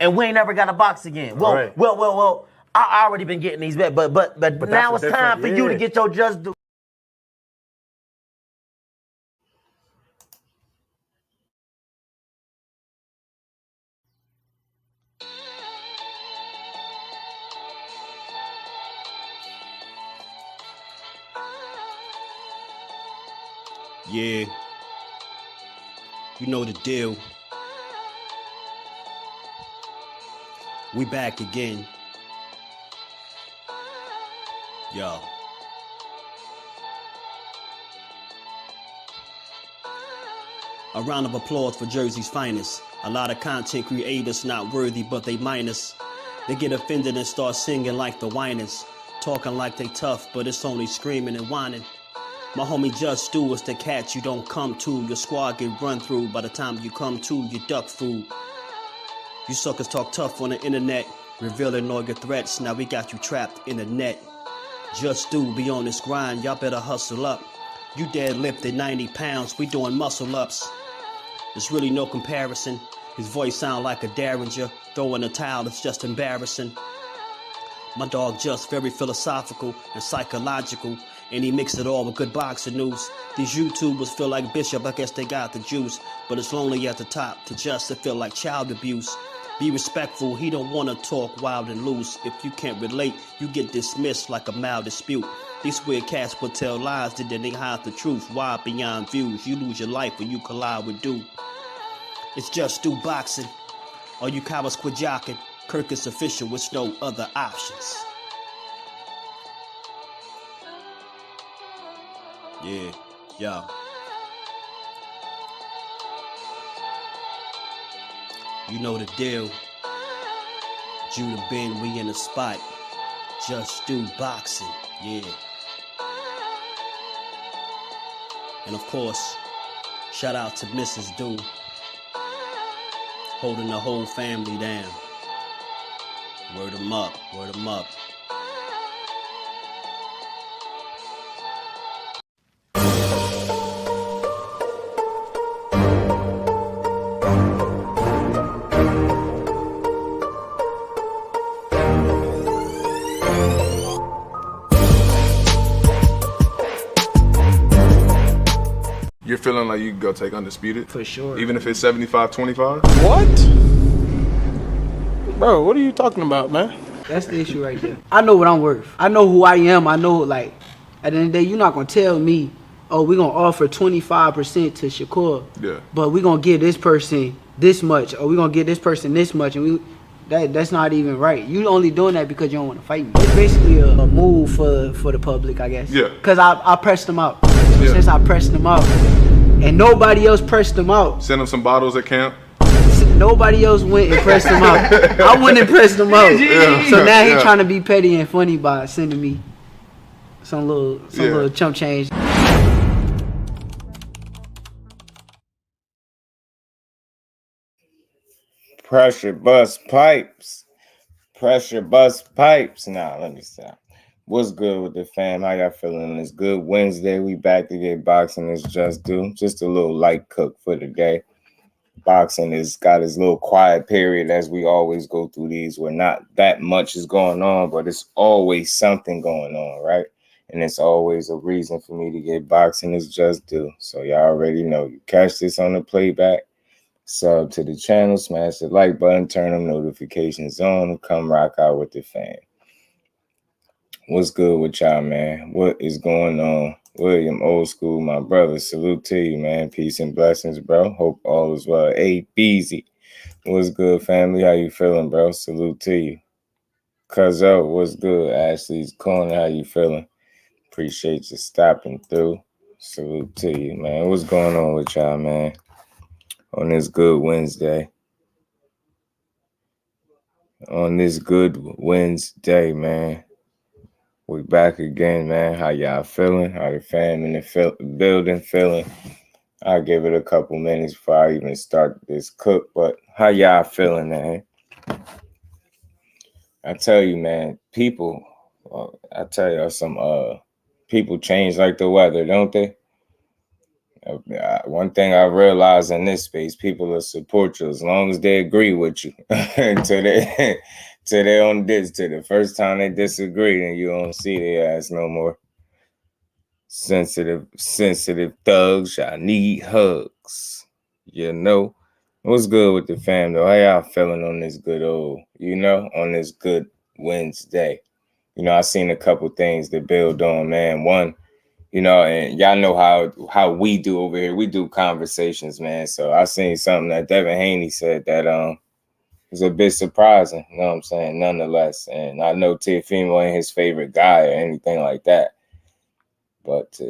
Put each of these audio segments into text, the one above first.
and we ain't never got a box again. Well, I already been getting these bets, but now it's time for you to get your just due. Yeah, you know the deal. We back again. Yo. A round of applause for Jersey's finest. A lot of content creators not worthy, but they minus. They get offended and start singing like the whiners. Talking like they tough, but it's only screaming and whining. My homie JusDueBoxing is the cat you don't come to. Your squad get run through. By the time you come to, you duck food. You suckers talk tough on the internet, revealing all your threats. Now we got you trapped in the net. JusDueBoxing be on this grind, y'all better hustle up. You deadlifted 90 pounds, we doing muscle ups. There's really no comparison. His voice sound like a derringer. Throwing a towel is just embarrassing. My dog Just very philosophical and psychological, and he mixed it all with good boxing news. These YouTubers feel like Bishop, I guess they got the juice, but it's lonely at the top to Just feel like child abuse. Be respectful, he don't want to talk wild and loose. If you can't relate, you get dismissed like a mild dispute. These weird cats will tell lies that then they hide the truth. Why beyond views? You lose your life when you collide with dude. It's JusDueBoxing. All you cowards quit jocking. Kirk is official with no other options. Yeah. You know the deal. Judah Ben, we in the spot. JusDueBoxing, yeah. And of course, shout out to Mrs. Do, holding the whole family down. Word 'em up, word 'em up. You're feeling like you can go take Undisputed? For sure. Even if it's 75-25? What? Bro, what are you talking about, man? That's the issue right there. I know what I'm worth. I know who I am. I know, like, at the end of the day, you're not going to tell me, oh, we're going to offer 25% to Shakur. Yeah. But we're going to give this person this much, or we're going to give this person this much, and that's not even right. You only doing that because you don't want to fight me. It's basically a move for the public, I guess. Yeah. Because I pressed them out. So since I pressed them out, and nobody else pressed them out. Send them some bottles at camp. Nobody else went and pressed them out. I went and pressed them out. So now he trying to be petty and funny by sending me some little chump change. Pressure bust pipes. Pressure bust pipes. Nah, let me stop. What's good with the fam? How y'all feeling? It's good Wednesday. We back to get boxing. It's JusDueBoxing. Just a little light cook for the day. Boxing has got his little quiet period as we always go through these where not that much is going on, but it's always something going on, right? And it's always a reason for me to get boxing. It's JusDueBoxing. So y'all already know. You catch this on the playback. Sub to the channel, smash the like button, turn them notifications on, and come rock out with the fam. What's good with y'all, man? What is going on? William, old school, my brother. Salute to you, man. Peace and blessings, bro. Hope all is well. Hey, Beezy. What's good, family? How you feeling, bro? Salute to you. Cuzzo, what's good? Ashley's Corner, how you feeling? Appreciate you stopping through. Salute to you, man. What's going on with y'all, man? On this good Wednesday. On this good Wednesday, man. We back again, man. How y'all feeling? How the fam in the building feeling? I'll give it a couple minutes before I even start this cook, but how y'all feeling, man? I tell you, man, people, I tell y'all some people change like the weather, don't they? One thing I realized in this space, people will support you as long as they agree with you. Until they till they on this, till the first time they disagree, and you don't see their ass no more. Sensitive thugs, I need hugs. You know. What's good with the fam though? How y'all feeling on this good old, on this good Wednesday? I seen a couple things to build on, man. One, and y'all know how we do over here. We do conversations, man. So I seen something that Devin Haney said that was a bit surprising, you know what I'm saying, nonetheless. And I know Teofimo ain't his favorite guy or anything like that. But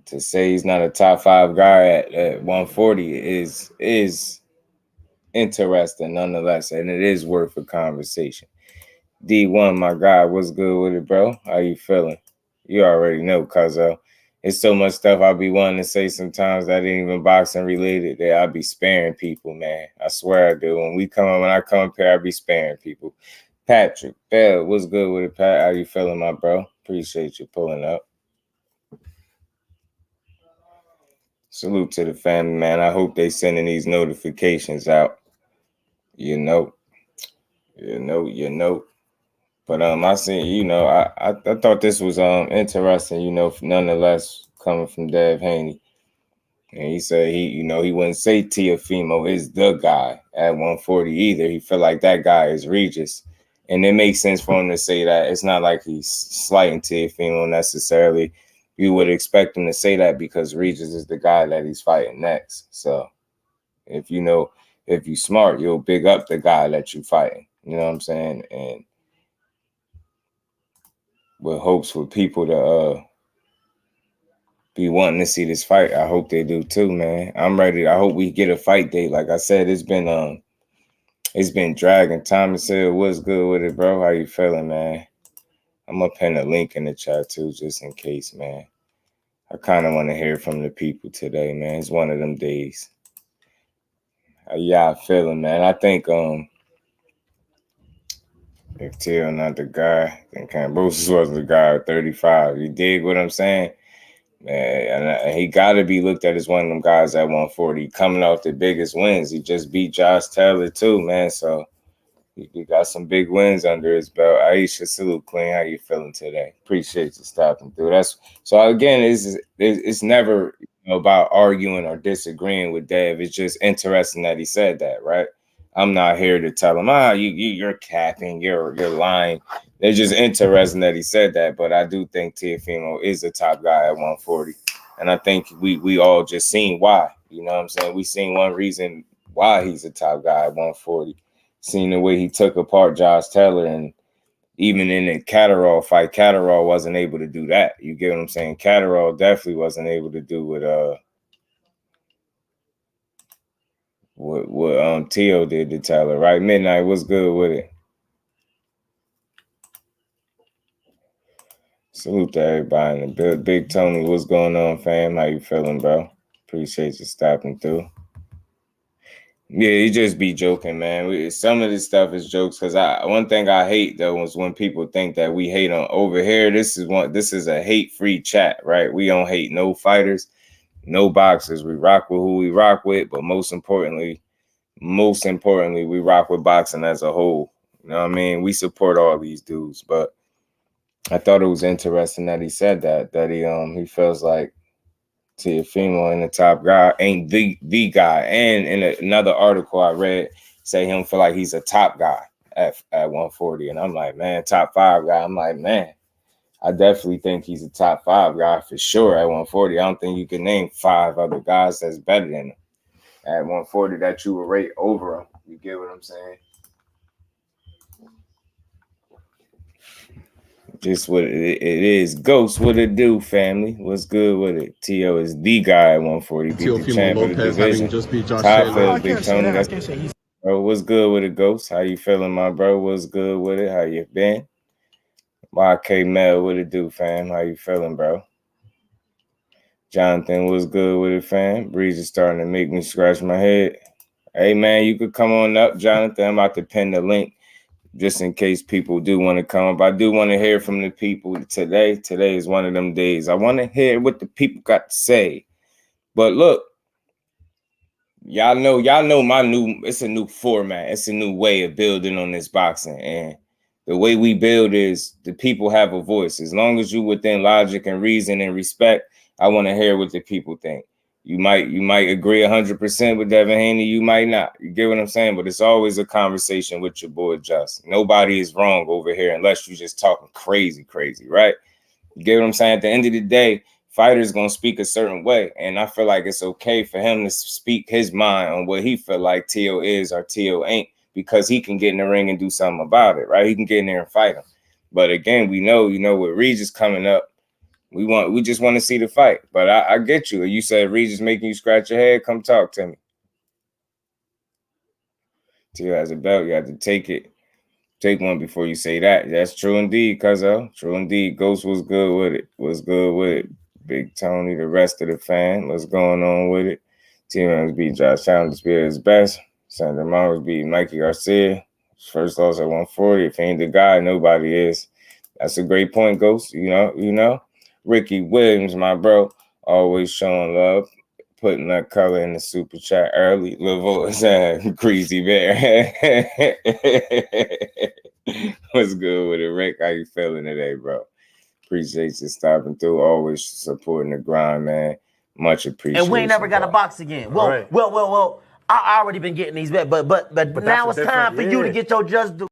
to say he's not a top 5 guy at 140 is interesting nonetheless, and it is worth a conversation. D1, my guy, what's good with it, bro? How you feeling? You already know, cuzzo. It's so much stuff I be wanting to say sometimes that ain't even boxing related that I be sparing people, man. I swear I do. When I come up here, I be sparing people. Patrick Bell, what's good with it, Pat? How you feeling, my bro? Appreciate you pulling up. Salute to the family, man. I hope they sending these notifications out. You know. But I see, I thought this was interesting, nonetheless, coming from Dev Haney. And he said he wouldn't say Teofimo is the guy at 140 either. He feel like that guy is Regis. And it makes sense for him to say that. It's not like he's slighting Teofimo necessarily. You would expect him to say that because Regis is the guy that he's fighting next. So if you smart, you'll big up the guy that you fighting. You know what I'm saying? And with hopes for people to be wanting to see this fight. I hope they do too, man. I'm ready. I hope we get a fight date. Like I said, it's been dragging. Thomas said, what's good with it, bro? How you feeling, man? I'm gonna pin a link in the chat too, just in case, man. I kind of want to hear from the people today, man. It's one of them days. How y'all feeling, man? I think if Teal not the guy, then Cambosis was the guy at 35. You dig what I'm saying? Man, and he got to be looked at as one of them guys at 140 coming off the biggest wins. He just beat Josh Taylor too, man. So he got some big wins under his belt. Aisha, salute, Queen. How you feeling today? Appreciate you stopping through. So again, it's never about arguing or disagreeing with Dev. It's just interesting that he said that, right? I'm not here to tell him, you're capping, you're lying. It's just interesting that he said that, but I do think Teofimo is the top guy at 140. And I think we all just seen why. You know what I'm saying? We seen one reason why he's the top guy at 140. Seen the way he took apart Josh Taylor, and even in the Catterall fight, Catterall wasn't able to do that. You get what I'm saying? Catterall definitely wasn't able to do what Teo did to Taylor, right? Midnight, what's good with it? Salute to everybody in the build. Big Tony, what's going on, fam? How you feeling, bro? Appreciate you stopping through. Yeah, you just be joking, man. Some of this stuff is jokes because one thing I hate though is when people think that we hate on over here. This is a hate-free chat, right? We don't hate no fighters, no boxers. We rock with who we rock with, but most importantly, we rock with boxing as a whole. You know what I mean? We support all these dudes, but I thought it was interesting that he said that he feels like Teofimo and the top guy ain't the guy. And in another article I read, say him feel like he's a top guy at 140. And I'm like, man, top 5 guy. I'm like, man, I definitely think he's a top 5 guy for sure at 140. I don't think you can name 5 other guys that's better than him at 140 that you would rate over him. You get what I'm saying? Just what it is. Ghost, what it do, family? What's good with it? T.O. is the guy at 140. Teofimo Lopez having just beat Josh Taylor. Big Tony. Bro, what's good with it, Ghost? How you feeling, my bro? What's good with it? How you been? YK Mel, what it do, fam? How you feeling, bro? Jonathan, what's good with it, fam? Breeze is starting to make me scratch my head. Hey, man, you could come on up, Jonathan. I'm about to pin the link just in case people do want to come up. I do want to hear from the people today. Today is one of them days. I want to hear what the people got to say. But look, y'all know it's a new format. It's a new way of building on this boxing. And the way we build is the people have a voice. As long as you within logic and reason and respect, I want to hear what the people think. You might agree 100% with Devin Haney. You might not. You get what I'm saying? But it's always a conversation with your boy Just. Nobody is wrong over here unless you just talking crazy, right? You get what I'm saying? At the end of the day, fighter's gonna speak a certain way, and I feel like it's okay for him to speak his mind on what he feel like Teo is or Teo ain't, because he can get in the ring and do something about it, right? He can get in there and fight him. But again, we know, with Regis coming up, we just want to see the fight. But I get you. You said Regis making you scratch your head. Come talk to me. Teo has a belt. You have to take it. Take one before you say that. That's true indeed, cuzzo. True indeed. Ghost was good with it. Was good with it. Big Tony, the rest of the fan. What's going on with it? T-Rams beat Josh Allen to be at his best. Sandra Mars beat Mikey Garcia. First loss at 140. If he ain't the guy, nobody is. That's a great point, Ghost. You know. Ricky Williams, my bro, always showing love. Putting that color in the super chat early. Livo Greasy Bear. What's good with it, Rick? How you feeling today, bro? Appreciate you stopping through. Always supporting the grind, man. Much appreciated. And we ain't never got a box again. Well. I already been getting these bets, but now it's time for you to get your just do.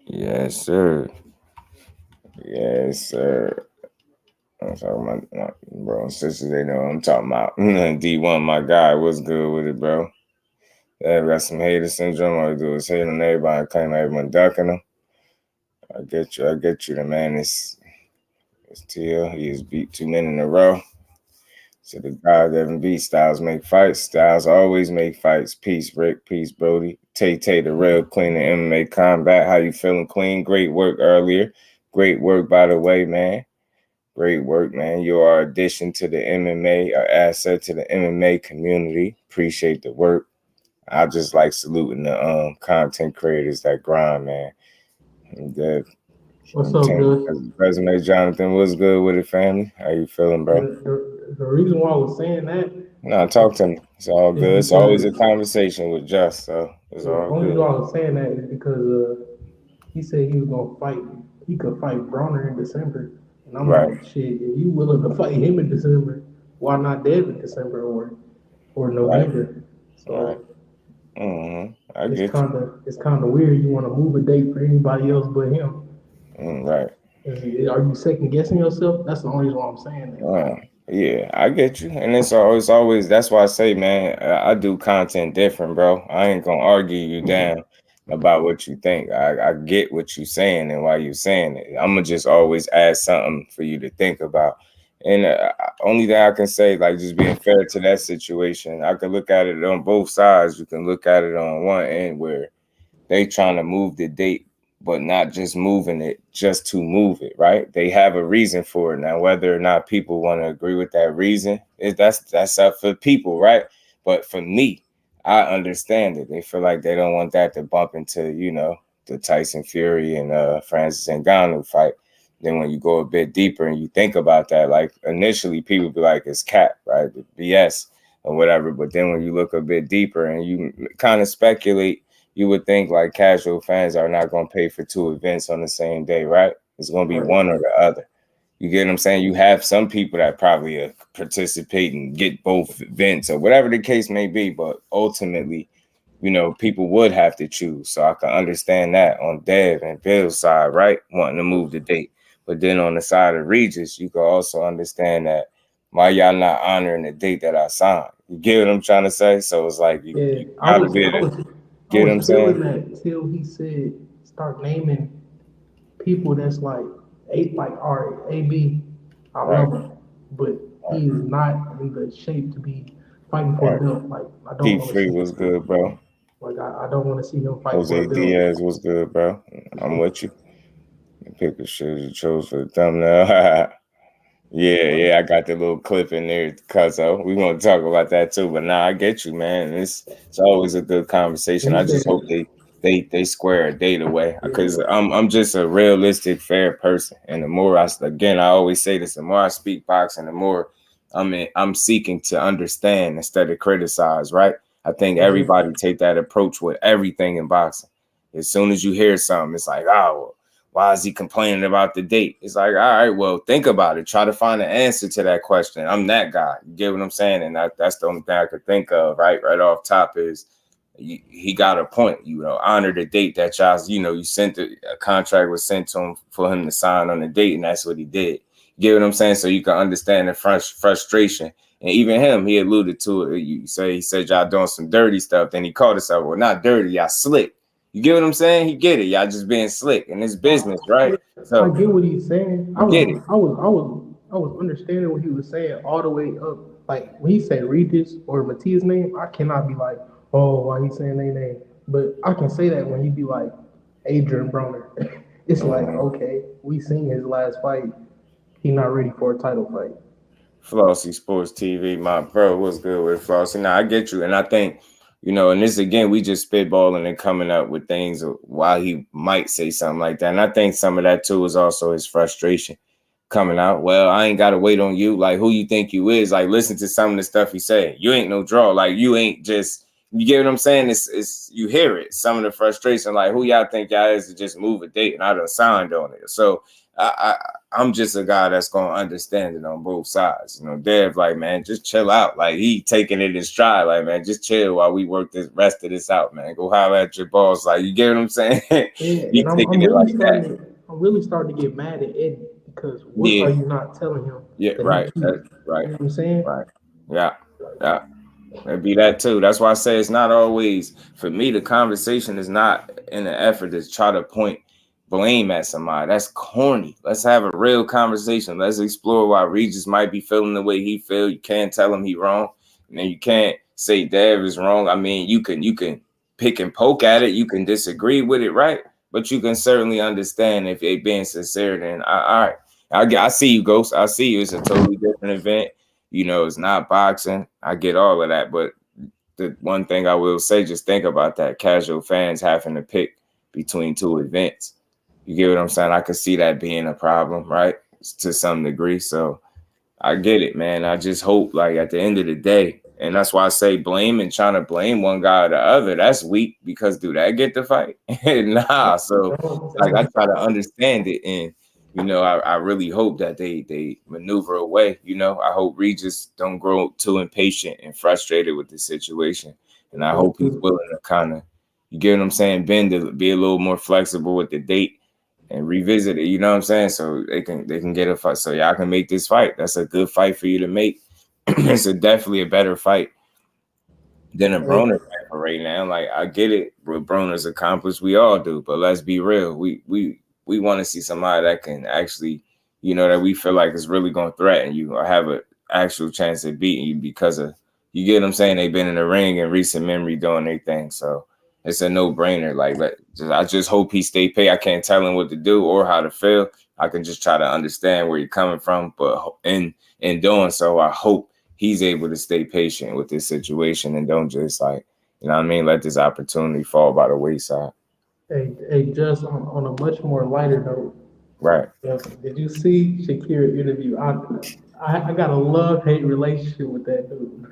Yes, sir. Yes, sir. I'm talking about my bro and sisters. They know what I'm talking about. D1, my guy. What's good with it, bro? Yeah, got some hater syndrome. All I do is hate on everybody and claim everyone ducking them. I get you. The man is Teal. He has beat 2 men in a row. So the guy that haven't beat Styles make fights. Styles always make fights. Peace, Rick. Peace, Brody. Tay, the real queen of MMA combat. How you feeling, queen? Great work earlier. Great work, by the way, man. Great work, man. You are an addition to the MMA, an asset to the MMA community. Appreciate the work. I just like saluting the content creators that grind, man. What's up, good? Resume Jonathan, what's good with it, family? How you feeling, bro? The reason why I was saying that. No, talk to me. It's all good. It's always a conversation with Just, so it's all good. The only reason why I was saying that is because he said he was gonna fight. He could fight Bronner in December, and I'm like, shit. If you willing to fight him in December, why not Dev in December or November? So. It's kind of weird. You want to move a date for anybody else but him. Right. Are you second guessing yourself? That's the only reason why I'm saying that. Yeah, I get you. And it's always that's why I say, man, I do content different, bro. I ain't gonna argue you down about what you think. I get what you're saying and why you're saying it. I'm gonna just always add something for you to think about. And only thing I can say, like, just being fair to that situation, I can look at it on both sides. You can look at it on one end where they trying to move the date, but not just moving it just to move it, right? They have a reason for it. Now, whether or not people want to agree with that reason, that's up for people, right? But for me, I understand it. They feel like they don't want that to bump into, the Tyson Fury and Francis Ngannou fight. Then when you go a bit deeper and you think about that, like initially people be like, it's cap, right? The BS or whatever. But then when you look a bit deeper and you kind of speculate, you would think like casual fans are not going to pay for 2 events on the same day, right? It's going to be one or the other. You get what I'm saying? You have some people that probably participate and get both events or whatever the case may be. But ultimately, people would have to choose. So I can understand that on Dev and Bill's side, right? Wanting to move the date. But then on the side of Regis, you can also understand that why y'all not honoring the date that I signed. You get what I'm trying to say? So it's like you gotta be able to get what I'm saying. That till he said start naming people that's like AB. I love him, but he is not in the shape to be fighting for a belt. Like I don't. Deep Free was good, bro. Like I don't want to see him fight Jose for a belt. Diaz was good, bro. I'm with you. Pick the shit you chose for the thumbnail. Yeah, I got the little clip in there, cuzzo. We want to talk about that too, but I get you, man. It's always a good conversation. I just hope they they square a date away, because I'm just a realistic, fair person. And the more I always say this, the more I speak boxing, the more I'm seeking to understand instead of criticize, right? I think everybody take that approach with everything in boxing. As soon as you hear something, it's like, oh, why is he complaining about the date? It's like, all right, well, think about it. Try to find an answer to that question. I'm that guy. You get what I'm saying? And that's the only thing I could think of, right off top is he got a point. Honor the date that y'all, you sent a contract was sent to him for him to sign on the date, and that's what he did. You get what I'm saying? So you can understand the frustration. And even him, he alluded to it. He said y'all doing some dirty stuff. Then he called himself, well, not dirty, y'all slick. You get what I'm saying? He get it. Y'all just being slick in this business, right? So I get what he's saying. I was understanding what he was saying all the way up. Like when he said Regis or Matia's name, I cannot be like, oh, why he saying their name? But I can say that when he be like Adrian Broner. It's like, okay, we seen his last fight. He not ready for a title fight. Flossy Sports TV, my bro, what's good with Flossy? Now I get you, and I think, and this again, we just spitballing and coming up with things why he might say something like that. And I think some of that too is also his frustration coming out. Well, I ain't got to wait on you. Like, who you think you is? Like, listen to some of the stuff he said. You ain't no draw. Like, you ain't just, you get what I'm saying? It's you hear it. Some of the frustration, like, who y'all think y'all is to just move a date, and I done signed on it. So I'm just a guy that's going to understand it on both sides. Dev, like, man, just chill out. Like, he taking it in stride. Like, man, just chill while we work this rest of this out, man. Go holler at your boss. Like, you get what I'm saying? Yeah, I'm really starting to get mad at Eddie, because what are you not telling him? Yeah, right. That's right. You know what I'm saying? Right. Yeah. It'd be that too. That's why I say it's not always, for me, the conversation is not in an effort to try to point blame at somebody. That's corny. Let's have a real conversation. Let's explore why Regis might be feeling the way he feel. You can't tell him he wrong, and then you can't say Dev is wrong. I mean, you can pick and poke at it. You can disagree with it, right? But you can certainly understand if they being sincere. Then all right, I see you, Ghost. I see you. It's a totally different event. It's not boxing. I get all of that, but the one thing I will say, just think about that. Casual fans having to pick between two events. You get what I'm saying? I could see that being a problem, right? To some degree. So I get it, man. I just hope, like, at the end of the day, and that's why I say blame and trying to blame one guy or the other, that's weak, because do that get the fight? Nah. So, like, I try to understand it, and, I really hope that they maneuver away. I hope Regis don't grow too impatient and frustrated with the situation. And I hope he's willing to kind of, you get what I'm saying, bend to be a little more flexible with the date and revisit it, you know what I'm saying? So they can get a fight. So y'all can make this fight. That's a good fight for you to make. It's definitely a better fight than a Broner fight for right now. Like, I get it, what Broner's accomplished. We all do, but let's be real. We want to see somebody that can actually, that we feel like is really going to threaten you or have an actual chance of beating you, because of, you get what I'm saying? They've been in the ring in recent memory doing their thing. So it's a no-brainer. Like, I just hope he stay paid. I can't tell him what to do or how to feel. I can just try to understand where you're coming from. But in doing so, I hope he's able to stay patient with this situation and don't just, like, let this opportunity fall by the wayside. Hey, just on a much more lighter note. Right. Did you see Shakira interview? I got a love-hate relationship with that dude.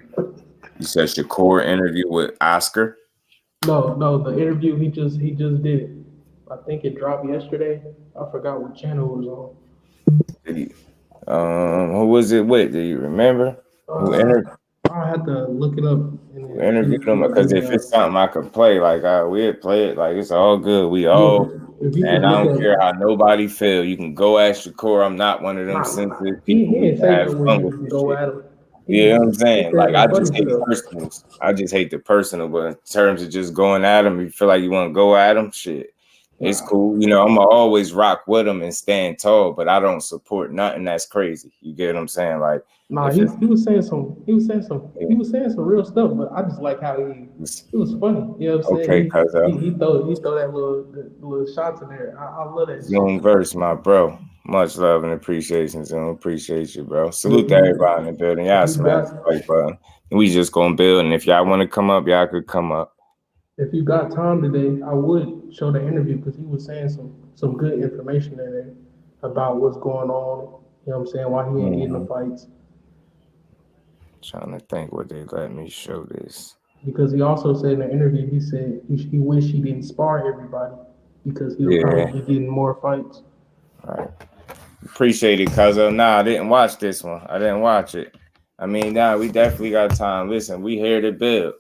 You said Shakur interview with Oscar? No, the interview he just did it. I think it dropped yesterday. I forgot what channel it was on. Who was it with? Do you remember? Who interviewed? I had to look it up. Who interviewed him? Because if it's something I could play, like, we'd play it. Like, it's all good. We all, and I don't care how nobody feel. You can go ask Shakur. I'm not one of them sensitive people. He didn't say that go at him. You know what I'm saying? Like, I just hate personals. I just hate the personal. But in terms of just going at him, you feel like you want to go at him, shit, it's cool. I'm gonna always rock with him and stand tall, but I don't support nothing that's crazy. You get what I'm saying? Like, he was saying some real stuff, but I just like how it was funny. You know what I'm saying? Okay, because he throw that little shots in there. I love that. Zoom verse, my bro. Much love and appreciation, Zoom. Appreciate you, bro. Salute to everybody in the building. Y'all smash the like button. We just gonna build, and if y'all want to come up, y'all could come up. if you got time today, I would show the interview because he was saying some good information in there about what's going on. You know what I'm saying? Why he ain't getting the fights. Trying to think what they let me show this. Because he also said in the interview, he said he wished he didn't spar everybody because he'll probably be getting more fights. All right. Appreciate it, Cuzzo. Nah, I didn't watch this one. I didn't watch it. I mean, nah, we definitely got time. Listen, we here to build.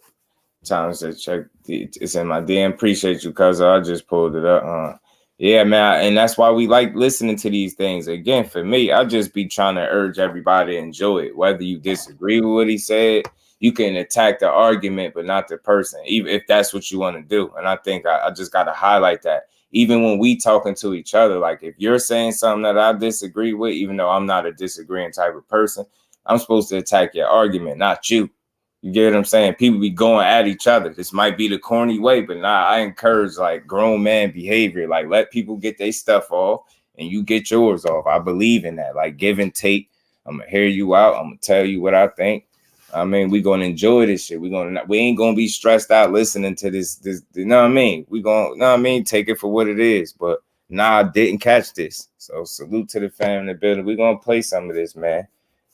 Time said, check. It's in my DM. Appreciate you, Cuzzo. I just pulled it up. Yeah, man. And that's why we like listening to these things. Again, for me, I just be trying to urge everybody to enjoy it. Whether you disagree with what he said, you can attack the argument, but not the person, even if that's what you want to do. And I think I just got to highlight that. Even when we talking to each other, like if you're saying something that I disagree with, even though I'm not a disagreeing type of person, I'm supposed to attack your argument, not you. You get what I'm saying? People be going at each other. This might be the corny way, but nah, I encourage like grown man behavior. Like let people get their stuff off and you get yours off. I believe in that. Like give and take. I'm gonna hear you out. I'm gonna tell you what I think. I mean, we're gonna enjoy this shit. We ain't gonna be stressed out listening to this, you know what I mean? We gonna, you know what I mean, take it for what it is. But nah, I didn't catch this. So salute to the fam in the building. We're gonna play some of this, man.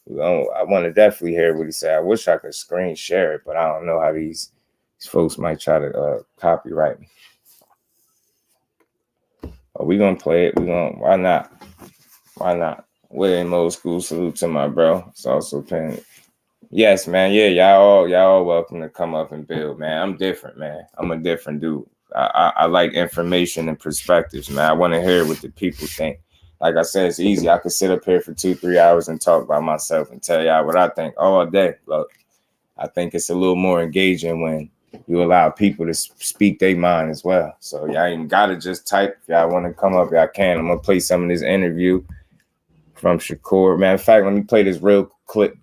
I want to definitely hear what he said. I wish I could screen share it, but I don't know how these folks might try to copyright me. Oh, we gonna play it. Why not? Why not? William Old School, salute to my bro. It's also paying. Yes, man. Yeah, y'all welcome to come up and build, man. I'm different, man. I'm a different dude. I like information and perspectives, man. I want to hear what the people think. Like I said, it's easy. I could sit up here for 2-3 hours and talk by myself and tell y'all what I think all day. But I think it's a little more engaging when you allow people to speak their mind as well. So y'all ain't got to just type. If y'all want to come up, y'all can. I'm going to play some of this interview from Shakur. Matter of fact, let me play this real quick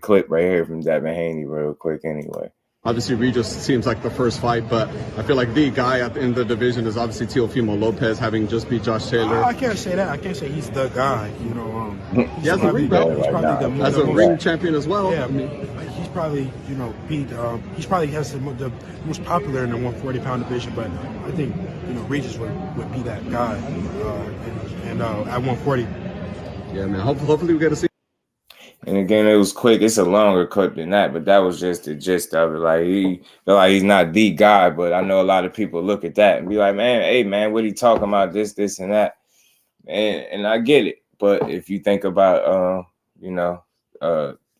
clip right here from Devin Haney real quick anyway. Obviously, Regis seems like the first fight, but I feel like the guy in the division is obviously Teofimo Lopez, having just beat Josh Taylor. I can't say that. I can't say he's the guy. You know, he has a ring belt. He's probably as a ring champion as well. Yeah, I mean, he's probably beat. He's probably has the most popular in the 140-pound division, but I think Regis would be that guy. And at 140. Yeah, man. Hopefully we get to see. And again, it was quick. It's a longer clip than that, but that was just the gist of it. Like he's not the guy, but I know a lot of people look at that and be like, man, hey man, what he talking about? This, and that. And I get it. But if you think about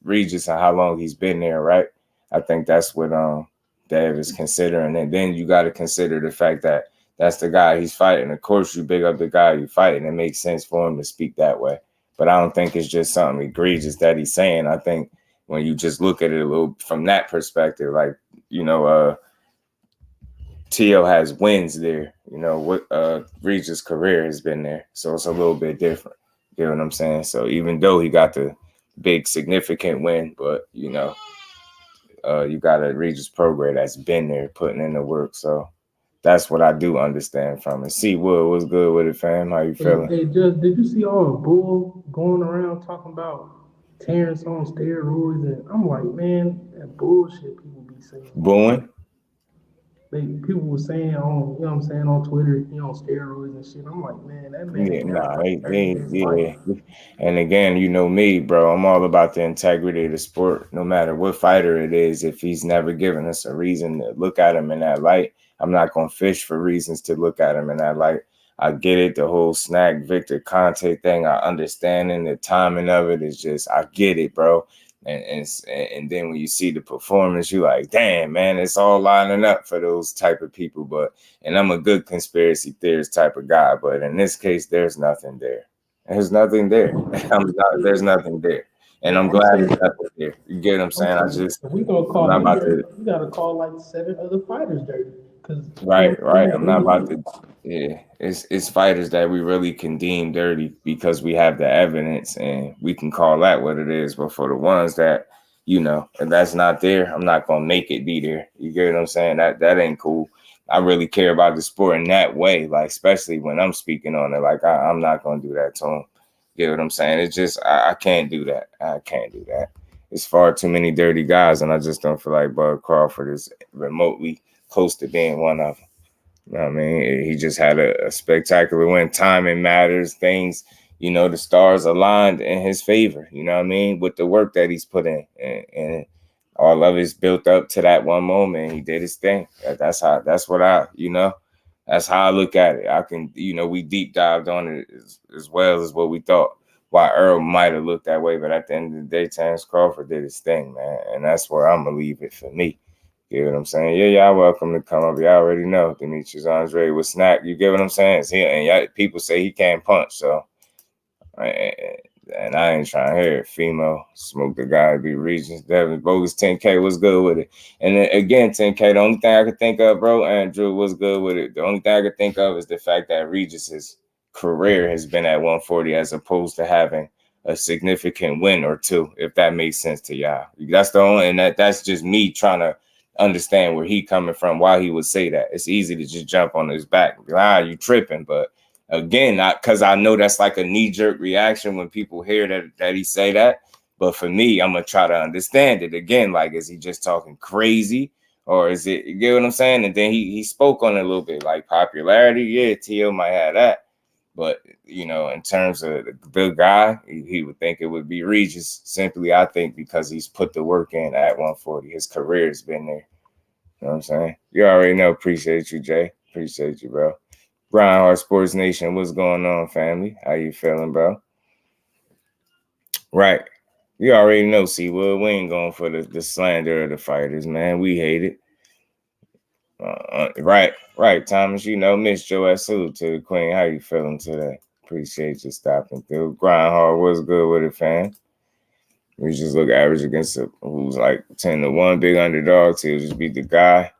Regis and how long he's been there, right? I think that's what Dave is considering. And then you got to consider the fact that that's the guy he's fighting. Of course, you big up the guy you're fighting. It makes sense for him to speak that way. But I don't think it's just something egregious that he's saying. I think when you just look at it a little from that perspective, like, Teo has wins there. Regis' career has been there. So it's a little bit different. You know what I'm saying? So even though he got the big significant win, but, you got a Regis program that's been there putting in the work. So that's what I do understand from it. See, Wood, what's good with it, fam? How you feeling? Hey, did you see all the bull going around talking about Terrence on steroids? And I'm like, man, that bullshit people be saying. Booing? People were saying on Twitter, on steroids and shit. I'm like, man, that man. Yeah. And again, you know me, bro. I'm all about the integrity of the sport, no matter what fighter it is. If he's never given us a reason to look at him in that light, I'm not gonna fish for reasons to look at him in that light. I get it, the whole Snack Victor Conte thing. I understand, and the timing of it is just, I get it, bro. And then when you see the performance, you're like, damn, man, it's all lining up for those type of people. And I'm a good conspiracy theorist type of guy, but in this case, there's nothing there. There's nothing there. There's nothing there. And I'm glad it's nothing there. You get what I'm saying? We gonna call. You gotta call like 7 other fighters dirty. Right. I'm not about to. Yeah, it's fighters that we really can deem dirty because we have the evidence and we can call that what it is. But for the ones that, if that's not there, I'm not gonna make it be there. You get what I'm saying? That ain't cool. I really care about the sport in that way, like especially when I'm speaking on it. Like I'm not gonna do that to them. You get what I'm saying? It's just I can't do that. I can't do that. It's far too many dirty guys, and I just don't feel like Bud Crawford is remotely close to being one of them. You know what I mean? He just had a spectacular win. Timing matters. Things, you know, the stars aligned in his favor. You know what I mean? With the work that he's put in, and all of it's built up to that one moment. He did his thing. That's how I look at it. I can, you know, we deep dived on it as well as what we thought. Why Earl might have looked that way, but at the end of the day, Terrence Crawford did his thing, man. And that's where I'm going to leave it for me. You get what I'm saying? Yeah, y'all welcome to come up. Y'all already know Demetrius Andre with Snack. You get what I'm saying? People say he can't punch, so. And I ain't trying to hear it. Fimo, smoke the guy, be Regis. Devin, bogus 10K, what's good with it? And then again, 10K, the only thing I could think of, bro, Andrew, what's good with it? The only thing I could think of is the fact that Regis's career has been at 140 as opposed to having a significant win or two, if that makes sense to y'all. That's the only, and that's just me trying to understand where he coming from, why he would say that. It's easy to just jump on his back and be like, you tripping, but again, because I know that's like a knee-jerk reaction when people hear that he say that. But for me, I'm going to try to understand it. Again, like, is he just talking crazy? Or is it, you get what I'm saying? And then he spoke on it a little bit, like popularity. Yeah, T.O. might have that. But, you know, in terms of the guy, he would think it would be Regis. Simply, I think, because he's put the work in at 140. His career has been there. You know what I'm saying? You already know. Appreciate you, Jay. Appreciate you, bro. Brian Hart Sports Nation, what's going on, family? How you feeling, bro? Right. You already know, C-Wood. We ain't going for the slander of the fighters, man. We hate it. Right, Thomas. You know, Miss Joe, salute to the queen. How you feeling today? Appreciate you stopping through. Grind hard. What's good with it, fam? We just look average against who's like 10-1, big underdogs. He'll just beat the guy.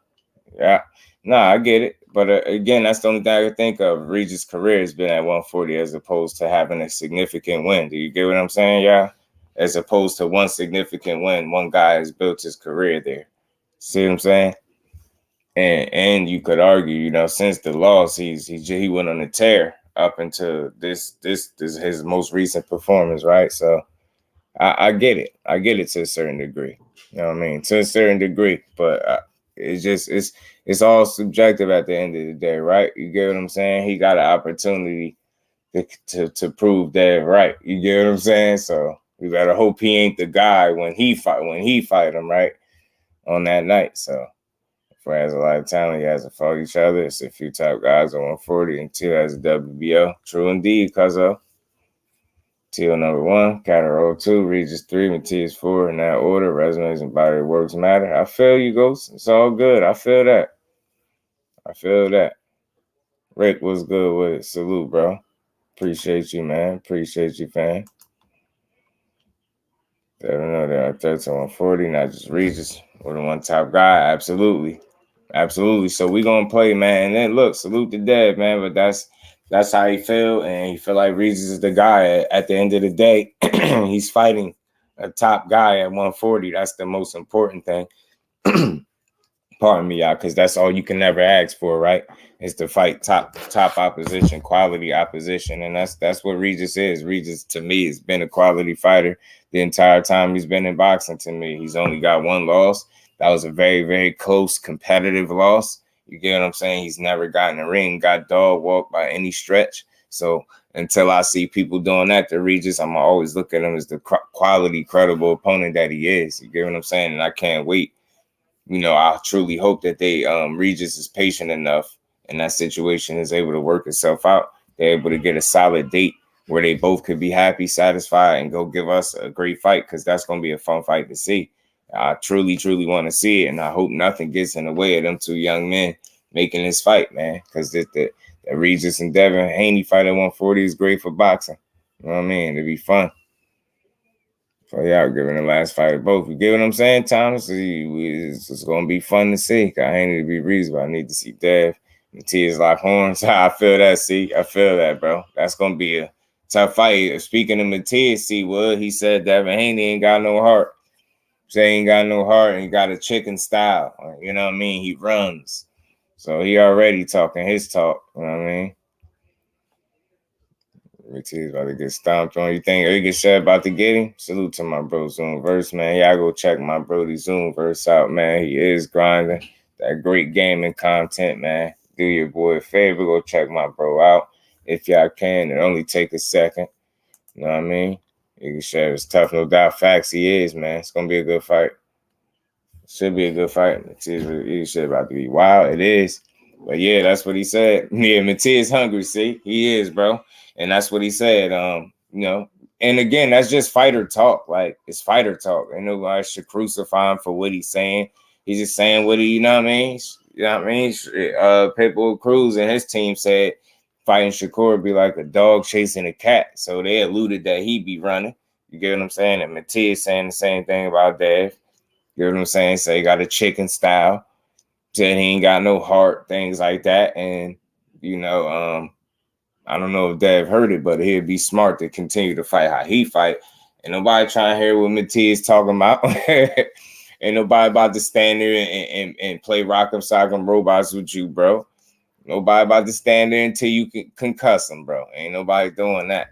Yeah. Nah, I get it. But again, that's the only thing I could think of. Regis' career has been at 140 as opposed to having a significant win. Do you get what I'm saying, yeah? As opposed to one significant win, one guy has built his career there. See what I'm saying? And you could argue, you know, since the loss, he went on a tear up into this his most recent performance, right? So I get it. I get it to a certain degree. You know what I mean? To a certain degree, but it's all subjective at the end of the day, right? You get what I'm saying? He got an opportunity to prove that right. You get what I'm saying? So we better hope he ain't the guy when he fight him, right? On that night. So if he has a lot of talent, he has to fight each other. It's a few top guys on 140 and two has a WBO. True indeed, cuzzo. Teal number 1, Catero 2, Regis 3, Matias 4 in that order. Resumes and body works matter. I feel you, Ghost. It's all good. I feel that. Rick, what's good with it? Salute, bro. Appreciate you, man. Appreciate you, fam. I don't know. There are 13 140, not just Regis. We're the one top guy. Absolutely. So we gonna play, man. And then look, salute to Dev, man. But that's how he feel, and he feel like Regis is the guy. At the end of the day, he's fighting a top guy at 140. That's the most important thing. Pardon me, y'all, because that's all you can never ask for, right? Is to fight top opposition, quality opposition, and that's what Regis is. Regis, to me, has been a quality fighter the entire time he's been in boxing. To me, he's only got one loss. That was a very, very close, competitive loss. You get what I'm saying? He's never gotten a ring, got dog walked by any stretch. So until I see people doing that to Regis, I'm always look at him as the quality, credible opponent that he is. You get what I'm saying? And I can't wait. You know, I truly hope that Regis is patient enough and that situation is able to work itself out. They're able to get a solid date where they both could be happy, satisfied, and go give us a great fight, because that's going to be a fun fight to see. I truly, truly want to see it, and I hope nothing gets in the way of them two young men making this fight, man, because the Regis and Devin Haney fight at 140 is great for boxing. You know what I mean? It'd be fun. So, yeah, giving the last fight of both. You get what I'm saying, Thomas? It's going to be fun to see. I Haney to be reasonable. I need to see Dev. Matias lock horns. I feel that, see? I feel that, bro. That's going to be a tough fight. Speaking of Matias, see, he said Devin Haney ain't got no heart. Say he ain't got no heart and he got a chicken style. You know what I mean? He runs. So he already talking his talk. You know what I mean? Matias about to get stomped on. You think Ydks about to get him? Salute to my bro Zoom Verse, man. Yeah, I go check my brody Zoom Verse out, man. He is grinding. that great gaming content, man. Do your boy a favor, go check my bro out if y'all can. It only take a second. You know what I mean? You can share his tough, no doubt. Facts, he is, man. It's gonna be a good fight. Should be a good fight. Matias shit about to be wild. It is. But yeah, that's what he said. Yeah, Matias hungry, see? He is, bro. And that's what he said. You know, and again, that's just fighter talk. Like, it's fighter talk. Ain't nobody should crucify him for what he's saying. He's just saying what he, you know what I mean? You know what I mean? Pitbull Cruz and his team said fighting Shakur would be like a dog chasing a cat. So they alluded that he'd be running. You get what I'm saying? And Matias saying the same thing about Dev. You know what I'm saying? Say he got a chicken style. Said he ain't got no heart, things like that. And, you know, I don't know if Dev heard it, but he'd be smart to continue to fight how he fight. Ain't nobody trying to hear what Matias talking about. Ain't nobody about to stand there and play Rock'em Sock'em Robots with you, bro. Nobody about to stand there until you can concuss them, bro. Ain't nobody doing that.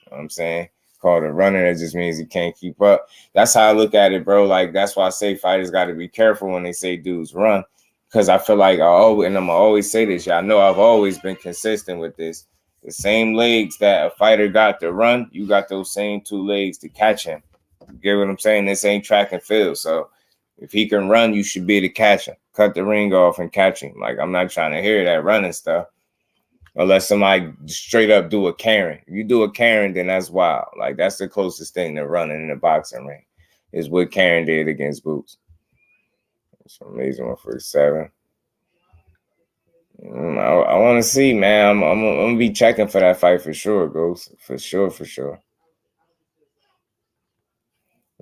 You know what I'm saying? Called a runner, that just means he can't keep up. That's how I look at it, bro. Like, that's why I say fighters got to be careful when they say dudes run, because I feel like and I'm gonna always say this, y'all know I've always been consistent with this. The same legs that a fighter got to run, you got those same 2 legs to catch him. You get what I'm saying? This ain't track and field. So if he can run, you should be able to catch him. Cut the ring off and catch him. Like, I'm not trying to hear that running stuff. Unless somebody straight up do a Karen. If you do a Karen, then that's wild. Like, that's the closest thing to running in the boxing ring, is what Karen did against Boots. It's an amazing 147. I want to see, man. I'm gonna be checking for that fight for sure, Ghost. For sure.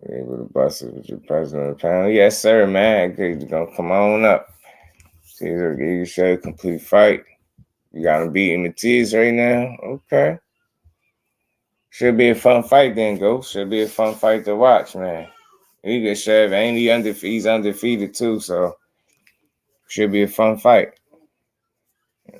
You're able to bust it with your president of the panel. Yes, sir, man. You're gonna come on up. See, you show a complete fight. You got him beating Matias right now. Okay. Should be a fun fight then, Ghost. Should be a fun fight to watch, man. He get Chev. Ain't he undefeated? He's undefeated too, so should be a fun fight.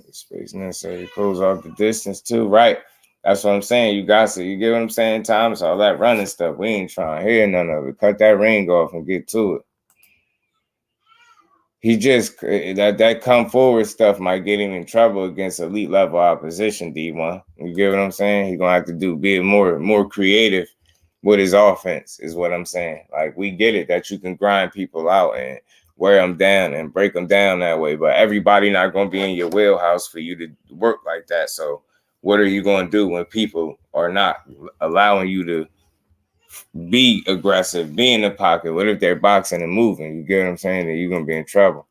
Space necessary to close off the distance too, right? That's what I'm saying. You got to, you get what I'm saying, Thomas? All that running stuff, we ain't trying to hear none of it. Cut that ring off and get to it. He just that come forward stuff might get him in trouble against elite level opposition. D1, you get what I'm saying? He's gonna have to be more creative with his offense, is what I'm saying. Like, we get it that you can grind people out and wear them down and break them down that way, but everybody not gonna be in your wheelhouse for you to work like that. So what are you gonna do when people are not allowing you to be aggressive, be in the pocket? What if they're boxing and moving? You get what I'm saying? Then you're gonna be in trouble.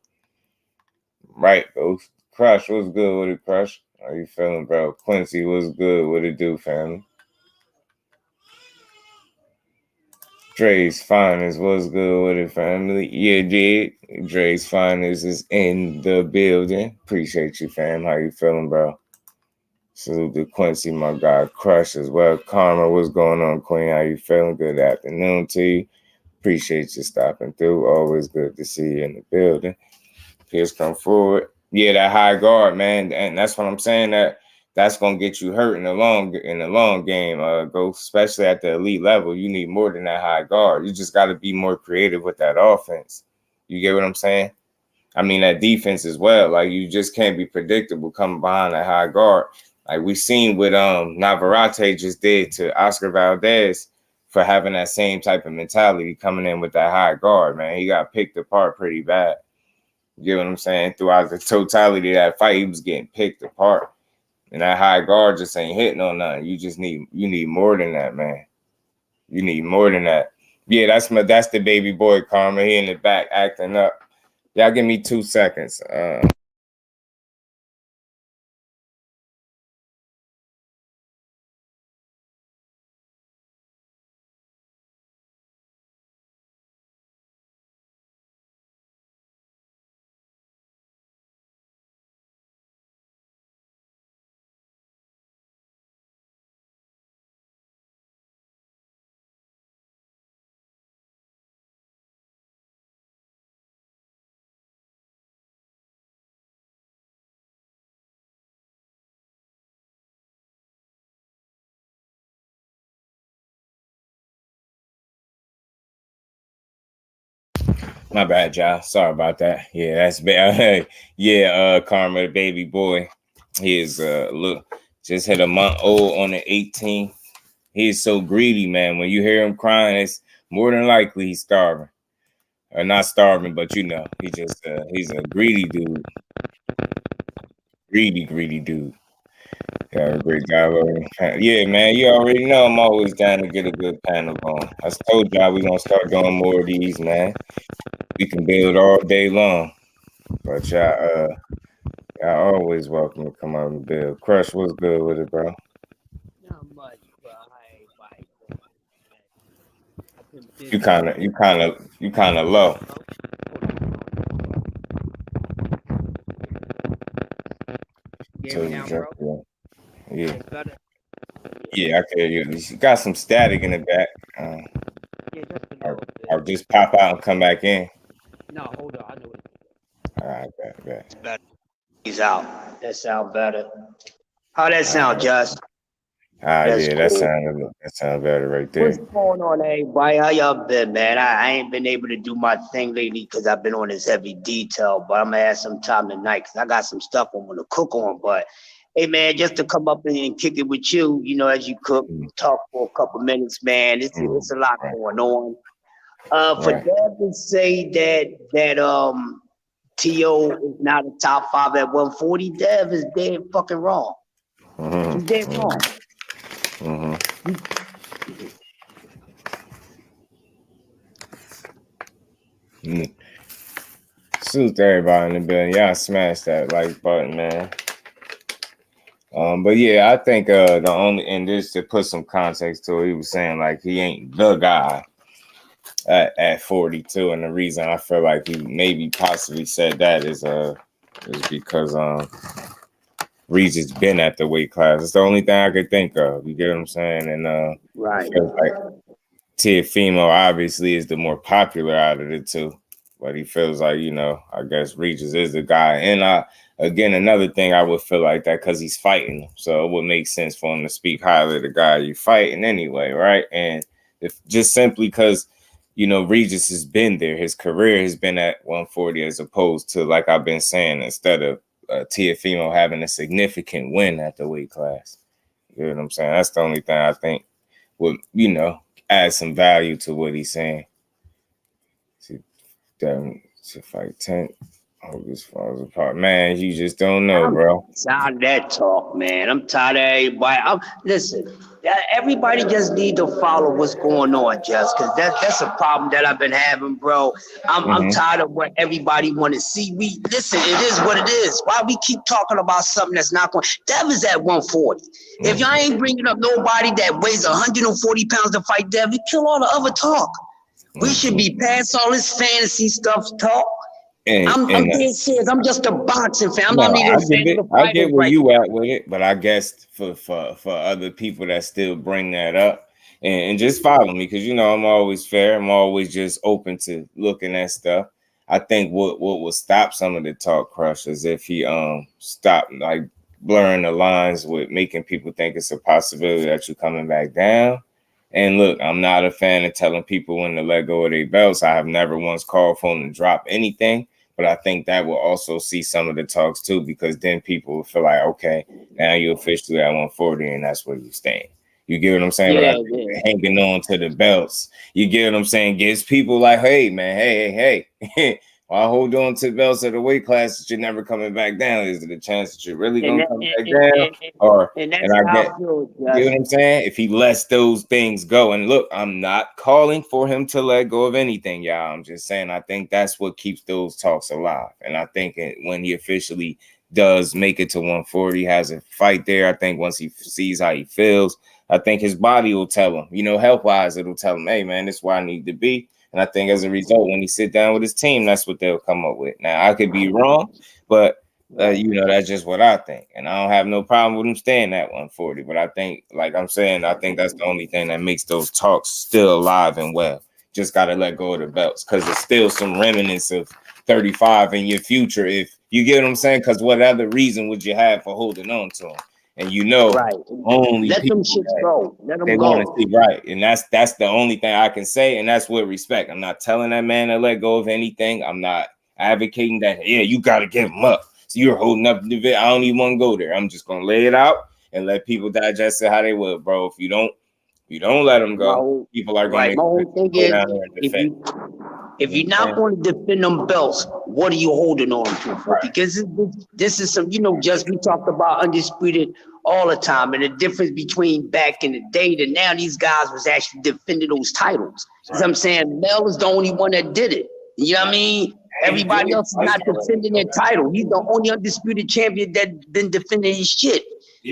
Right, Ghost. Crush, what's good with it, Crush? How you feeling, bro? Quincy, what's good? What it do, family? Dre's Finest, what's good with it, family? Yeah, did. Dre's Finest is in the building. Appreciate you, fam. How you feeling, bro? Salute to Quincy, my guy. Crush as well. Karma, what's going on, Queen? How you feeling? Good afternoon to you. Appreciate you stopping through. Always good to see you in the building. Please come forward. Yeah, that high guard, man. And that's what I'm saying, that's gonna get you hurt in the long game, Ghost, especially at the elite level. You need more than that high guard. You just gotta be more creative with that offense. You get what I'm saying? I mean, that defense as well. Like, you just can't be predictable coming behind that high guard. Like we seen what Navarrete just did to Oscar Valdez for having that same type of mentality coming in with that high guard, man. He got picked apart pretty bad. You get what I'm saying? Throughout the totality of that fight, he was getting picked apart. And that high guard just ain't hitting on nothing. You need more than that, man. You need more than that. Yeah, that's the baby boy, Karma. He in the back acting up. Y'all give me 2 seconds. My bad, y'all. Sorry about that. Yeah, that's bad. Yeah, Karma, the baby boy. He is look, just hit a month old on the 18th. He is so greedy, man. When you hear him crying, it's more than likely he's starving. Or not starving, but you know, he's a greedy dude. Greedy dude. Yeah, great job. Yeah, man, you already know I'm always down to get a good panel going. I told y'all we're gonna start doing more of these, man. We can build all day long. But y'all always welcome to come out and build. Crush, what's good with it, bro? Not much, bro. You kind of low. Get me down, bro. Yeah. Yeah, I can hear you. You got some static in the back. Or just pop out and come back in. No, hold on. I know it. All right, bet. He's out. That sound better. How that sound, Just? Yeah, cool. that sound better right there. What's going on, everybody? How y'all been, man? I ain't been able to do my thing lately because I've been on this heavy detail, but I'm gonna have some time tonight because I got some stuff I'm gonna cook on. But hey, man, just to come up and kick it with you, you know, as you cook, talk for a couple minutes, man. It's a lot going on. For Dev to say that T.O. is not a top 5 at 140, Dev is dead fucking wrong. He's dead wrong. Salute to everybody in the building. Y'all smash that like button, man. But yeah, I think the only, and just to put some context to it, he was saying like he ain't the guy at 42, and the reason I feel like he maybe possibly said that is because Regis been at the weight class. It's the only thing I could think of. You get what I'm saying? And right, like Teofimo obviously is the more popular out of the two, but he feels like, you know, I guess Regis is the guy. And again, another thing I would feel like that because he's fighting, so it would make sense for him to speak highly of the guy you fighting anyway, right? And if just simply because, you know, Regis has been there, his career has been at 140 as opposed to, like I've been saying, instead of Teofimo having a significant win at the weight class. You know what I'm saying? That's the only thing I think would, you know, add some value to what he's saying. To fight 10. I hope this falls apart. Man, you just don't know, bro. I'm tired of that talk, man. I'm tired of everybody. Listen, everybody just need to follow what's going on, just because that's a problem that I've been having, bro. I'm tired of what everybody want to see. Listen, it is what it is. Why we keep talking about something that's not going? Dev is at 140. If y'all ain't bringing up nobody that weighs 140 pounds to fight Dev, you kill all the other talk. We should be past all this fantasy stuff talk. I'm dead serious. I'm just a boxing fan. I'm not even a fan of the I get where you at with it, but I guess for other people that still bring that up and just follow me, because you know I'm always fair. I'm always just open to looking at stuff. I think what will stop some of the talk, Crush, is if he stopped like blurring the lines with making people think it's a possibility that you're coming back down. And look, I'm not a fan of telling people when to let go of their belts. I have never once called for them to drop anything, but I think that will also see some of the talks too, because then people will feel like, okay, now you're officially at 140 and that's where you stand. You get what I'm saying? Yeah, but I think hanging on to the belts, you get what I'm saying, gives people like, hey, man, hey. Why hold on to the belts of the weight class that you're never coming back down? Is it a chance that you're really going to come back down? And I get, you know what I'm saying? If he lets those things go, and look, I'm not calling for him to let go of anything, y'all. I'm just saying I think that's what keeps those talks alive. And I think when he officially does make it to 140, has a fight there, I think once he sees how he feels, I think his body will tell him, you know, health-wise, it'll tell him, hey, man, this is where I need to be. And I think as a result, when he sit down with his team, that's what they'll come up with. Now, I could be wrong, but, you know, that's just what I think. And I don't have no problem with him staying at 140. But I think, like I'm saying, I think that's the only thing that makes those talks still alive and well. Just got to let go of the belts because there's still some remnants of 35 in your future. If you get what I'm saying, because what other reason would you have for holding on to them? And you know, right. only Let people them shits go. Let them they go. want to see right. And that's the only thing I can say. And that's with respect. I'm not telling that man to let go of anything. I'm not advocating that, yeah, you got to give him up. So you're holding up the division. I don't even want to go there. I'm just going to lay it out and let people digest it how they will, bro. If you don't let them go, people are going to go down there and defend. If you're not going to defend them belts, what are you holding on to for? Right. Because this is some, just we talked about Undisputed all the time, and the difference between back in the day to now, these guys was actually defending those titles. Right. I'm saying Mel is the only one that did it. You know what I mean? Everybody else is not defending their title. He's the only undisputed champion that been defending his shit.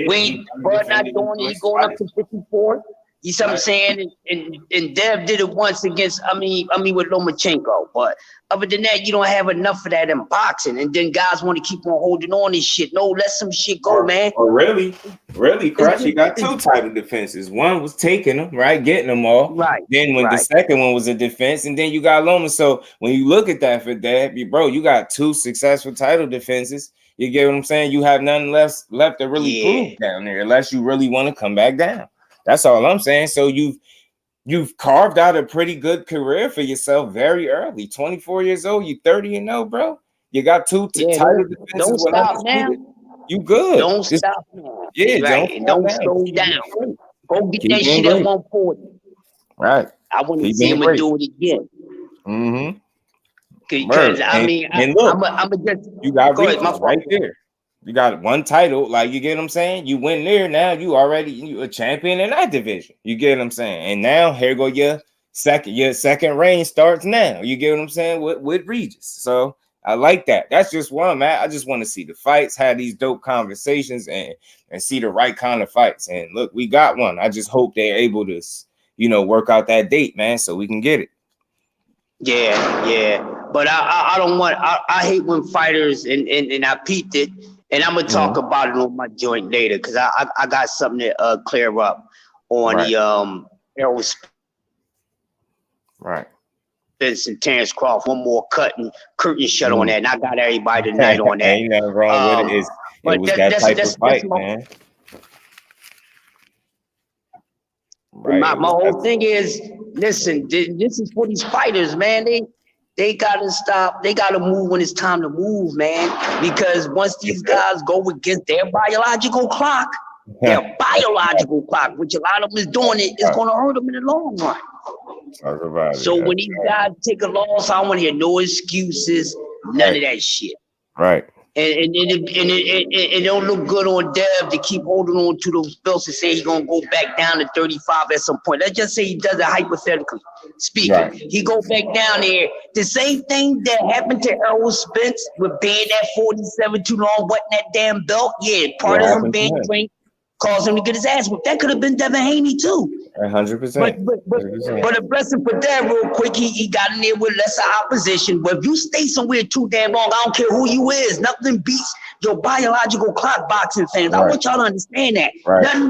When Bud not doing it, he going up to 54. You see what I'm saying? And Dev did it once against, I mean with Lomachenko. But other than that, you don't have enough of that in boxing. And then guys want to keep on holding on this shit. No, let some shit go, man. Oh, really, Crush, he got 2 title defenses. One was taking them, right? Getting them all. Right. Then when the second one was a defense, and then you got Loma. So when you look at that for Dev, you got 2 successful title defenses. You get what I'm saying? You have nothing left to really prove down there unless you really want to come back down. That's all I'm saying. So you've carved out a pretty good career for yourself very early. 24 years old, you 30-0, bro. You got 2 title defenses. Don't stop now. You good. Don't stop now. Yeah, right. Don't slow down. Go get that shit at 140. Right. I want to see him do it again. Mm-hmm. Because you got reasons right there. You got 1 title, like, you get what I'm saying? You win there, now you a champion in that division. You get what I'm saying? And now here go your second reign starts now. You get what I'm saying? With Regis. So I like that. That's just where I'm at. I just want to see the fights, have these dope conversations, and see the right kind of fights. And look, we got one. I just hope they're able to, work out that date, man, so we can get it. Yeah. But I don't want. I hate when fighters and I peeped it. And I'm gonna talk about it on my joint later because I got something to clear up on the aerospace. Right. And Terrence Crawford, one more curtain shut on that, and I got everybody tonight on that. Ain't nothing wrong with it. It was that type of fight, man. Right. My whole thing is, listen, this is for these fighters, man. They gotta stop. They gotta move when it's time to move, man. Because once these guys go against their biological clock, which a lot of them is doing it's gonna hurt them in the long run. Talk about so when these guys take a loss, I don't want to hear no excuses, none of that shit. Right. And it don't look good on Dev to keep holding on to those belts and say he's gonna go back down to 35 at some point. Let's just say he does it hypothetically speaking. Right. He go back down there. The same thing that happened to Errol Spence with being at 47 too long, wasn't that damn belt. Yeah, part of him being trained caused him to get his ass whipped. That could have been Devin Haney too. 100%. But a blessing for that real quick, he got in there with lesser opposition. But if you stay somewhere too damn long, I don't care who you is, nothing beats your biological clock, boxing fans. I want y'all to understand that.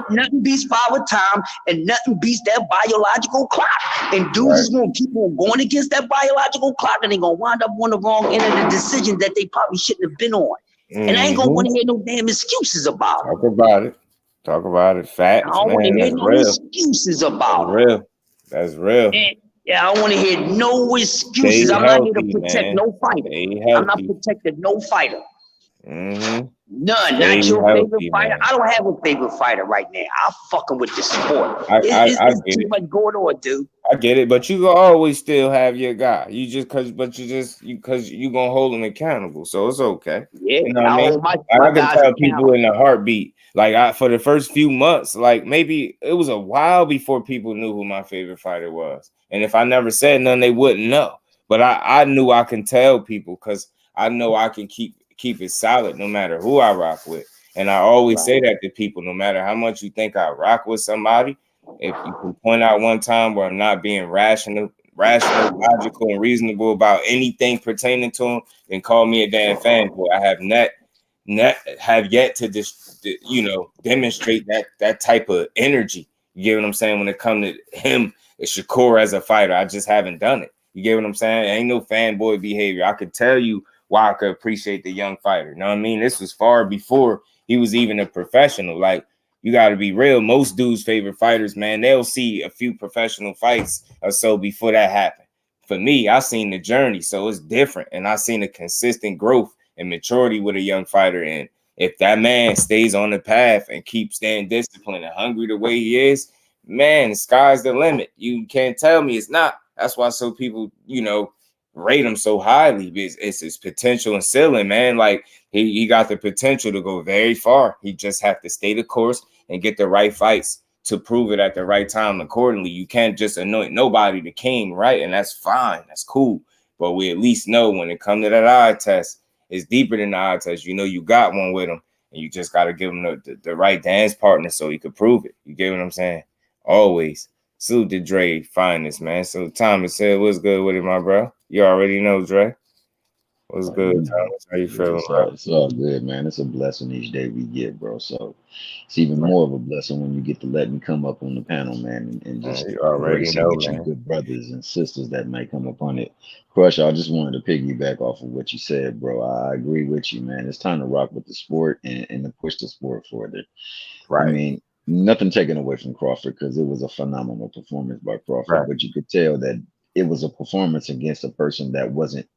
Nothing beats power time, and nothing beats that biological clock. And dudes is gonna keep on going against that biological clock, and they're gonna wind up on the wrong end of the decision that they probably shouldn't have been on. And I ain't gonna want to hear no damn excuses about it. Talk about it. Facts. I don't want to hear no excuses about it. That's real. And, I don't want to hear no excuses. I'm not here to protect no fighter. I'm not protecting no fighter. None. Not your favorite fighter. I don't have a favorite fighter right now. I'm fucking with the sport. It's too much going on, dude. I get it, but you always still have your guy. Because you gonna hold him accountable, so it's okay. Yeah, you know what I mean? I can tell people in a heartbeat. Like for the first few months, like maybe it was a while before people knew who my favorite fighter was, and if I never said none, they wouldn't know. But I knew I can tell people because I know I can keep it solid no matter who I rock with. And I always say that to people, no matter how much you think I rock with somebody, if you can point out one time where I'm not being rational, logical, and reasonable about anything pertaining to him, then call me a damn fanboy. I have yet to just, demonstrate that type of energy. You get what I'm saying? When it comes to him, Shakur as a fighter, I just haven't done it. You get what I'm saying? Ain't no fanboy behavior. I could tell you why I could appreciate the young fighter. You know what I mean? This was far before he was even a professional. Like, you got to be real. Most dudes' favorite fighters, man, they'll see a few professional fights or so before that happened. For me, I seen the journey, so it's different. And I seen a consistent growth and maturity with a young fighter. And if that man stays on the path and keeps staying disciplined and hungry the way he is, man, the sky's the limit. You can't tell me it's not. That's why so people, you know, rate him so highly. It's his potential and ceiling, man. Like, he got the potential to go very far. He just have to stay the course and get the right fights to prove it at the right time accordingly. You can't just anoint nobody the king, right? And that's fine. That's cool. But we at least know when it comes to that eye test, it's deeper than the eye test. You know you got one with him, and you just got to give him the right dance partner so he could prove it. You get what I'm saying? Always. Salute to Dre Finest, man. So Thomas said, what's good with it, my bro? You already know, Dre. What's good, Thomas? How you feeling? It's all good, man. It's a blessing each day we get, bro. So it's even more of a blessing when you get to let me come up on the panel, man, and just you already know, with you good brothers and sisters that may come up on it. Crush, I just wanted to piggyback off of what you said, bro. I agree with you, man. It's time to rock with the sport and to push the sport further. Right. I mean, nothing taken away from Crawford because it was a phenomenal performance by Crawford, but you could tell that it was a performance against a person that wasn't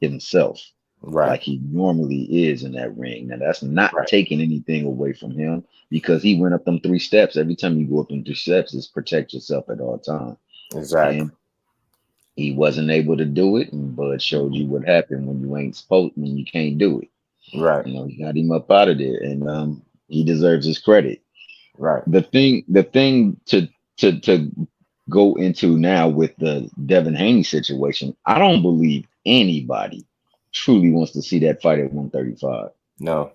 himself, like he normally is in that ring. Now that's not taking anything away from him because he went up them 3 steps. Every time you go up them 3 steps, is protect yourself at all times. Exactly. And he wasn't able to do it, and Bud showed you what happened when you ain't supposed, when you can't do it. Right. You know, he got him up out of there, and he deserves his credit. Right. The thing to go into now with the Devin Haney situation, I don't believe anybody truly wants to see that fight at 135. No.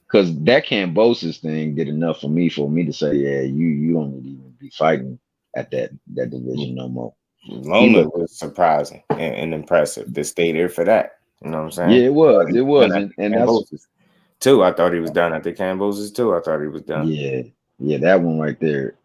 Because that Cambosis thing did enough for me to say, yeah, you don't need to even be fighting at that division no more. Loma was surprising and impressive to stay there for that. You know what I'm saying? Yeah, it was. And that's too. I thought he was done at the Cambosis too. I thought he was done. Yeah, that one right there.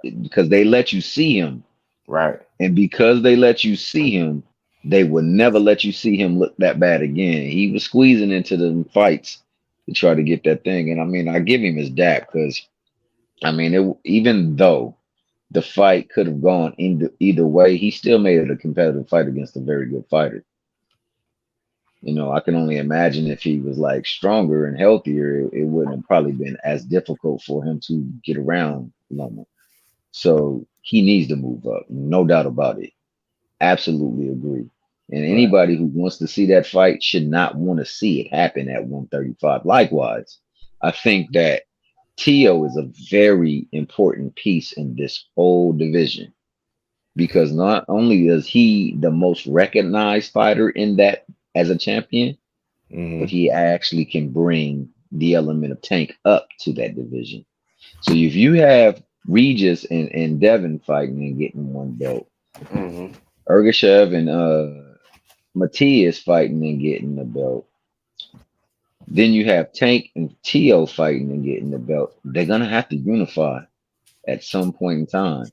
Because they let you see him. Right. And because they let you see him, they would never let you see him look that bad again. He was squeezing into the fights to try to get that thing. And I mean, I give him his dap because, I mean, even though the fight could have gone either way, he still made it a competitive fight against a very good fighter. You know, I can only imagine if he was like stronger and healthier, it wouldn't have probably been as difficult for him to get around Loma. So he needs to move up, no doubt about it. Absolutely agree. And anybody who wants to see that fight should not want to see it happen at 135. Likewise, I think that Teo is a very important piece in this whole division because not only is he the most recognized fighter in that as a champion, but he actually can bring the element of Tank up to that division. So if you have Regis and Devin fighting and getting one belt, Ergashev and Matias fighting and getting the belt. Then you have Tank and Teo fighting and getting the belt. They're gonna have to unify at some point in time.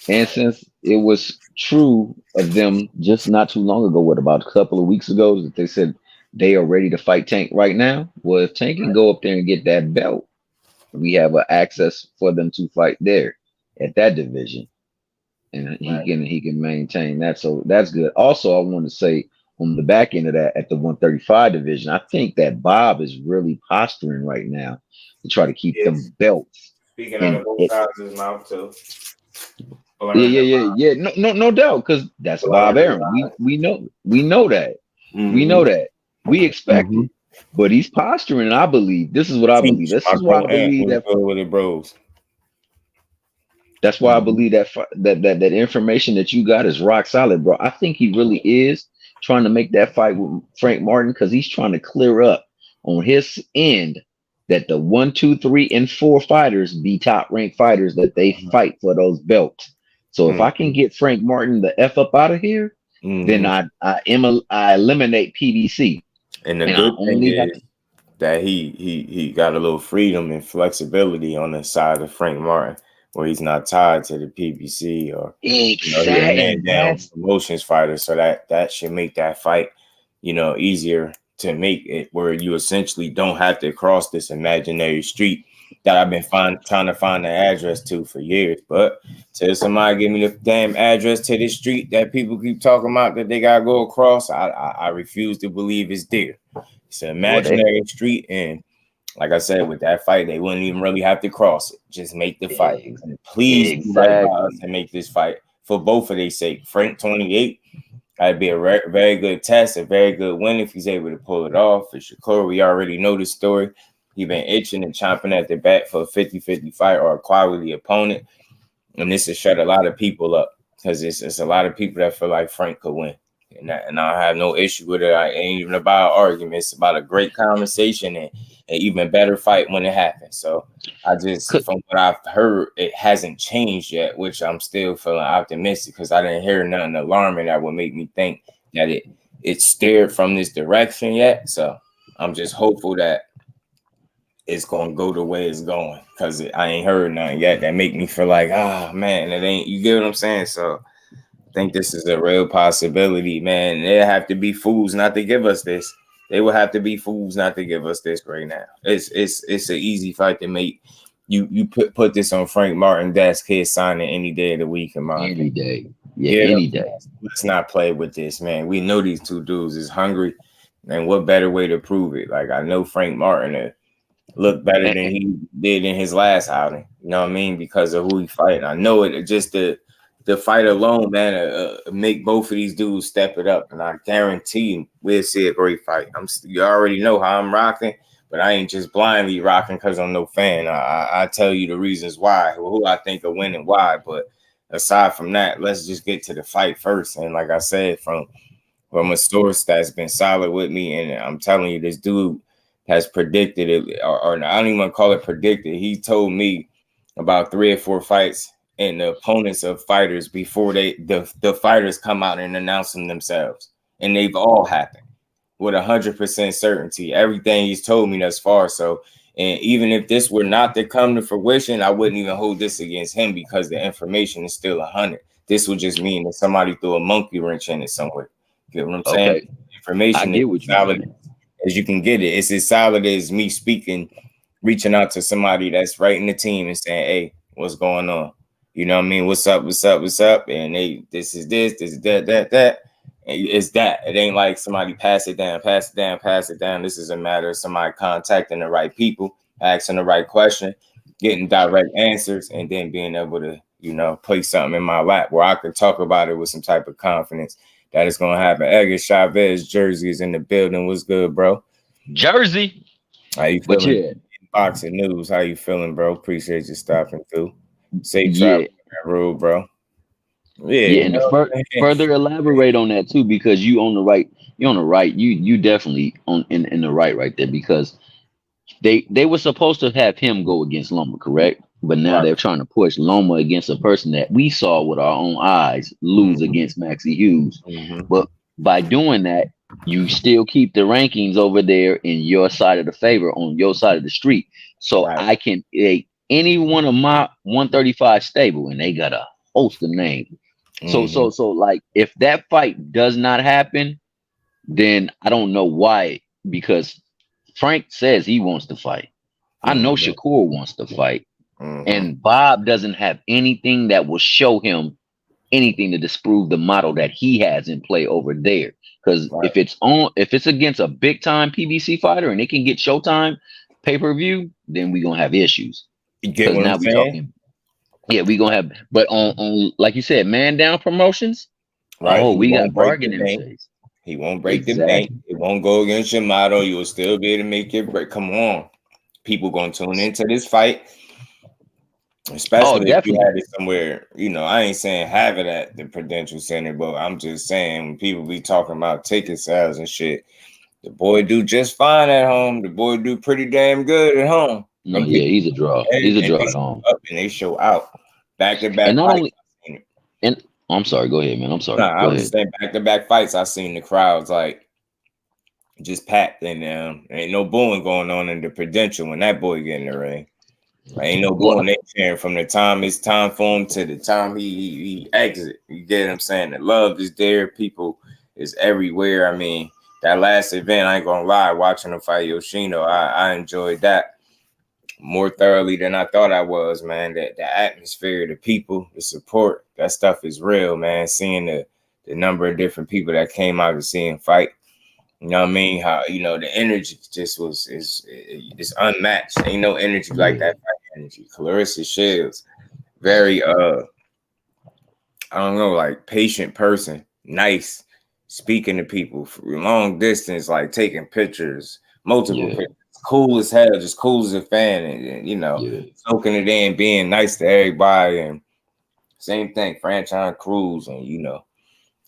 And since it was true of them just not too long ago, what about a couple of weeks ago, that they said they are ready to fight Tank right now? Well, if Tank can go up there and get that belt, we have access for them to fight there at that division. And he can maintain that. So that's good. Also, I want to say on the back end of that, at the 135 division, I think that Bob is really posturing right now to try to keep them belts. Speaking out of both sides of his mouth too. Yeah. No doubt, because that's Bob Arum. We know that. We know that. We expect it. But he's posturing, and I believe this is what I believe. This is why I believe that with the bros. That's why I believe that information that you got is rock solid, bro. I think he really is trying to make that fight with Frank Martin because he's trying to clear up on his end that the 1, 2, 3, and 4 fighters be top ranked fighters that they fight for those belts. So if I can get Frank Martin the F up out of here, then I eliminate PBC. And the good thing is that he got a little freedom and flexibility on the side of Frank Martin, where he's not tied to the PBC or exactly promotions fighter. So that should make that fight easier to make it where you essentially don't have to cross this imaginary street that I've been trying to find the address to for years. But till somebody give me the damn address to this street that people keep talking about that they gotta go across, I refuse to believe it's there. It's an imaginary street, and like I said, with that fight, they wouldn't even really have to cross it. Just make the fight. And please do right by us and make this fight for both of their sake. Frank 28, that'd be a very good test, a very good win if he's able to pull it off. For Shakur, we already know the story. He's been itching and chomping at the back for a 50-50 fight or a quality opponent. And this has shut a lot of people up because it's a lot of people that feel like Frank could win. And I have no issue with it. It ain't even about arguments. It's about a great conversation and an even better fight when it happens. So I just, from what I've heard, it hasn't changed yet, which I'm still feeling optimistic because I didn't hear nothing alarming that would make me think that it steered from this direction yet. So I'm just hopeful that it's going to go the way it's going because I ain't heard nothing yet that make me feel like, man, it ain't, you get what I'm saying? So I think this is a real possibility, man. They'll have to be fools not to give us this. They will have to be fools not to give us this right now. It's an easy fight to make. You put this on Frank Martin desk, his signing any day of the week in my any day. Yeah, any day. Let's not play with this, man. We know these two dudes is hungry, and what better way to prove it? Like I know Frank Martin look better than he did in his last outing. You know what I mean? Because of who he fighting. I know it. Just the fight alone, man, make both of these dudes step it up, and I guarantee we'll see a great fight. You already know how I'm rocking, but I ain't just blindly rocking because I'm no fan. I tell you the reasons why, who I think will win and why. But aside from that, let's just get to the fight first. And like I said, from a source that's been solid with me, and I'm telling you, this dude has predicted it, or I don't even want to call it predicted. He told me about 3 or 4 fights and the opponents of fighters before the fighters come out and announce them themselves. And they've all happened with 100% certainty. Everything he's told me thus far. So, and even if this were not to come to fruition, I wouldn't even hold this against him because the information is still 100. This would just mean that somebody threw a monkey wrench in it somewhere. Get what I'm saying? Information is solid as you can get it. It's as solid as me speaking, reaching out to somebody that's right in the team and saying, hey, what's going on? You know what I mean? What's up? And this is that. It's that. It ain't like somebody pass it down. This is a matter of somebody contacting the right people, asking the right question, getting direct answers, and then being able to, place something in my lap where I can talk about it with some type of confidence that it's going to happen. Edgar Chavez Jersey is in the building. What's good, bro? Jersey. How you feeling? Boxing news. How you feeling, bro? Appreciate you stopping through. Safe travel, road, bro. Yeah, and further elaborate on that too, because you on the right. You're on the right. You definitely in the right there, because they were supposed to have him go against Loma, correct? But now they're trying to push Loma against a person that we saw with our own eyes lose against Maxie Hughes. But by doing that, you still keep the rankings over there in your side of the favor, on your side of the street. So I can any one of my 135 stable, and they got a host of names. So like, if that fight does not happen, then I don't know why, because Frank says he wants to fight. I know Shakur wants to fight. And Bob doesn't have anything that will show him anything to disprove the model that he has in play over there. Because if it's against a big time PBC fighter and it can get Showtime pay-per-view, then we're gonna have issues. You get what I'm saying? We're gonna have, but on like you said, man down promotions. Right. Oh, we got bargaining days. He won't break the bank. It won't go against your model. You will still be able to make it break. Come on. People gonna tune into this fight. Especially if you had it somewhere, I ain't saying have it at the Prudential Center, but I'm just saying when people be talking about ticket sales and shit, the boy do just fine at home. The boy do pretty damn good at home. He's a draw. He's a draw at home. And they show out back to back. And not only, I'm sorry, go ahead, man. I'm sorry. I was just saying back to back fights. I seen the crowds like just packed in there. Ain't no booing going on in the Prudential when that boy get in the ring. Ain't no going they cheering from the time it's time for him to the time he exit. You get what I'm saying? The love is there. People is everywhere. I mean, that last event, I ain't gonna lie, watching him fight Yoshino, I enjoyed that more thoroughly than I thought I was, man. That the atmosphere, the people, the support, that stuff is real, man. Seeing the number of different people that came out to see him fight. You know what I mean? How, you know, the energy just is unmatched. Ain't no energy like that fight energy. Claressa Shields, very I don't know, like patient person, nice, speaking to people for long distance, like taking pictures, multiple pictures, cool as hell, just cool as a fan, and you know, soaking it in, being nice to everybody, and same thing, Franchise Cruz, and you know,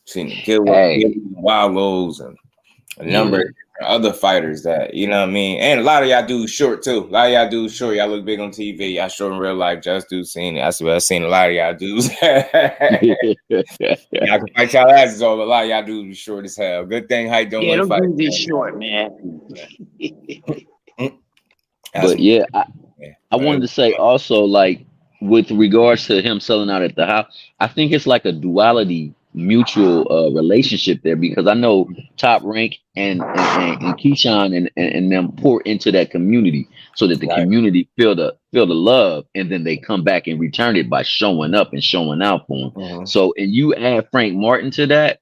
seeing the Wallows and a number of other fighters that, you know what I mean? And a lot of y'all dudes short too. A lot of y'all dudes short. Y'all look big on TV. Y'all short in real life. Just do seen it. I seen a lot of y'all dudes. Y'all can fight y'all asses over. A lot of y'all dudes be short as hell. Good thing height don't want to fight. Yeah, short, man. But yeah, I wanted to say also, like, with regards to him selling out at the house, I think it's like a duality mutual relationship there, because I know Top Rank and Keyshawn and them pour into that community so that the community feel the love, and then they come back and return it by showing up and showing out for them. So, and you add Frank Martin to that,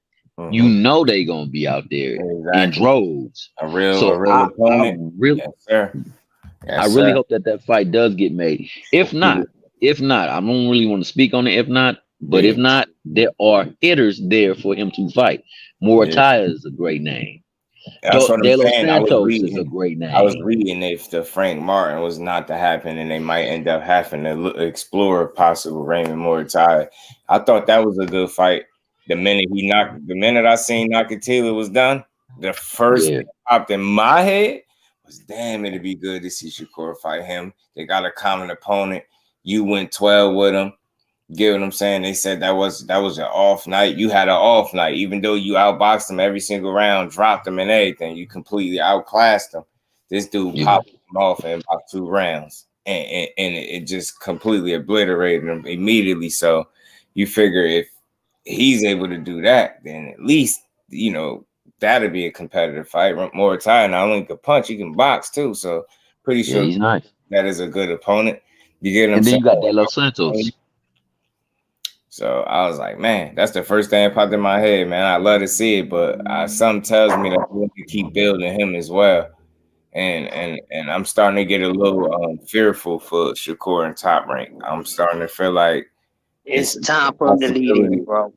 you know they gonna be out there in droves. A real opponent. I really hope that fight does get made. If not, I don't really want to speak on it. If not, but if not, there are hitters there for him to fight. Morataya is a great name. That's what I'm saying. Santos is a great name. I was reading if the Frank Martin was not to happen, and they might end up having to explore a possible Raymond Morataya. I thought that was a good fight. The minute I seen Nakatila was done, the first thing popped in my head was, damn, it'd be good to see Shakur fight him. They got a common opponent. You went 12 with him. Get what I'm saying? They said that was an off night. You had an off night, even though you outboxed him every single round, dropped him and everything. You completely outclassed him. This dude popped him off in about 2 rounds, and it just completely obliterated him immediately. So you figure if he's able to do that, then at least, you know, that'd be a competitive fight. Morataya not only can punch, he can box too. So pretty sure he's nice. That is a good opponent. You get what I'm and then saying? You got De Los Santos. So I was like, man, that's the first thing that popped in my head, man. I love to see it, but something tells me that we have to keep building him as well. And I'm starting to get a little fearful for Shakur and Top Rank. I'm starting to feel like it's time for him to lead him, bro.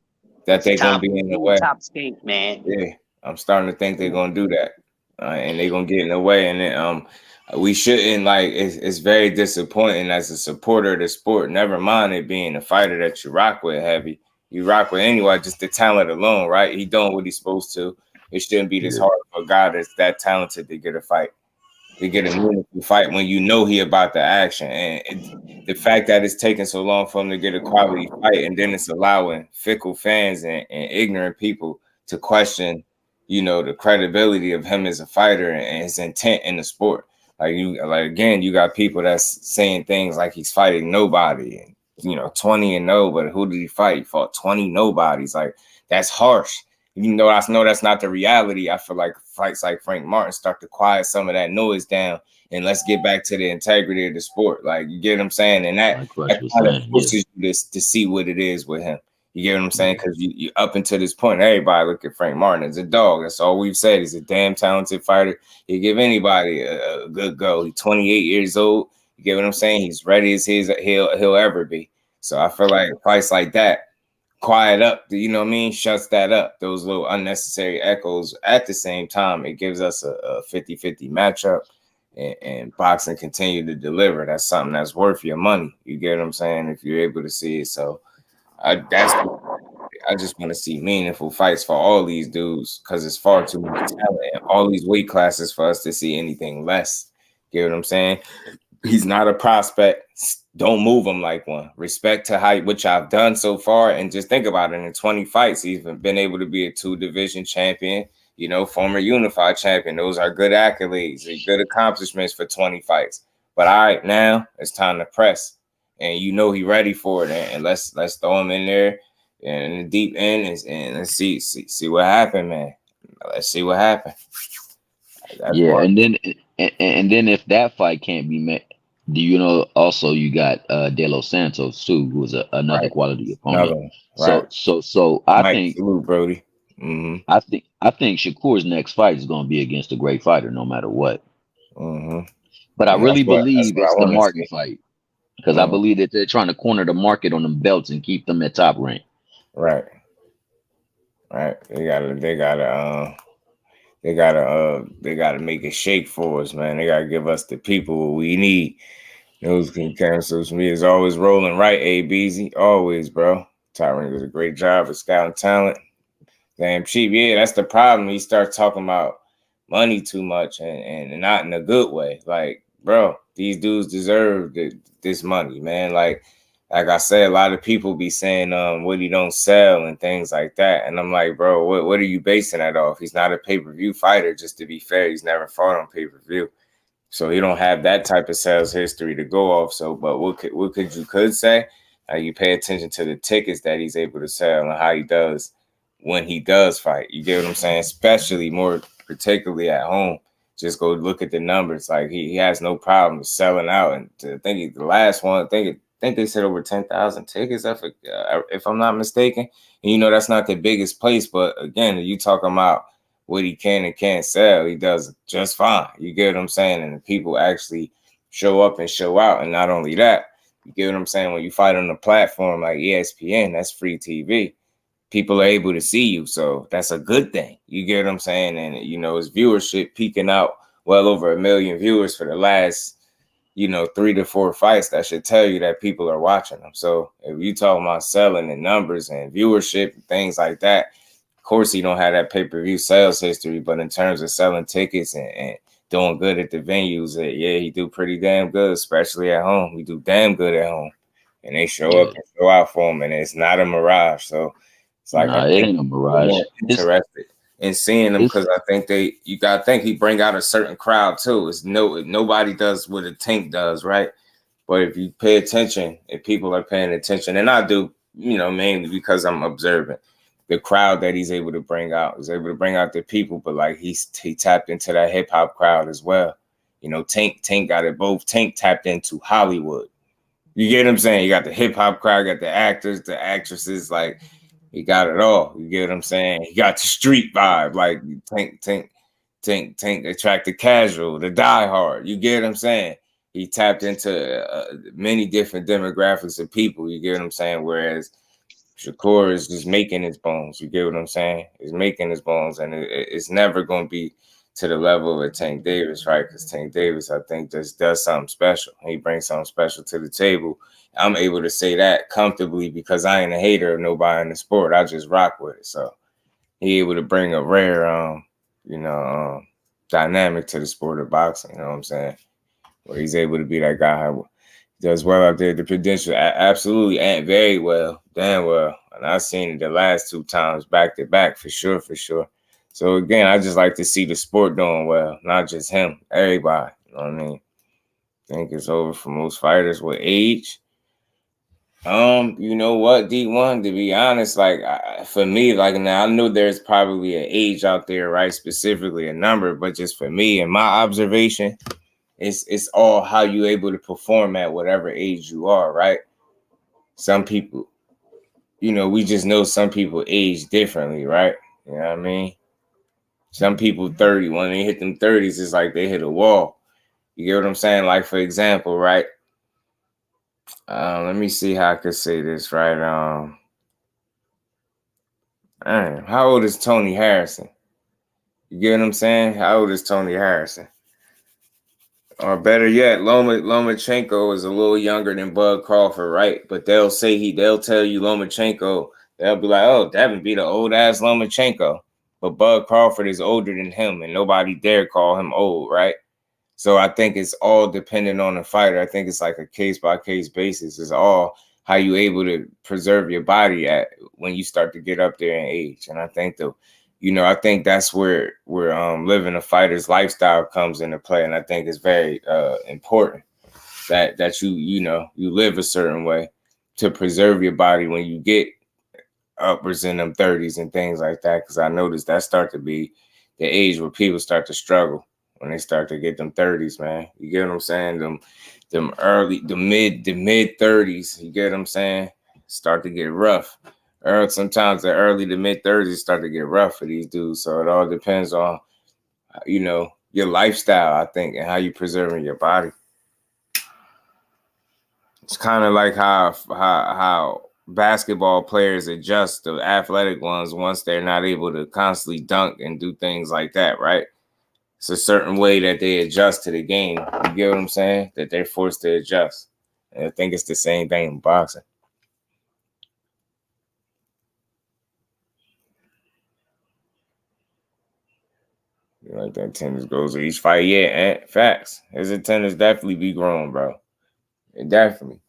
That they're gonna be in the way. Top skate, man. Yeah, I'm starting to think they're gonna do that, and they're gonna get in the way. And then we shouldn't, like, it's very disappointing as a supporter of the sport. Never mind it being a fighter that you rock with heavy. You rock with anyway, just the talent alone, right? He doing what he's supposed to. It shouldn't be this hard for a guy that's that talented to get a fight. To get a meaningful fight when you know he about the action. And the fact that it's taking so long for him to get a quality fight, and then it's allowing fickle fans and ignorant people to question, you know, the credibility of him as a fighter and his intent in the sport. Again, you got people that's saying things like he's fighting nobody, and, you know, 20-0, but who did he fight? He fought 20 nobodies. Like, that's harsh. Even though I know that's not the reality, I feel like fights like Frank Martin start to quiet some of that noise down, and let's get back to the integrity of the sport. Like, you get what I'm saying? And that kind of pushes you to see what it is with him. You get what I'm saying? Because you up until this point, everybody look at Frank Martin as a dog. That's all we've said. He's a damn talented fighter. He give anybody a good go. He's 28 years old. You get what I'm saying? He's ready as he'll ever be. So I feel like fights like that quiet up, you know what I mean? Shuts that up, those little unnecessary echoes. At the same time, it gives us a 50-50 matchup, and boxing continue to deliver. That's something that's worth your money. You get what I'm saying? If you're able to see it. So I just want to see meaningful fights for all these dudes, because it's far too much talent in all these weight classes for us to see anything less. Get what I'm saying? He's not a prospect. Don't move him like one. Respect to which I've done so far, and just think about it. In 20 fights, he's been able to be a 2-division champion, you know, former unified champion. Those are good accolades, good accomplishments for 20 fights. But all right, now it's time to press, and you know he's ready for it. And let's throw him in there in the deep end, and let's see what happened, man. let's see what happens. That's Yeah, one. and then if that fight can't be met, do you know also you got De Los Santos too, who is another Right. quality opponent. Another one. Right. So I Mike, think salute, Brody. Mm-hmm. I think Shakur's next fight is going to be against a great fighter, no matter what. Mm-hmm. But I And really that's believe what I it's the want to Martin see. fight because I believe that they're trying to corner the market on them belts and keep them at top rank. Right. Right. They gotta make it shake for us, man. They gotta give us the people what we need. News can cancel me is always rolling right, ABZ. Always, bro. Tyron does a great job of scouting talent. Damn cheap. Yeah, that's the problem. He starts talking about money too much and not in a good way. Like, bro, these dudes deserve this money, man. Like I said, a lot of people be saying what he don't sell and things like that. And I'm like, bro, what are you basing that off? He's not a pay-per-view fighter, just to be fair. He's never fought on pay-per-view. So he don't have that type of sales history to go off. So, but what you could say, you pay attention to the tickets that he's able to sell and how he does when he does fight. You get what I'm saying? Especially more particularly at home. Just go look at the numbers. Like he has no problem selling out. And I think the last one, I think they said over 10,000 tickets, if I'm not mistaken. And you know that's not the biggest place, but again, you talking about what he can and can't sell, he does just fine. You get what I'm saying? And the people actually show up and show out. And not only that, you get what I'm saying? When you fight on a platform like ESPN, that's free TV. People are able to see you. So that's a good thing. You get what I'm saying? And, you know, his viewership peaking out well over 1 million viewers for the last, 3 to 4 fights. That should tell you that people are watching them. So if you talking about selling and numbers and viewership and things like that, of course, he don't have that pay-per-view sales history, but in terms of selling tickets and doing good at the venues, yeah, he do pretty damn good, especially at home. He do damn good at home. And they show up and show out for him, and it's not a mirage. So it's like, Nah, it ain't a mirage. I'm interested in seeing them because I think you got to think he bring out a certain crowd too. It's nobody does what a Tank does, right? But if you pay attention, if people are paying attention, and I do, mainly because I'm observant, the crowd that he's able to bring out. He's able to bring out the people, but like he tapped into that hip hop crowd as well. Tank got it both. Tank tapped into Hollywood. You get what I'm saying? You got the hip hop crowd, got the actors, the actresses, like he got it all. You get what I'm saying? He got the street vibe, like Tank attract the casual, the diehard. You get what I'm saying? He tapped into many different demographics of people. You get what I'm saying? Whereas Shakur is just making his bones. You get what I'm saying? He's making his bones, and it's never going to be to the level of Tank Davis, right? Because Tank Davis, I think, just does something special. He brings something special to the table. I'm able to say that comfortably because I ain't a hater of nobody in the sport. I just rock with it. So he able to bring a rare, dynamic to the sport of boxing. You know what I'm saying? Where he's able to be that guy who does well out there. The credential, absolutely, and very well, damn well. And I've seen it the last 2 times back to back for sure. So again, I just like to see the sport doing well, not just him, everybody. You know what I mean? I think it's over for most fighters with age. You know what, D1, to be honest, like for me, like now I know there's probably an age out there, right? Specifically a number, but just for me and my observation, it's all how you able to perform at whatever age you are, right? Some people, we just know some people age differently, right? You know what I mean? Some people 30, when they hit them 30s, it's like they hit a wall. You get what I'm saying? Like, for example, right? Let me see how I could say this, right? How old is Tony Harrison? You get what I'm saying? How old is Tony Harrison? Or better yet, Lomachenko is a little younger than Bud Crawford, right? But they'll tell you Lomachenko, they'll be like, oh, Devin be the old ass Lomachenko. But Bud Crawford is older than him, and nobody dare call him old, right? So I think it's all dependent on the fighter. I think it's like a case-by-case basis. It's all how you able to preserve your body at when you start to get up there in age. And I think I think that's where living a fighter's lifestyle comes into play. And I think it's very important that you live a certain way to preserve your body when you get upwards in them 30s and things like that. Because I noticed that start to be the age where people start to struggle when they start to get them 30s, man. You get what I'm saying? Them early, the mid 30s. You get what I'm saying? Start to get rough. Sometimes the early to mid 30s start to get rough for these dudes. So it all depends on, you know, your lifestyle, I think, and how you preserving your body. It's kind of like how basketball players adjust, the athletic ones, once they're not able to constantly dunk and do things like that, right? It's a certain way that they adjust to the game. You get what I'm saying? That they're forced to adjust. And I think it's the same thing in boxing. You like that attendance goes to each fight? Yeah, and facts. His attendance definitely be growing, bro. It definitely.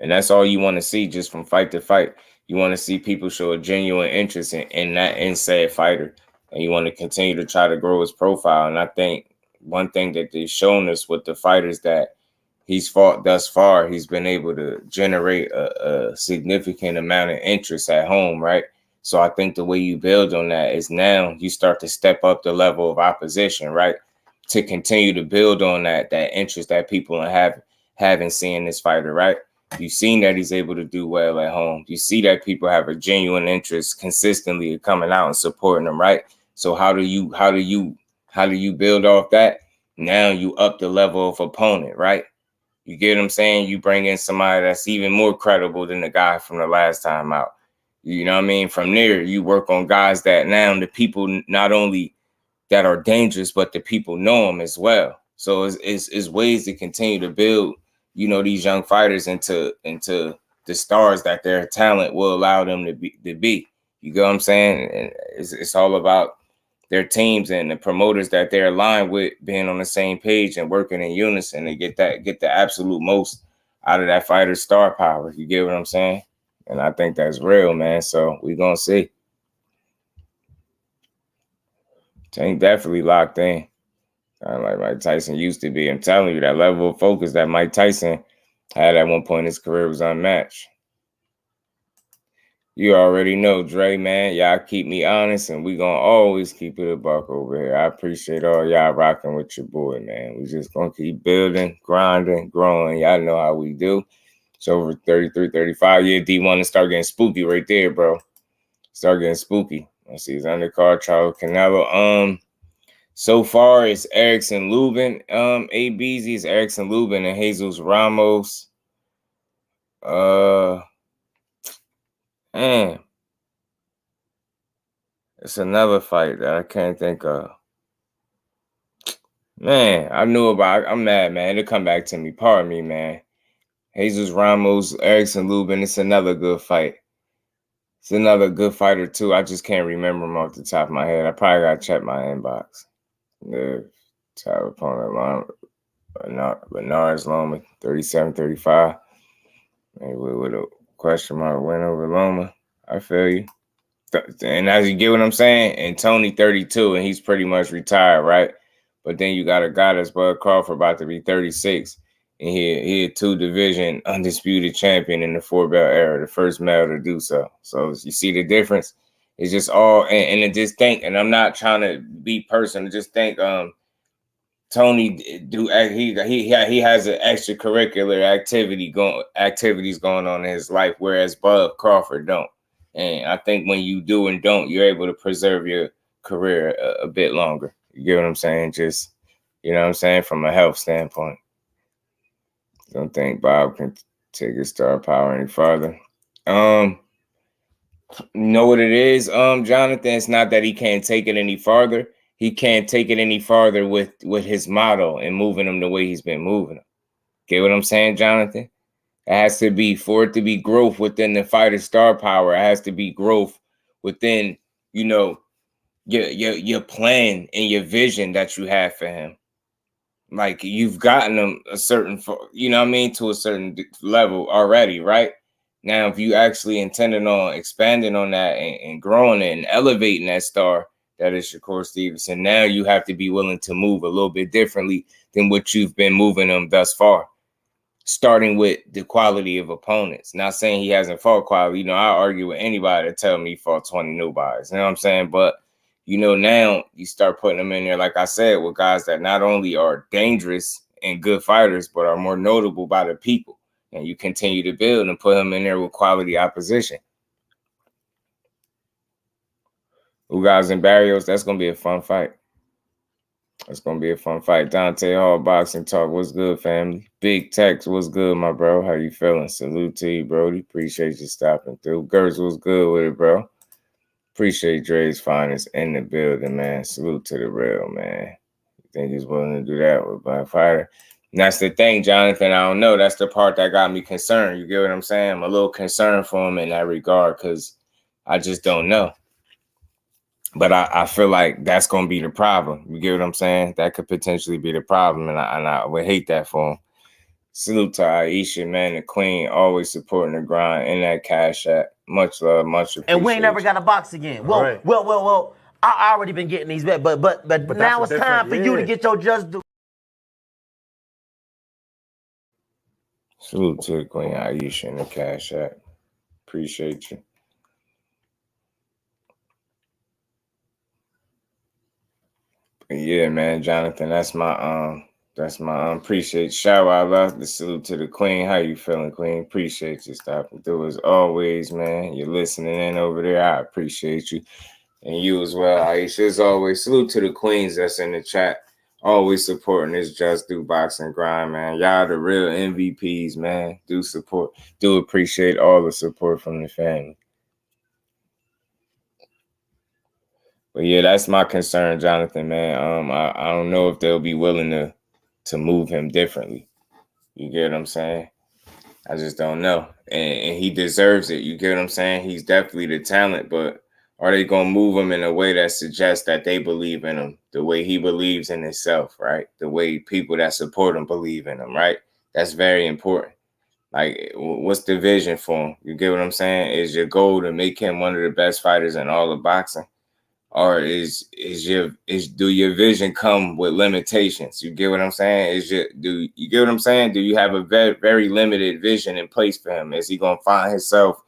And that's all you want to see just from fight to fight. You want to see people show a genuine interest in that said fighter. And you want to continue to try to grow his profile. And I think one thing that they've shown us with the fighters that he's fought thus far, he's been able to generate a significant amount of interest at home, right? So I think the way you build on that is now you start to step up the level of opposition, right? To continue to build on that interest that people have in seeing this fighter, right? You've seen that he's able to do well at home. You see that people have a genuine interest consistently coming out and supporting him, right? So how do you build off that? Now you up the level of opponent, right? You get what I'm saying? You bring in somebody that's even more credible than the guy from the last time out. You know what I mean? From there, you work on guys that now the people not only that are dangerous, but the people know them as well. So it's ways to continue to build, you know, these young fighters into the stars that their talent will allow them to be. You get what I'm saying? And it's all about their teams and the promoters that they're aligned with being on the same page and working in unison to get the absolute most out of that fighter's star power. You get what I'm saying? And I think that's real, man. So we're gonna see. Tank definitely locked in. Kind of like Mike Tyson used to be. I'm telling you, that level of focus that Mike Tyson had at one point in his career was unmatched. You already know, Dre, man. Y'all keep me honest, and we gonna always keep it a buck over here. I appreciate all y'all rocking with your boy, man. We just gonna keep building, grinding, growing. Y'all know how we do. It's over 33, 35. Yeah, D1 to start getting spooky right there, bro. Start getting spooky. Let's see his undercard, Charlo, CANELO. So far, it's Erickson Lubin. ABZ is Erickson Lubin and Jesus Ramos. Man, it's another fight that I can't think of. Man, I knew about it. I'm mad, man. It'll come back to me. Pardon me, man. Jesus Ramos, Erickson Lubin. It's another good fight. It's another good fighter, too. I just can't remember him off the top of my head. I probably got to check my inbox. The top opponent, Bernard's Loma, 37-35. Maybe with a question mark win over Loma. I feel you. And as you get what I'm saying, and Tony 32, and he's pretty much retired, right? But then you got a guy that's Bud Crawford about to be 36, and he a 2-division undisputed champion in the 4-belt era, the first male to do so. So you see the difference? It's just all, and it just think, and I'm not trying to be personal, just think Tony he has an extracurricular activities going on in his life, whereas Bud Crawford don't. And I think when you do and don't, you're able to preserve your career a bit longer. You get what I'm saying? Just, you know what I'm saying, from a health standpoint. Don't think Bob can take his star power any farther. You know what it is, Jonathan? It's not that he can't take it any farther. He can't take it any farther with his model and moving him the way he's been moving him. Get what I'm saying, Jonathan? It has to be, for it to be growth within the fighter's star power, it has to be growth within, you know, your plan and your vision that you have for him. Like, you've gotten him a certain, you know what I mean, to a certain level already, right? Now, if you actually intended on expanding on that and growing it and elevating that star, that is Shakur Stevenson, now you have to be willing to move a little bit differently than what you've been moving them thus far. starting with the quality of opponents. Not saying he hasn't fought quality. You know, I argue with anybody that tell me he fought 20 newbodies. You know what I'm saying? But, you know, now you start putting them in there, like I said, with guys that not only are dangerous and good fighters, but are more notable by the people. And you continue to build and put them in there with quality opposition. Ugas and Barrios, that's going to be a fun fight. It's going to be a fun fight. Dante Hall, Boxing Talk. What's good, family? Big Tex, what's good, my bro? How you feeling? Salute to you, Brody. Appreciate you stopping through. Gertz, what's good with it, bro? Appreciate Dre's finest in the building, man. Salute to the real, man. You think he's willing to do that with Black Fighter? And that's the thing, Jonathan. I don't know. That's the part that got me concerned. You get what I'm saying? I'm a little concerned for him in that regard because I just don't know. But I feel like that's going to be the problem. You get what I'm saying? That could potentially be the problem, and I would hate that for him. Salute to Aisha, man, the queen, always supporting the grind in that Cash App. Much love, much appreciation. And we ain't never got a box again. Well, right. well. I already been getting these bets, but now it's time for you to get your just due. Salute to the queen, Aisha, in the Cash App. Appreciate you. Yeah, man, Jonathan, that's my appreciate. Shout out, love the salute to the queen. How you feeling, queen? Appreciate you stopping through as always, man. You're listening in over there. I appreciate you. And you as well, Aisha. As always, salute to the queens that's in the chat. Always supporting this Just Do Boxing grind, man. Y'all the real MVPs, man. Do support. Do appreciate all the support from the family. But yeah, that's my concern, Jonathan, man. I don't know if they'll be willing to move him differently. You get what I'm saying? I just don't know. And he deserves it. You get what I'm saying? He's definitely the talent, but are they going to move him in a way that suggests that they believe in him, the way he believes in himself, right? The way people that support him believe in him, right? That's very important. Like, what's the vision for him? You get what I'm saying? Is your goal to make him one of the best fighters in all of boxing? Or do your vision come with limitations? You get what I'm saying? Do you get what I'm saying? Do you have a very, very limited vision in place for him? Is he gonna find himself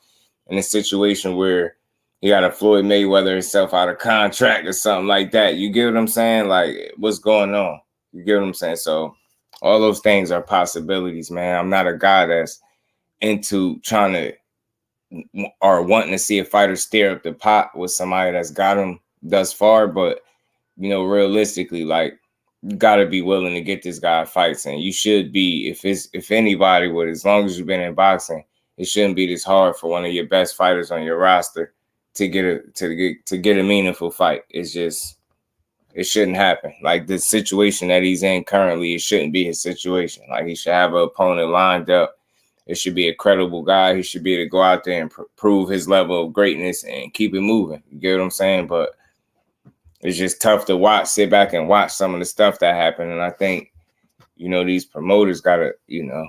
in a situation where he got a Floyd Mayweather himself out of contract or something like that? You get what I'm saying? Like, what's going on? You get what I'm saying? So all those things are possibilities, man. I'm not a guy that's into trying to or wanting to see a fighter stir up the pot with somebody that's got him thus far, but you know, realistically, like, you gotta be willing to get this guy fights, and you should be. If anybody would, as long as you've been in boxing, it shouldn't be this hard for one of your best fighters on your roster to get a meaningful fight. It's just, it shouldn't happen. Like, the situation that he's in currently, it shouldn't be his situation. Like, he should have an opponent lined up. It should be a credible guy. He should be able to go out there and prove his level of greatness and keep it moving. You get what I'm saying? But it's just tough to sit back and watch some of the stuff that happened. And I think, you know, these promoters gotta, you know,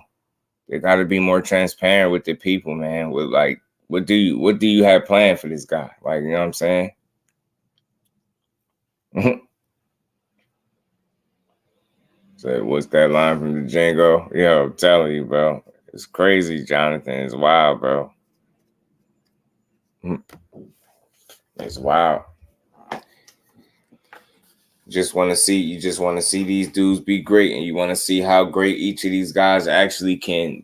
they gotta be more transparent with the people, man. With like, what do you have planned for this guy? Like, you know what I'm saying? So what's that line from the Django? Yo, I'm telling you, bro. It's crazy, Jonathan. It's wild, bro. It's wild. You just want to see these dudes be great, and you want to see how great each of these guys actually can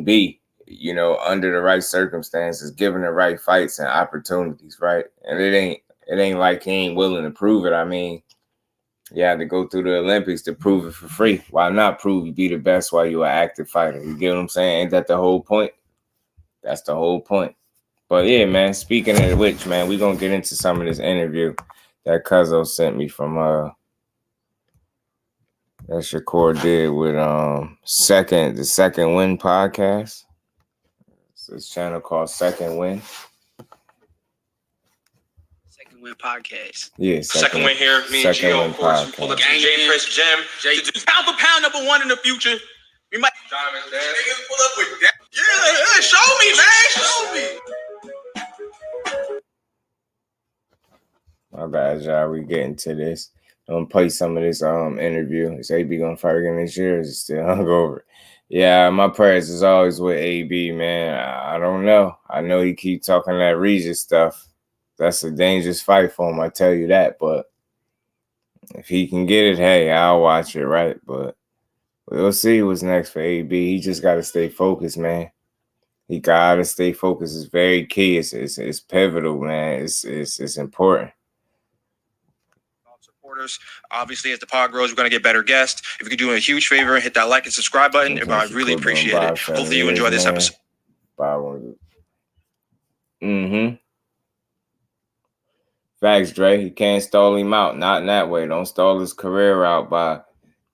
be, you know, under the right circumstances, given the right fights and opportunities, right? And it ain't like he ain't willing to prove it. I mean, you had to go through the Olympics to prove it for free. Why not prove you be the best while you're an active fighter? You get what I'm saying? Ain't that the whole point? That's the whole point. But yeah, man, speaking of which, man, we're going to get into some of this interview that Cuzzo sent me from that Shakur did with the Second Win podcast. It's this channel called Second Win. Second Win podcast. Yeah, Second Win here. Me and Gio, of course. We pull up to J Press Gym. Pound for pound #1 in the future. We might niggas pull up with that. Yeah, show me, man. Show me. My bad, y'all. We getting to this. I'm gonna play some of this interview. Is AB gonna fight again this year? Or is it still hungover? Yeah, my prayers is always with AB, man. I don't know. I know he keep talking that Regis stuff. That's a dangerous fight for him, I tell you that. But if he can get it, hey, I'll watch it, right? But we'll see what's next for AB. He just got to stay focused, man. He got to stay focused. It's very key. It's pivotal, man. It's important. Supporters. Obviously, as the pod grows, we're going to get better guests. If you could do me a huge favor and hit that like and subscribe button, I really appreciate it. Hopefully you enjoy this episode. Facts, Dre. You can't stall him out. Not in that way. Don't stall his career out by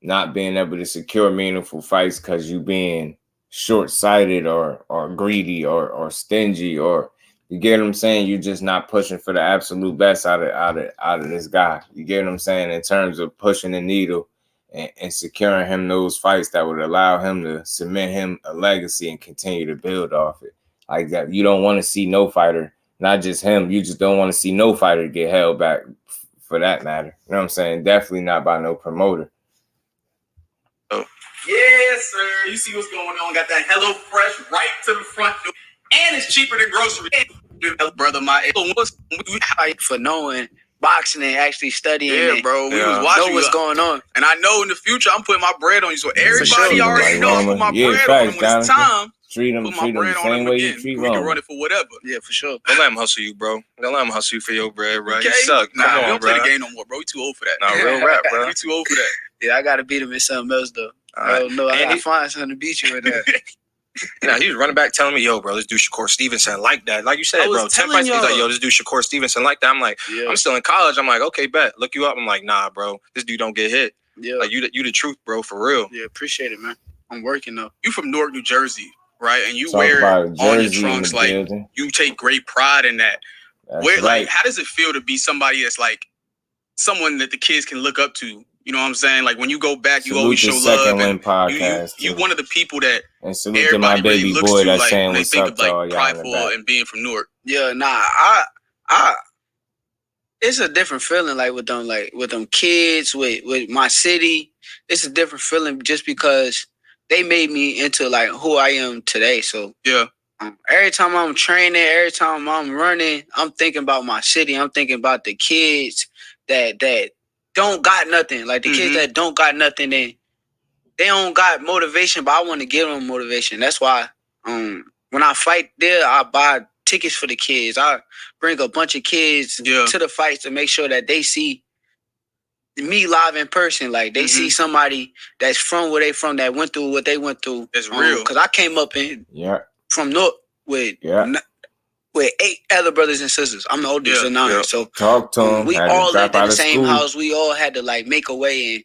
not being able to secure meaningful fights because you being short-sighted or greedy or stingy, or you get what I'm saying? You're just not pushing for the absolute best out of this guy. You get what I'm saying? In terms of pushing the needle and securing him those fights that would allow him to cement him a legacy and continue to build off it. Like that. You don't want to see no fighter, not just him. You just don't want to see no fighter get held back for that matter. You know what I'm saying? Definitely not by no promoter. Yes, sir. You see what's going on. Got that Hello Fresh right to the front door. And it's cheaper than grocery. Brother, for knowing boxing and actually studying. Yeah, bro. We was watching know what's going on. And I know in the future I'm putting my bread on you. So everybody already knows put my bread on him when it's time. Treat him the same way you treat Roman. We can run it for whatever. Yeah, for sure. Don't let him hustle you, bro. Don't let him hustle you for your bread, bro. Okay. You suck. Nah, we don't play the game no more, bro. We too old for that. Nah, real rap, bro. We too old for that. Yeah, I got to beat him in something else, though. I don't know. I got to find something to beat you with that. Nah, he was running back telling me, yo, bro, this dude Shakur Stevenson like that. Like you said, bro, 10 fights. He's like, yo, this dude Shakur Stevenson like that. I'm like, I'm still in college. I'm like, okay, bet. Look you up. I'm like, nah, bro, this dude don't get hit. Yeah. Like, you the truth, bro, for real. Yeah, appreciate it, man. I'm working, though. You from Newark, New Jersey, right? And you wear on your trunks, like, you take great pride in that. Where, like, how does it feel to be somebody that's, like, someone that the kids can look up to? You know what I'm saying? Like when you go back, you always show love. And you one of the people that everybody really looks to, like when they think of like prideful and being from Newark. Yeah, nah, I it's a different feeling like with them kids, with my city. It's a different feeling just because they made me into like who I am today. So yeah. Every time I'm training, every time I'm running, I'm thinking about my city. I'm thinking about the kids that don't got nothing. Like the kids that don't got nothing, they don't got motivation, but I want to give them motivation. That's why when I fight there, I buy tickets for the kids. I bring a bunch of kids to the fights to make sure that they see me live in person. Like they see somebody that's from where they from, that went through what they went through. It's real. Because I came up from North with 8 other brothers and sisters. I'm the oldest of 9. So talk to them. We all lived in the same house. We all had to like make a way,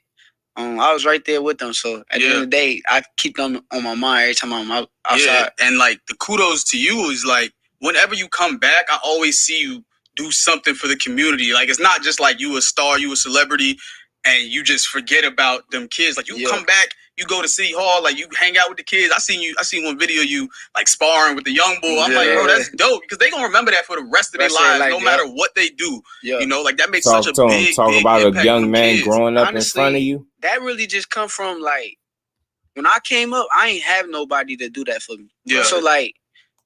and I was right there with them. So at the end of the day, I keep them on my mind every time I'm outside. Yeah. And like the kudos to you is like whenever you come back, I always see you do something for the community. Like it's not just like you a star, you a celebrity, and you just forget about them kids. Like you come back, you go to City Hall, like you hang out with the kids. I seen one video of you like sparring with the young boy. I'm like, bro, that's dope because they gonna remember that for the rest of their lives, like, no matter what they do. Yeah. You know, like that makes such a big about impact a young man kids. growing up honestly, in front of you. That really just come from like when I came up, I ain't have nobody to do that for me. Yeah. So like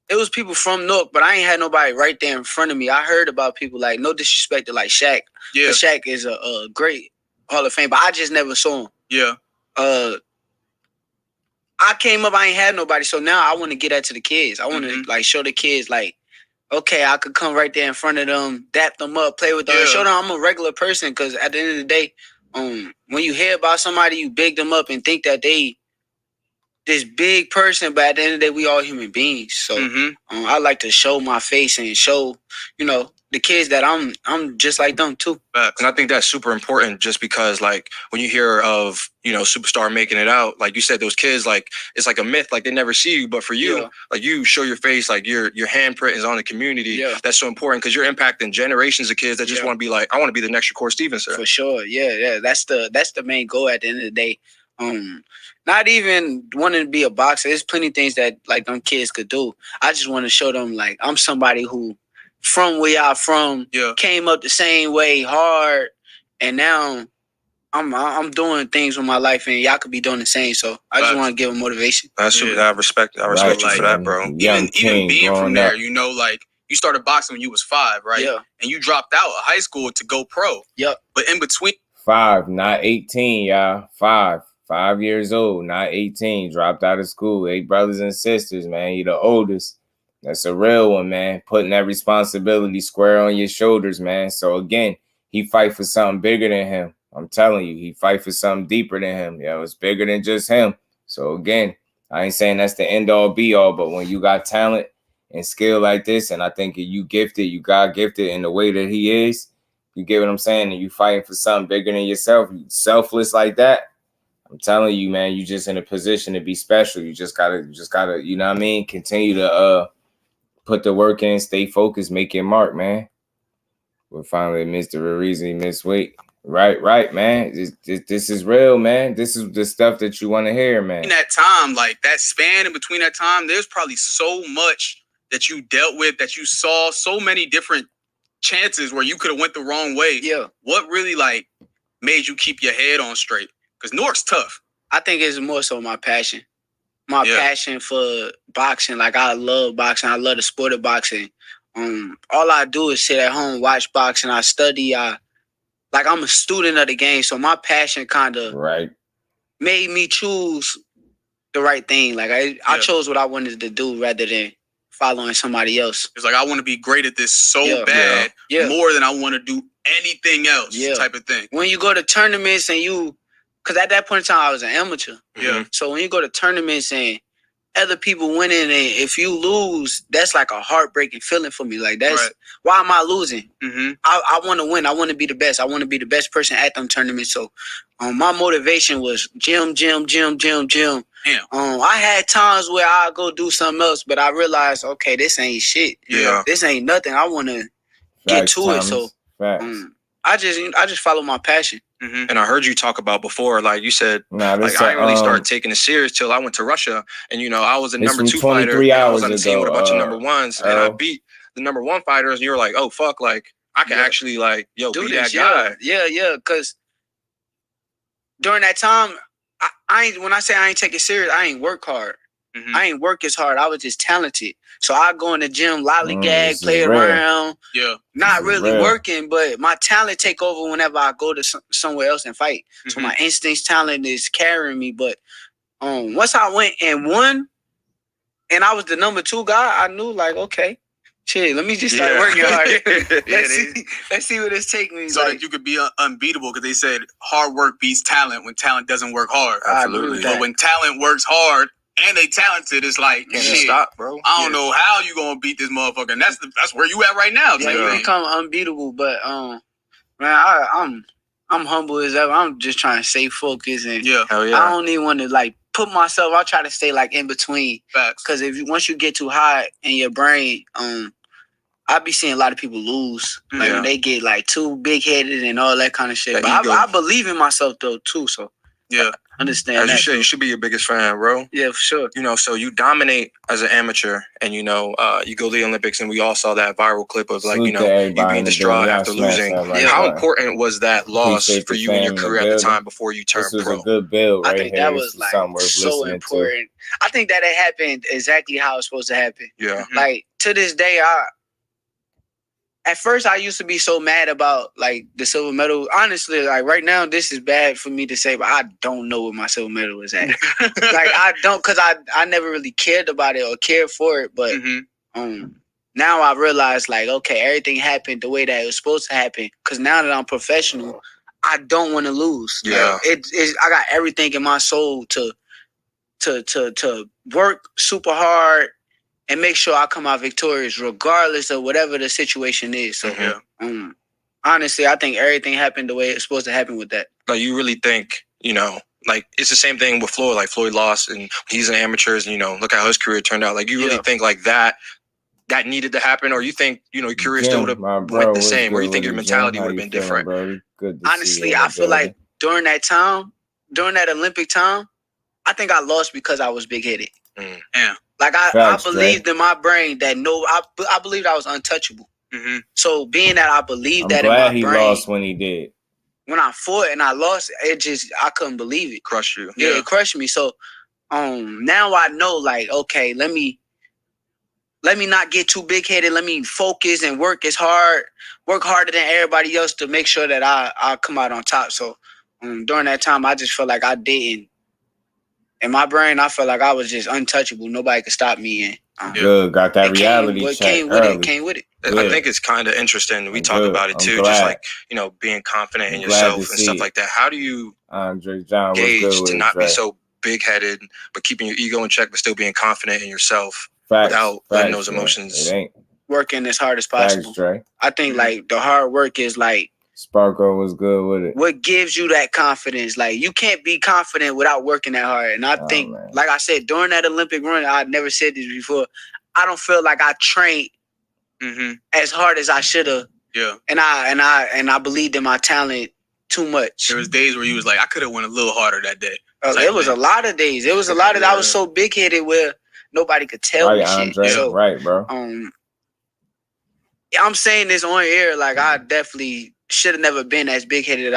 it was people from Newark, but I ain't had nobody right there in front of me. I heard about people like no disrespect to like Shaq. Yeah. Shaq is a great Hall of Fame, but I just never saw him. Yeah. I came up, I ain't had nobody, so now I want to get that to the kids. I want to like show the kids like, okay, I could come right there in front of them, dap them up, play with them, and show them I'm a regular person. Because at the end of the day, when you hear about somebody, you big them up and think that they this big person, but at the end of the day, we all human beings. So I like to show my face and show, you know, the kids that I'm just like them too. And I think that's super important just because like when you hear of, you know, superstar making it out, like you said, those kids, like it's like a myth, like they never see you. But for you, like you show your face, like your handprint is on the community. Yeah. That's so important because you're impacting generations of kids that just want to be like, I want to be the next Shakur Stevenson. For sure. Yeah. That's the main goal at the end of the day. Not even wanting to be a boxer. There's plenty of things that like them kids could do. I just want to show them like I'm somebody who from where y'all from, came up the same way hard, and now I'm doing things with my life, and y'all could be doing the same. So I just want to give them motivation. I respect you for that, bro. Even being from there, you know, like you started boxing when you was 5, right? Yeah. And you dropped out of high school to go pro. Yep. But in between 5, not 18, y'all. 5 years old, not 18. Dropped out of school. 8 brothers and sisters, man. You the oldest. That's a real one, man. Putting that responsibility square on your shoulders, man. So again, he fight for something bigger than him. I'm telling you, he fight for something deeper than him. Yeah, it's bigger than just him. So again, I ain't saying that's the end all be all, but when you got talent and skill like this, and I think you gifted, you God gifted in the way that he is, you get what I'm saying, and you fighting for something bigger than yourself, you selfless like that. I'm telling you, man, you just in a position to be special. You just gotta, you know what I mean? Continue to put the work in, stay focused, make your mark, man. We're finally Mr. Reason, miss weight. Right, man. This is real, man. This is the stuff that you want to hear, man. that time, like that span in between that time, there's probably so much that you dealt with, that you saw so many different chances where you could have went the wrong way. Yeah. What really like made you keep your head on straight? Because Newark's tough. I think it's more so my passion. My passion for boxing. Like, I love boxing. I love the sport of boxing. All I do is sit at home, watch boxing. I study. I'm a student of the game. So my passion kind of made me choose the right thing. Like, I chose what I wanted to do rather than following somebody else. It's like, I want to be great at this so bad, more than I want to do anything else type of thing. When you go to tournaments and because at that point in time, I was an amateur. Yeah. So when you go to tournaments and other people winning, and if you lose, that's like a heartbreaking feeling for me. Like, that's why am I losing? Mm-hmm. I want to win. I want to be the best. I want to be the best person at them tournaments. So my motivation was gym. Damn. I had times where I go do something else, but I realized, okay, this ain't shit. Yeah. This ain't nothing. I want to get to it. So I just follow my passion. Mm-hmm. And I heard you talk about before, like you said, I didn't really start taking it serious till I went to Russia. And, you know, I was a number 2 fighter. And I was on the team with a bunch of number 1s. And I beat the number 1 fighters. And you were like, oh, fuck, like, I can actually, like, be that guy. Yeah. Because during that time, when I say I ain't take it serious, I ain't work hard. Mm-hmm. I ain't work as hard. I was just talented. So I go in the gym, lollygag, play around. Yeah. Not really working, but my talent take over whenever I go to somewhere else and fight. Mm-hmm. So my instincts, talent is carrying me. But once I went and won, and I was the number 2 guy, I knew, like, okay, shit, let me just start working hard. Let's see where this takes me. So that you could be unbeatable, because they said hard work beats talent when talent doesn't work hard. Absolutely. But when talent works hard and they talented, it's like, shit, stop, bro. I don't know how you gonna beat this motherfucker. And that's where you at right now. Yeah, you become unbeatable. But man, I'm humble as ever. I'm just trying to stay focused, and hell yeah. I don't even want to like put myself. I try to stay like in between. Facts. Because once you get too high in your brain, I be seeing a lot of people lose. Like when they get like too big headed and all that kind of shit. But I believe in myself though too. So understand that. You should be your biggest fan, bro. Yeah, for sure. You know, so you dominate as an amateur, and you know, you go to the Olympics, and we all saw that viral clip of, like, you know, you being distraught after losing. How important was that loss for you in your career at the time before you turned pro? This was a good build right I think here. that was like so important. I think that it happened exactly how it's supposed to happen. Yeah. Like, to this day, at first, I used to be so mad about, like, the silver medal. Honestly, like, right now, this is bad for me to say, but I don't know where my silver medal is at. Like, I don't, because I never really cared about it or cared for it. But now I realize, like, okay, everything happened the way that it was supposed to happen. Because now that I'm professional, I don't want to lose. Yeah. Like, I got everything in my soul to work super hard and make sure I come out victorious regardless of whatever the situation is. So, honestly, I think everything happened the way it's supposed to happen with that. Like, you really think, you know, like, it's the same thing with Floyd. Like, Floyd lost, and he's an amateur, and, you know, look how his career turned out. Like, you really think, like, that needed to happen? Or you think, you know, your career still would have went the same? Or you think your mentality would have been different? Honestly, I feel like during that time, during that Olympic time, I think I lost because I was big-headed. Yeah. Like, I believed in my brain that I believed I was untouchable. Mm-hmm. So being that I believed I'm that in my glad he brain, lost when he did. when I fought and I lost, I couldn't believe it. Crushed you. Yeah, it crushed me. So now I know, like, okay, let me not get too big headed. Let me focus and work harder than everybody else to make sure that I come out on top. So during that time, I just felt like I didn't. In my brain, I felt like I was just untouchable. Nobody could stop me. And good, got that reality check. Came with it. I think it's kind of interesting. We talk about it too, just like, you know, being confident in yourself and stuff like that. How do you Andre John gauge to not be so big headed, but keeping your ego in check, but still being confident in yourself without letting those emotions? Working as hard as possible. I think like the hard work is like Sparko was good with it. What gives you that confidence? Like, you can't be confident without working that hard. And I think, like I said, during that Olympic run, I never said this before, I don't feel like I trained as hard as I should have. Yeah. And I believed in my talent too much. There was days where you was like, I could have went a little harder that day. It was a lot of days. It was a lot of I was so big headed where nobody could tell me Andre, shit. So, right, bro. I'm saying this on air, like I definitely should have never been as big headed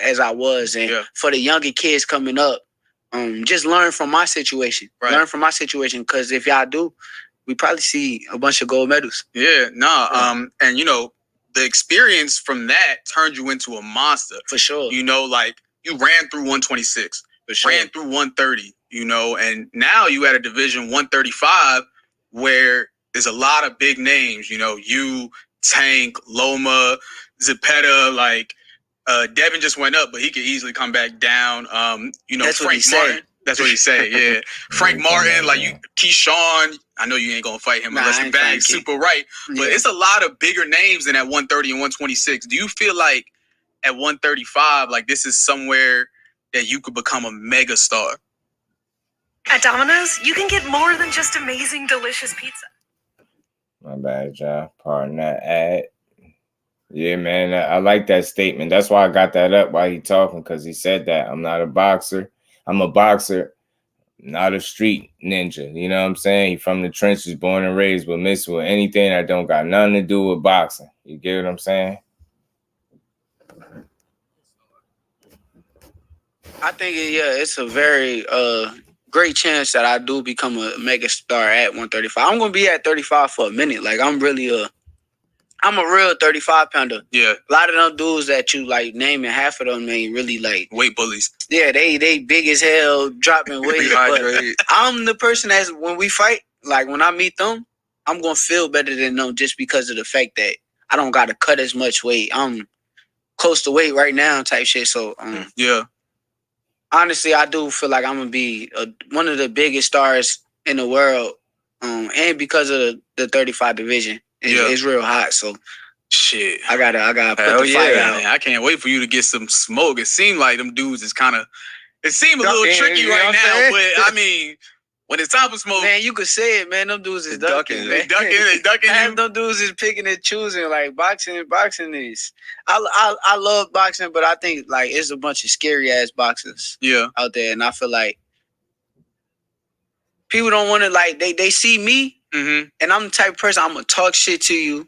as I was. And for the younger kids coming up, just learn from my situation. Right. Learn from my situation, because if y'all do, we probably see a bunch of gold medals. Yeah, and you know, the experience from that turned you into a monster. For sure. You know, like you ran through 126, ran through 130, you know, and now you at a division 135 where there's a lot of big names, you know, you, Tank, Loma, Zepeda, like Devin just went up, but he could easily come back down. You know, that's Frank Martin. That's what he said, yeah. Frank Martin, like you, Keyshawn, I know you ain't gonna fight him unless the bag's super right. But it's a lot of bigger names than at 130 and 126. Do you feel like at 135, like this is somewhere that you could become a mega star? At Domino's, you can get more than just amazing, delicious pizza. My bad, y'all. Pardon that ad. Yeah, man, I like that statement. That's why I got that up while he talking, because he said that. I'm not a boxer. I'm a boxer, not a street ninja. You know what I'm saying? He from the trenches, born and raised, but miss with anything that don't got nothing to do with boxing. You get what I'm saying? I think, it's a very great chance that I do become a mega star at 135. I'm going to be at 35 for a minute. Like, I'm a real 35 pounder. Yeah. A lot of them dudes that you like naming, half of them ain't really like weight bullies. Yeah, they big as hell, dropping weight. But I'm the person that's, when we fight, like when I meet them, I'm gonna feel better than them just because of the fact that I don't gotta cut as much weight. I'm close to weight right now, type shit. So honestly, I do feel like I'm gonna be one of the biggest stars in the world, and because of the 35 division. It's real hot, so shit. I gotta put the fire out. Man, I can't wait for you to get some smoke. It seemed like them dudes is kind of. It seemed a little tricky right now, but I mean, when it's time for smoke, man, you could say it, man. Them dudes is ducking. They ducking. Half them dudes is picking and choosing. Like boxing is. I love boxing, but I think like it's a bunch of scary ass boxers. Out there, and I feel like people don't want to like they see me. And I'm the type of person, I'm gonna talk shit to you.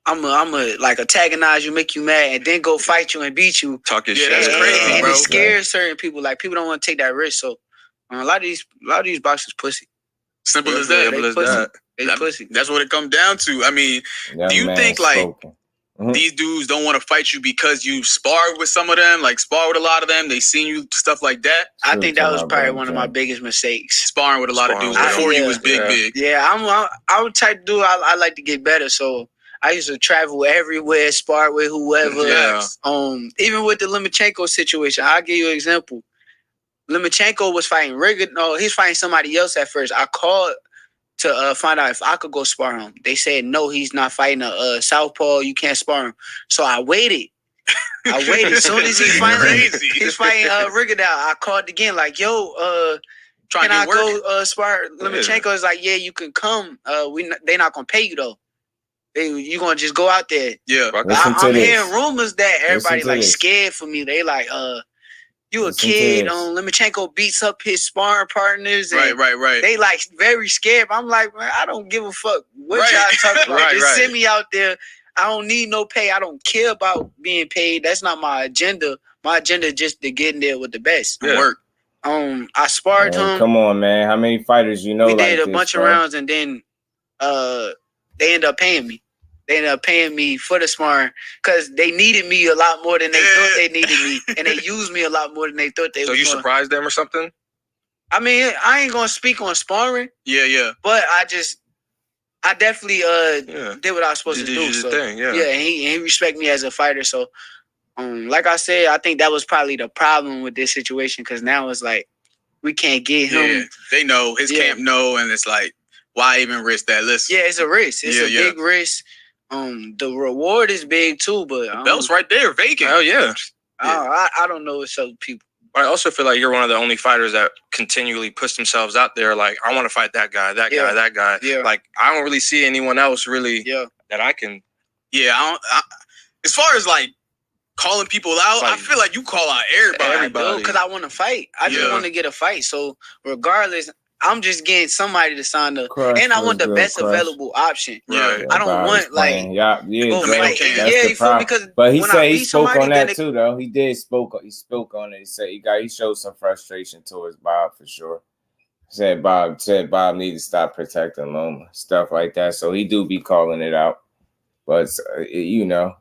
I'm gonna like antagonize you, make you mad, and then go fight you and beat you. Talk your shit. That's crazy, and bro. it scares certain people. Like people don't want to take that risk. So a lot of these boxers pussy. Simple as that. They pussy. That's what it comes down to. I mean, do you think like these dudes don't want to fight you because you sparred with some of them, like spar with a lot of them? They seen you, stuff like that. I think that was probably one of my biggest mistakes. Sparring with a lot of dudes before you was big. Yeah, I'm the type of dude I like to get better. So I used to travel everywhere, spar with whoever. Even with the Lomachenko situation, I'll give you an example. Lomachenko was fighting Riga. No, he's fighting somebody else at first. I called to find out if I could go spar him. They said, no, he's not fighting a southpaw. You can't spar him. So I waited. As soon as he's fighting Rigadal, I called again like, yo, can I go spar Lomachenko? Is like, yeah, you can come. They not going to pay you, though. You going to just go out there. Yeah. I'm hearing rumors that everybody like scared for me. They like, you a kid. Lomachenko beats up his sparring partners. And right. They like very scared. I'm like, man, I don't give a fuck what y'all talking about. Just send me out there. I don't need no pay. I don't care about being paid. That's not my agenda. My agenda is just to get in there with the best. Work. I sparred him. Come on, man. How many fighters you know? We like did a this, bunch of rounds, and then they ended up paying me. They ended up paying me for the sparring because they needed me a lot more than they thought they needed me, and they used me a lot more than they thought they. So you surprised them or something? I mean, I ain't gonna speak on sparring. Yeah. But I definitely did what I was supposed to do. So thing, and he respect me as a fighter. So like I said, I think that was probably the problem with this situation because now it's like we can't get him. Yeah, they know his camp know, and it's like, why even risk that? Listen, it's a risk. It's a big risk. The reward is big too, but the belt's right there, vacant. Oh yeah. I don't know what's up with people. I also feel like you're one of the only fighters that continually push themselves out there. Like, I want to fight that guy, that guy, that guy. Yeah. Like, I don't really see anyone else really that I can. Yeah, as far as like calling people out, I feel like you call out everybody. Because I want to fight. I just want to get a fight. So regardless, I'm just getting somebody to sign up, and I want the best available option. Yeah, I don't want like but he said he spoke on that too, though. He spoke on it. He said he showed some frustration towards Bob for sure. Said Bob need to stop protecting Loma, stuff like that. So he do be calling it out. But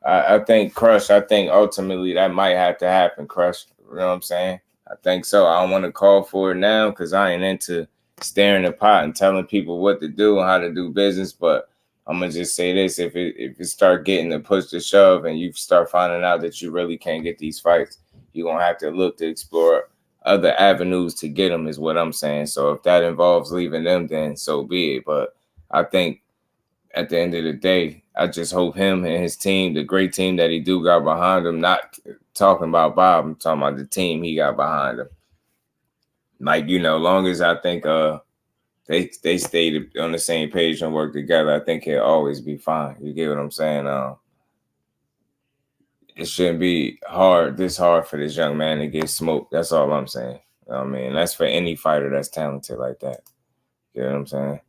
I think Crush. I think ultimately that might have to happen, Crush. You know what I'm saying? I think so. I don't want to call for it now because I ain't into staring the pot and telling people what to do and how to do business. But I'm gonna just say this: if it start getting the push to shove and you start finding out that you really can't get these fights, you're gonna have to look to explore other avenues to get them, is what I'm saying. So if that involves leaving them, then so be it. But I think at the end of the day, I just hope him and his team, the great team that he do got behind him, not talking about Bob, I'm talking about the team he got behind him. Like, long as I think they stayed on the same page and work together, I think he'll always be fine. You get what I'm saying? It shouldn't be this hard for this young man to get smoked. That's all I'm saying. I mean, that's for any fighter that's talented like that. You know what I'm saying?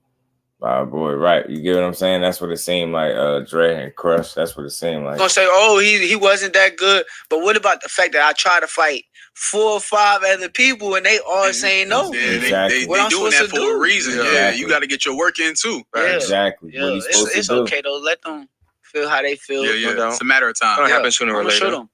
Boy, right. You get what I'm saying? That's what it seemed like, Dre and Crush. That's what it seemed like. Gonna say, he wasn't that good. But what about the fact that I tried to fight 4 or 5 other people and they all saying no? Yeah, exactly. They doing that for a reason. Exactly. Yeah, you got to get your work in too. Right? Exactly. Yeah. It's okay though. Let them feel how they feel. Yeah. It's a matter of time. It'll happen sooner or later. Show them.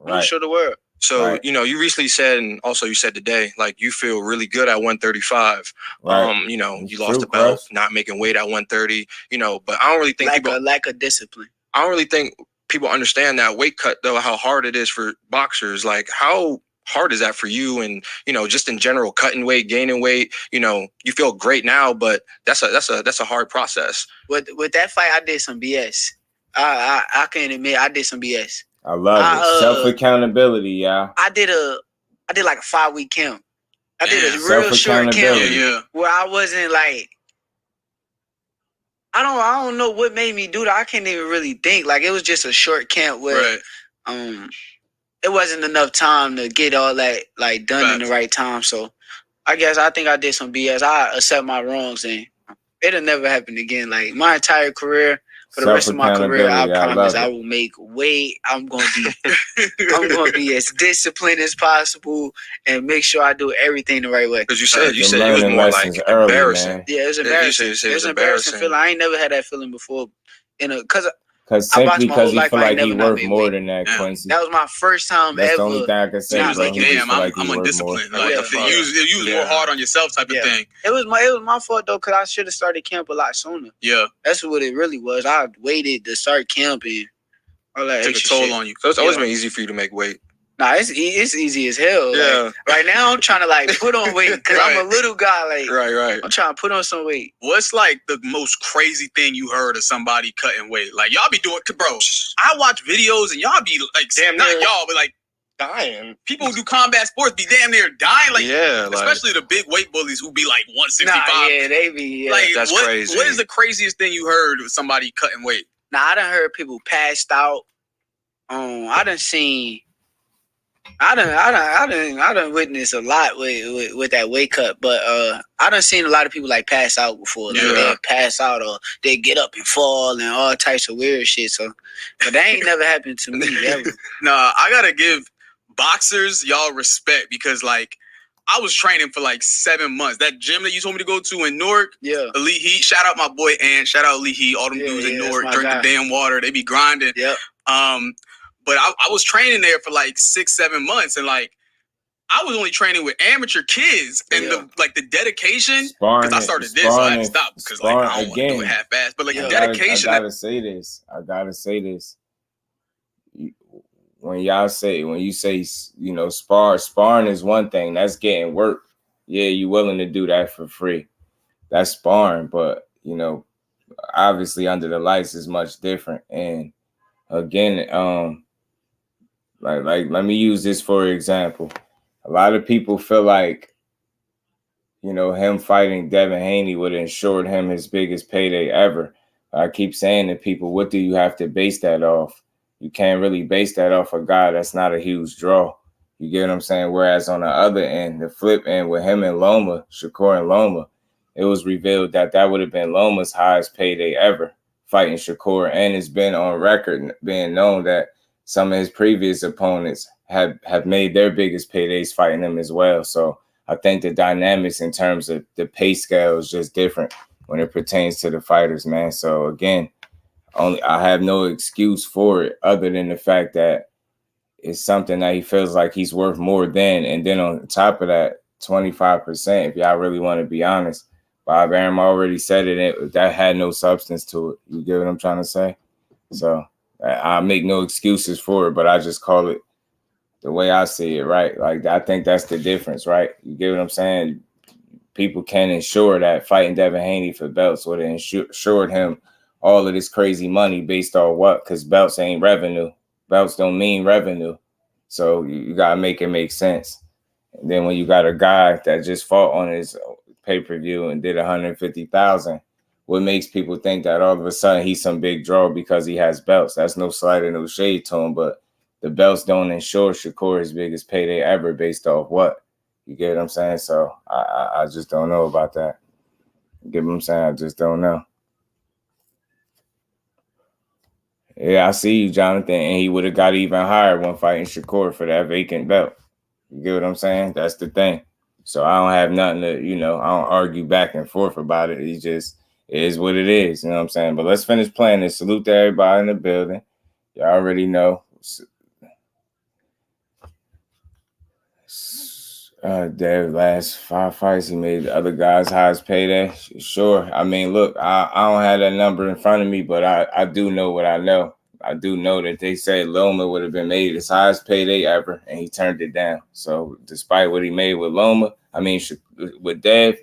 I'm gonna show the world. So, you recently said, and also you said today, like you feel really good at 135. Right. You lost the belt, not making weight at 130, but I don't really think lack of discipline. I don't really think people understand that weight cut though, how hard it is for boxers. Like how hard is that for you? And, just in general, cutting weight, gaining weight, you feel great now, but that's a hard process. With that fight, I did some BS. I can admit I did some BS. I love it. Self-accountability, y'all. I did like a 5-week camp. I did a real short camp where I wasn't like, I don't know what made me do that. I can't even really think. Like it was just a short camp where it wasn't enough time to get all that like done in the right time. So I think I did some BS. I accept my wrongs and it'll never happen again. Like my entire career. For the rest of my career, I promise I will make weight. I'm gonna be as disciplined as possible and make sure I do everything the right way. Because you said it was more like embarrassing. Yeah, it was embarrassing. It was embarrassing feeling. I ain't never had that feeling before. Simply because he feel like he worth more than that, Quincy. That was my first time That's ever. the only thing I can say. He was like, damn, I'm undisciplined. Like, you was more hard on yourself type of thing. It was my fault though, because I should have started camp a lot sooner. Yeah. That's what it really was. I waited to start camp and all that. Took a toll on you. So it's always been easy for you to make weight. Nah, it's easy as hell. Yeah. Like, right now, I'm trying to like put on weight because I'm a little guy. Like, right. I'm trying to put on some weight. What's like the most crazy thing you heard of somebody cutting weight? Like y'all be doing, bro. I watch videos and y'all be like, damn, not y'all, but like dying. People who do combat sports be damn near dying. Like, yeah, especially the big weight bullies who be like 165. Nah, yeah, they be. Yeah. Like, that's crazy. What is the craziest thing you heard of somebody cutting weight? Nah, I done heard people passed out. I done seen I done witnessed a lot with that weight cut, but I done seen a lot of people like pass out before. Like they pass out or they get up and fall and all types of weird shit. So, but that ain't never happened to me ever. Nah, I gotta give boxers y'all respect because like I was training for like 7 months. That gym that you told me to go to in Newark, Elite Heat. Shout out my boy Ant. Shout out Elite Heat. All them dudes in Newark drink the damn water. They be grinding. Yep. But I was training there for like 6-7 months, and like I was only training with amateur kids, and the dedication. Because I started this, so I had to stop because like I don't want to do it half-assed. But like the dedication. I gotta say this. When you say you know sparring is one thing. That's getting work. Yeah, you willing to do that for free. That's sparring, but you know, obviously under the lights is much different. And again, like let me use this for example. A lot of people feel like, you know, him fighting Devin Haney would have ensured him his biggest payday ever. I keep saying to people, what do you have to base that off? You can't really base that off a guy that's not a huge draw. You get what I'm saying? Whereas on the other end, the flip end with him and Loma, Shakur and Loma, it was revealed that would have been Loma's highest payday ever, fighting Shakur. And it's been on record being known that some of his previous opponents have made their biggest paydays fighting him as well. So I think the dynamics in terms of the pay scale is just different when it pertains to the fighters, man. So again, I have no excuse for it other than the fact that it's something that he feels like he's worth more than. And then on top of that, 25%, if y'all really want to be honest, Bob Arum already said it, that had no substance to it. You get what I'm trying to say? So I make no excuses for it, but I just call it the way I see it, right? Like, I think that's the difference, right? You get what I'm saying? People can ensure that fighting Devin Haney for belts would have ensured him all of this crazy money based on what? Because belts ain't revenue. Belts don't mean revenue. So you got to make it make sense. And then when you got a guy that just fought on his pay-per-view and did 150,000, what makes people think that all of a sudden he's some big draw because he has belts? That's no slight or no shade to him, but the belts don't ensure Shakur his biggest payday ever based off what? You get what I'm saying? So I just don't know about that. You get what I'm saying? I just don't know. Yeah, I see you, Jonathan, and he would have got even higher when fighting Shakur for that vacant belt. You get what I'm saying? That's the thing. So I don't have nothing to, you know, I don't argue back and forth about it. It just is what it is, you know what I'm saying? But let's finish playing this. Salute to everybody in the building. You already know. Their last 5 fights, he made the other guys' highest payday. Sure. I mean, look, I don't have that number in front of me, but I do know what I know. I do know that they said Loma would have been made his highest payday ever, and he turned it down. So despite what he made with Loma, with Dev,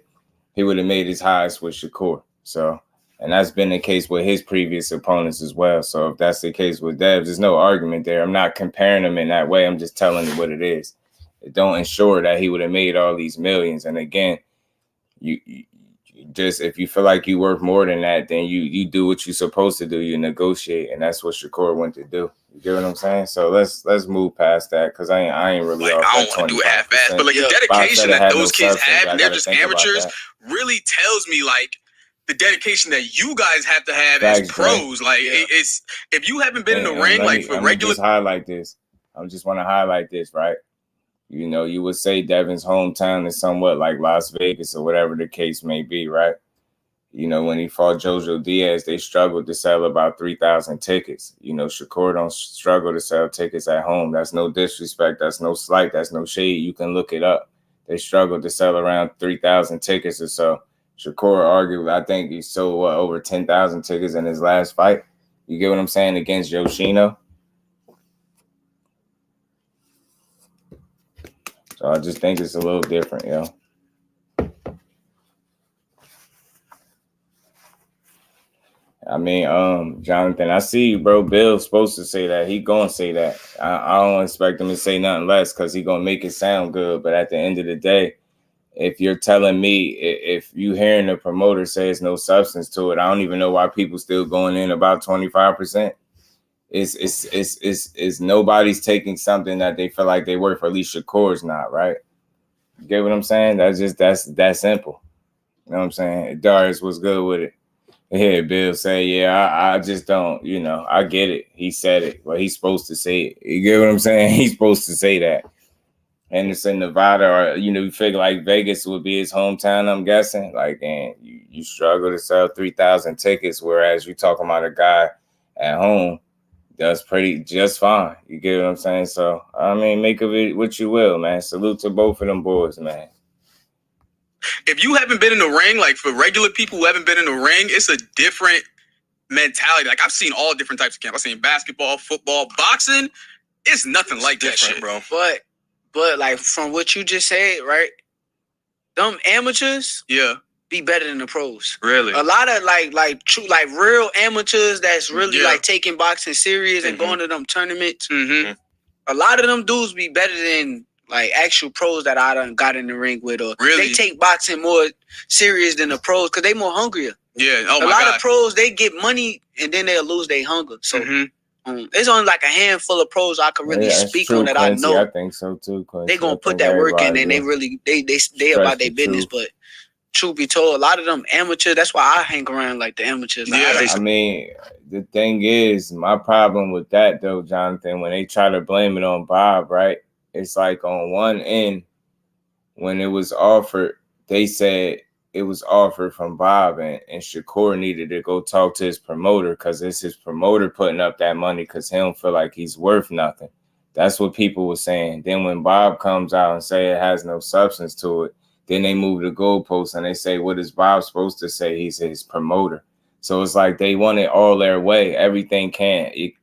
he would have made his highest with Shakur. So, and that's been the case with his previous opponents as well. So if that's the case with Dev, there's no argument there. I'm not comparing them in that way. I'm just telling you what it is. It don't ensure that he would have made all these millions. And again, you just, if you feel like you worth more than that, then you do what you're supposed to do. You negotiate, and that's what Shakur went to do. You get what I'm saying? So let's move past that because I ain't really. Like, I don't want to do it half-assed, but like the dedication that those kids have, and they're just amateurs, really tells me like the dedication that you guys have to have as pros. Like it's if you haven't been in the ring, like for regular. Just highlight this. I just want to highlight this, right? You know, you would say Devin's hometown is somewhat like Las Vegas or whatever the case may be, right? You know, when he fought Jojo Diaz, they struggled to sell about 3,000 tickets. You know, Shakur don't struggle to sell tickets at home. That's no disrespect. That's no slight. That's no shade. You can look it up. They struggled to sell around 3,000 tickets or so. Shakur argued, I think he sold over 10,000 tickets in his last fight. You get what I'm saying? Against Yoshino. So I just think it's a little different, yo. I mean, Jonathan, I see you, bro. Bill's supposed to say that. He gonna say that. I don't expect him to say nothing less because he gonna make it sound good. But at the end of the day, if you're telling me, if you hearing the promoter say there's no substance to it, I don't even know why people still going in about 25%. It's nobody's taking something that they feel like they worth, or at least Shakur's not, right? You get what I'm saying? That's that simple. You know what I'm saying? Darius was good with it. Yeah, Bill say, yeah, I just don't, you know, I get it. He said it. Well, he's supposed to say it. You get what I'm saying? He's supposed to say that. And it's in Nevada, or, you know, you figure like Vegas would be his hometown, I'm guessing. Like, and you struggle to sell 3,000 tickets, whereas you talking about a guy at home does just fine. You get what I'm saying? So, I mean, make of it what you will, man. Salute to both of them boys, man. If you haven't been in the ring, like for regular people who haven't been in the ring, it's a different mentality. Like I've seen all different types of camps. I've seen basketball, football, boxing. It's nothing like that shit, bro. But like from what you just said, right? Them amateurs, be better than the pros. Really? A lot of like true, like real amateurs that's really like taking boxing serious and going to them tournaments. A lot of them dudes be better than like actual pros that I done got in the ring with, or they take boxing more serious than the pros because they more hungrier. Yeah. Oh my God. A lot of pros, they get money and then they'll lose their hunger. So it's only like a handful of pros I can really speak on that Quincy, I know. I think so too, Quincy. They gonna put that work in and they really they about their business. But truth be told, a lot of them amateurs, that's why I hang around like the amateurs. Like, I mean, the thing is, my problem with that though, Jonathan, when they try to blame it on Bob, right? It's like on one end, when it was offered, they said it was offered from Bob, and Shakur needed to go talk to his promoter because it's his promoter putting up that money because he don't feel like he's worth nothing. That's what people were saying. Then when Bob comes out and say it has no substance to it, then they move the goalposts and they say, what is Bob supposed to say? He's his promoter. So it's like they want it all their way. Everything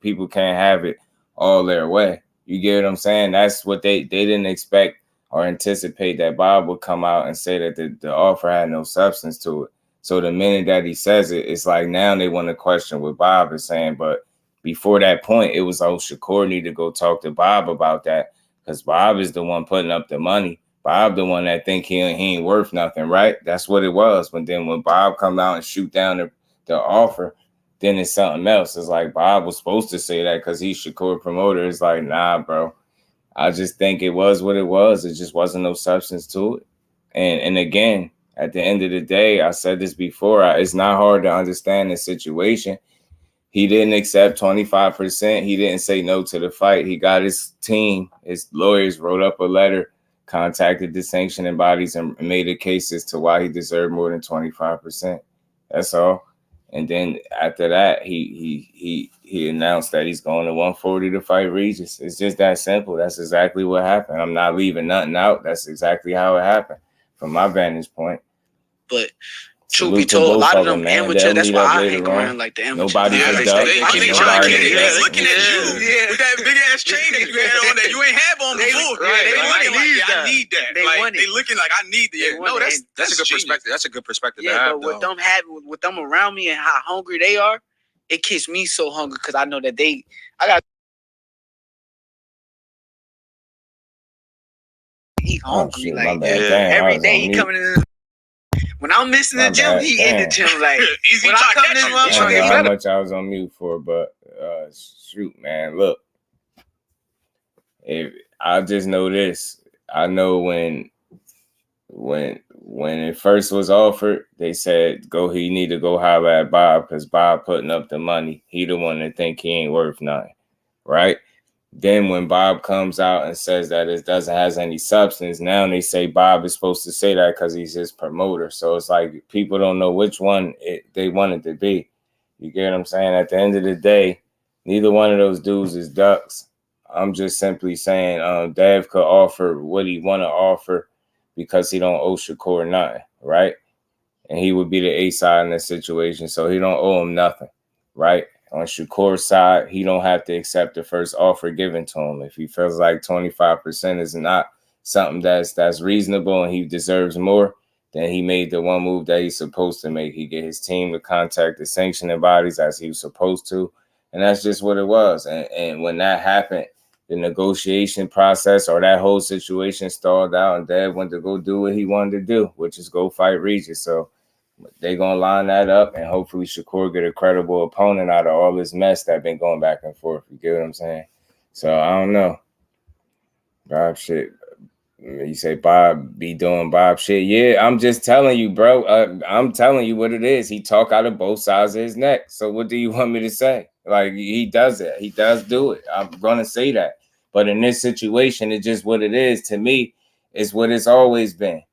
people can't have it all their way. You get what I'm saying? That's what they didn't expect or anticipate, that Bob would come out and say that the offer had no substance to it. So the minute that he says it, it's like now they want to question what Bob is saying. But before that point, it was, Shakur need to go talk to Bob about that because Bob is the one putting up the money. Bob the one that think he ain't worth nothing, right? That's what it was. But then when Bob come out and shoot down the offer, then it's something else. It's like Bob was supposed to say that because he's Shakur promoter. It's like, nah, bro. I just think it was what it was. It just wasn't no substance to it. And again, at the end of the day, I said this before, it's not hard to understand the situation. He didn't accept 25%. He didn't say no to the fight. He got his team, his lawyers wrote up a letter, contacted the sanctioning bodies and made a case as to why he deserved more than 25%. That's all. And then after that, he announced that he's going to 140 to fight Regis. It's just that simple. That's exactly what happened. I'm not leaving nothing out. That's exactly how it happened from my vantage point. But truth be told, a lot of them amateurs, that's why I hang around like the amateurs. Nobody they looking at you with that big ass chain that you had on that you ain't have on before. They looking like, I need that. They looking like I need that. No, that's a good perspective. That's a good perspective to have. But with them around me and how hungry they are, it keeps me so hungry because I know that I got he hungry every day. He coming in. When I'm missing the gym, he in the gym. Like when I come to this I don't know how much I was on mute for, but shoot, man, look. If I just know this, I know when it first was offered, they said he need to go holler at Bob because Bob putting up the money. He the one that think he ain't worth nothing, right? Then when Bob comes out and says that it doesn't have any substance, now they say Bob is supposed to say that because he's his promoter. So it's like people don't know which one they want it to be. You get what I'm saying? At the end of the day, neither one of those dudes is ducks. I'm just simply saying Dev could offer what he want to offer because he don't owe Shakur nothing, right? And he would be the A side in this situation, so he don't owe him nothing, right? On Shakur's side, he don't have to accept the first offer given to him. If he feels like 25% is not something that's reasonable and he deserves more, then he made the one move that he's supposed to make. He get his team to contact the sanctioning bodies as he was supposed to, and that's just what it was. And when that happened, the negotiation process or that whole situation stalled out, and Dad went to go do what he wanted to do, which is go fight Regis. So They're going to line that up, and hopefully Shakur get a credible opponent out of all this mess that been going back and forth. You get what I'm saying? So, I don't know. Bob shit. You say Bob be doing Bob shit. Yeah, I'm just telling you, bro. I'm telling you what it is. He talk out of both sides of his neck. So what do you want me to say? Like, he does it. He does do it. I'm going to say that. But in this situation, it's just what it is. To me, it's what it's always been.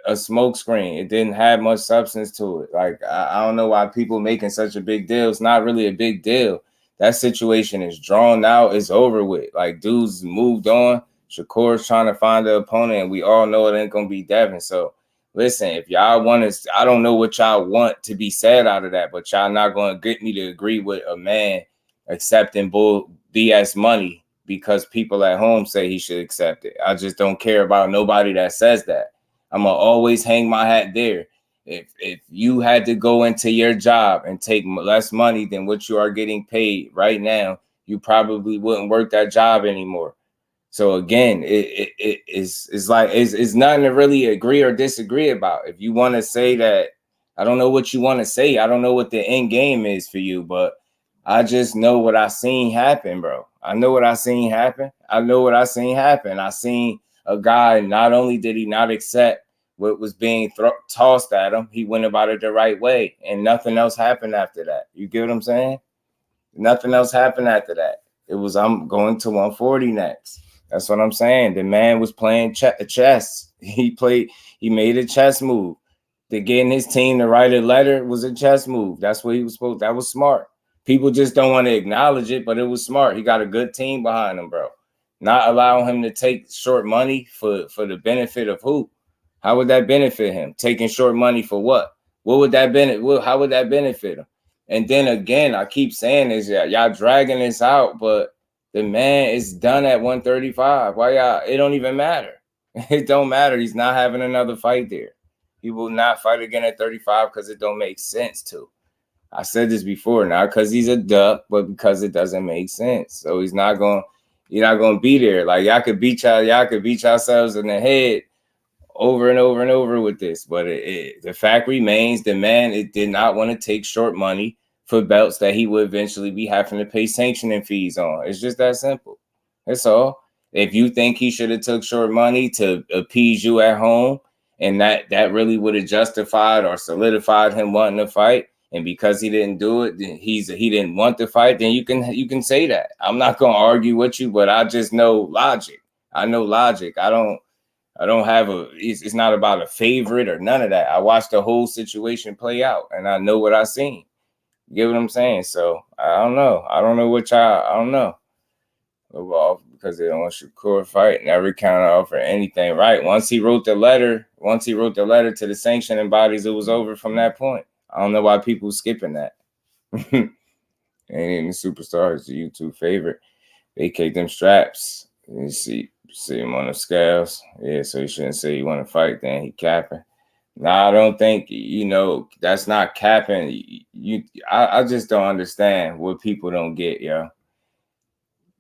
A smoke screen. It didn't have much substance to it. Like, I don't know why people making such a big deal. It's not really a big deal. That situation is drawn out. It's over with. Like, dudes moved on. Shakur's trying to find the opponent, and we all know it ain't gonna be Devin. So listen, if y'all want to, I don't know what y'all want to be said out of that, but y'all not gonna get me to agree with a man accepting bull BS money because people at home say he should accept it. I just don't care about nobody that says that. I'm gonna always hang my hat there. If you had to go into your job and take less money than what you are getting paid right now, you probably wouldn't work that job anymore. So again, it's like it's nothing to really agree or disagree about. If you want to say that, I don't know what you want to say. I don't know what the end game is for you, but I just know what I seen happen, bro. I know what I seen happen. I know what I seen happen. I seen a guy, not only did he not accept what was being tossed at him, he went about it the right way, and nothing else happened after that. You get what I'm saying? Nothing else happened after that. It was, I'm going to 140 next. That's what I'm saying. The man was playing chess. He made a chess move. To getting his team to write a letter was a chess move. That's what he was supposed. That was smart. People just don't want to acknowledge it, but it was smart. He got a good team behind him, bro. Not allowing him to take short money for the benefit of who? How would that benefit him? Taking short money for what? What would that benefit? How would that benefit him? And then again, I keep saying this, y'all dragging this out, but the man is done at 135. Why y'all? It don't even matter. It don't matter. He's not having another fight there. He will not fight again at 35 because it don't make sense to. I said this before, not because he's a duck, but because it doesn't make sense. So you're not gonna be there. Like y'all could beat yourselves in the head over and over and over with this. But the fact remains, the man did not want to take short money for belts that he would eventually be having to pay sanctioning fees on. It's just that simple. That's all. If you think he should have took short money to appease you at home, and that really would have justified or solidified him wanting to fight, and because he didn't do it, he didn't want to fight, then you can say that. I'm not gonna argue with you, but I just know logic. I know logic. I don't have it's not about a favorite or none of that. I watched the whole situation play out, and I know what I seen. You get what I'm saying? So I don't know. I don't know. Because they don't want Shakur fight, never counter offer anything. Right. Once he wrote the letter to the sanctioning bodies, it was over from that point. I don't know why people skipping that. Ain't even superstar is the YouTube favorite. Vacate them straps. You see him on the scales. Yeah, so you shouldn't say you want to fight, then he capping. Nah, I don't think, that's not capping. I just don't understand what people don't get, yo.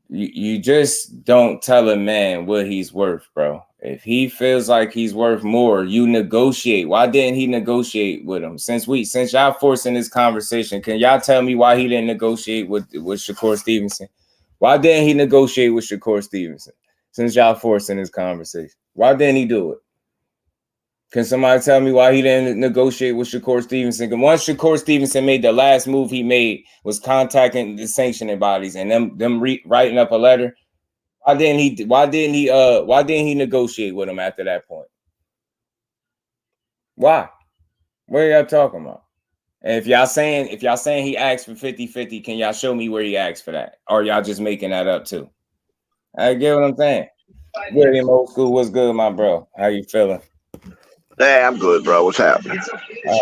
You just don't tell a man what he's worth, bro. If he feels like he's worth more, you negotiate. Why didn't he negotiate with him? Since y'all forcing this conversation, can y'all tell me why he didn't negotiate with Shakur Stevenson? Why didn't he negotiate with Shakur Stevenson? Since y'all forcing this conversation, why didn't he do it? Can somebody tell me why he didn't negotiate with Shakur Stevenson? And once Shakur Stevenson made the last move he made was contacting the sanctioning bodies and them writing up a letter. Why didn't he negotiate with him after that point? Why? What are y'all talking about? And if y'all saying he asked for 50-50, can y'all show me where he asked for that? Or y'all just making that up too? I get what I'm saying. William Old School, what's good, my bro? How you feeling? Hey, I'm good, bro. What's happening?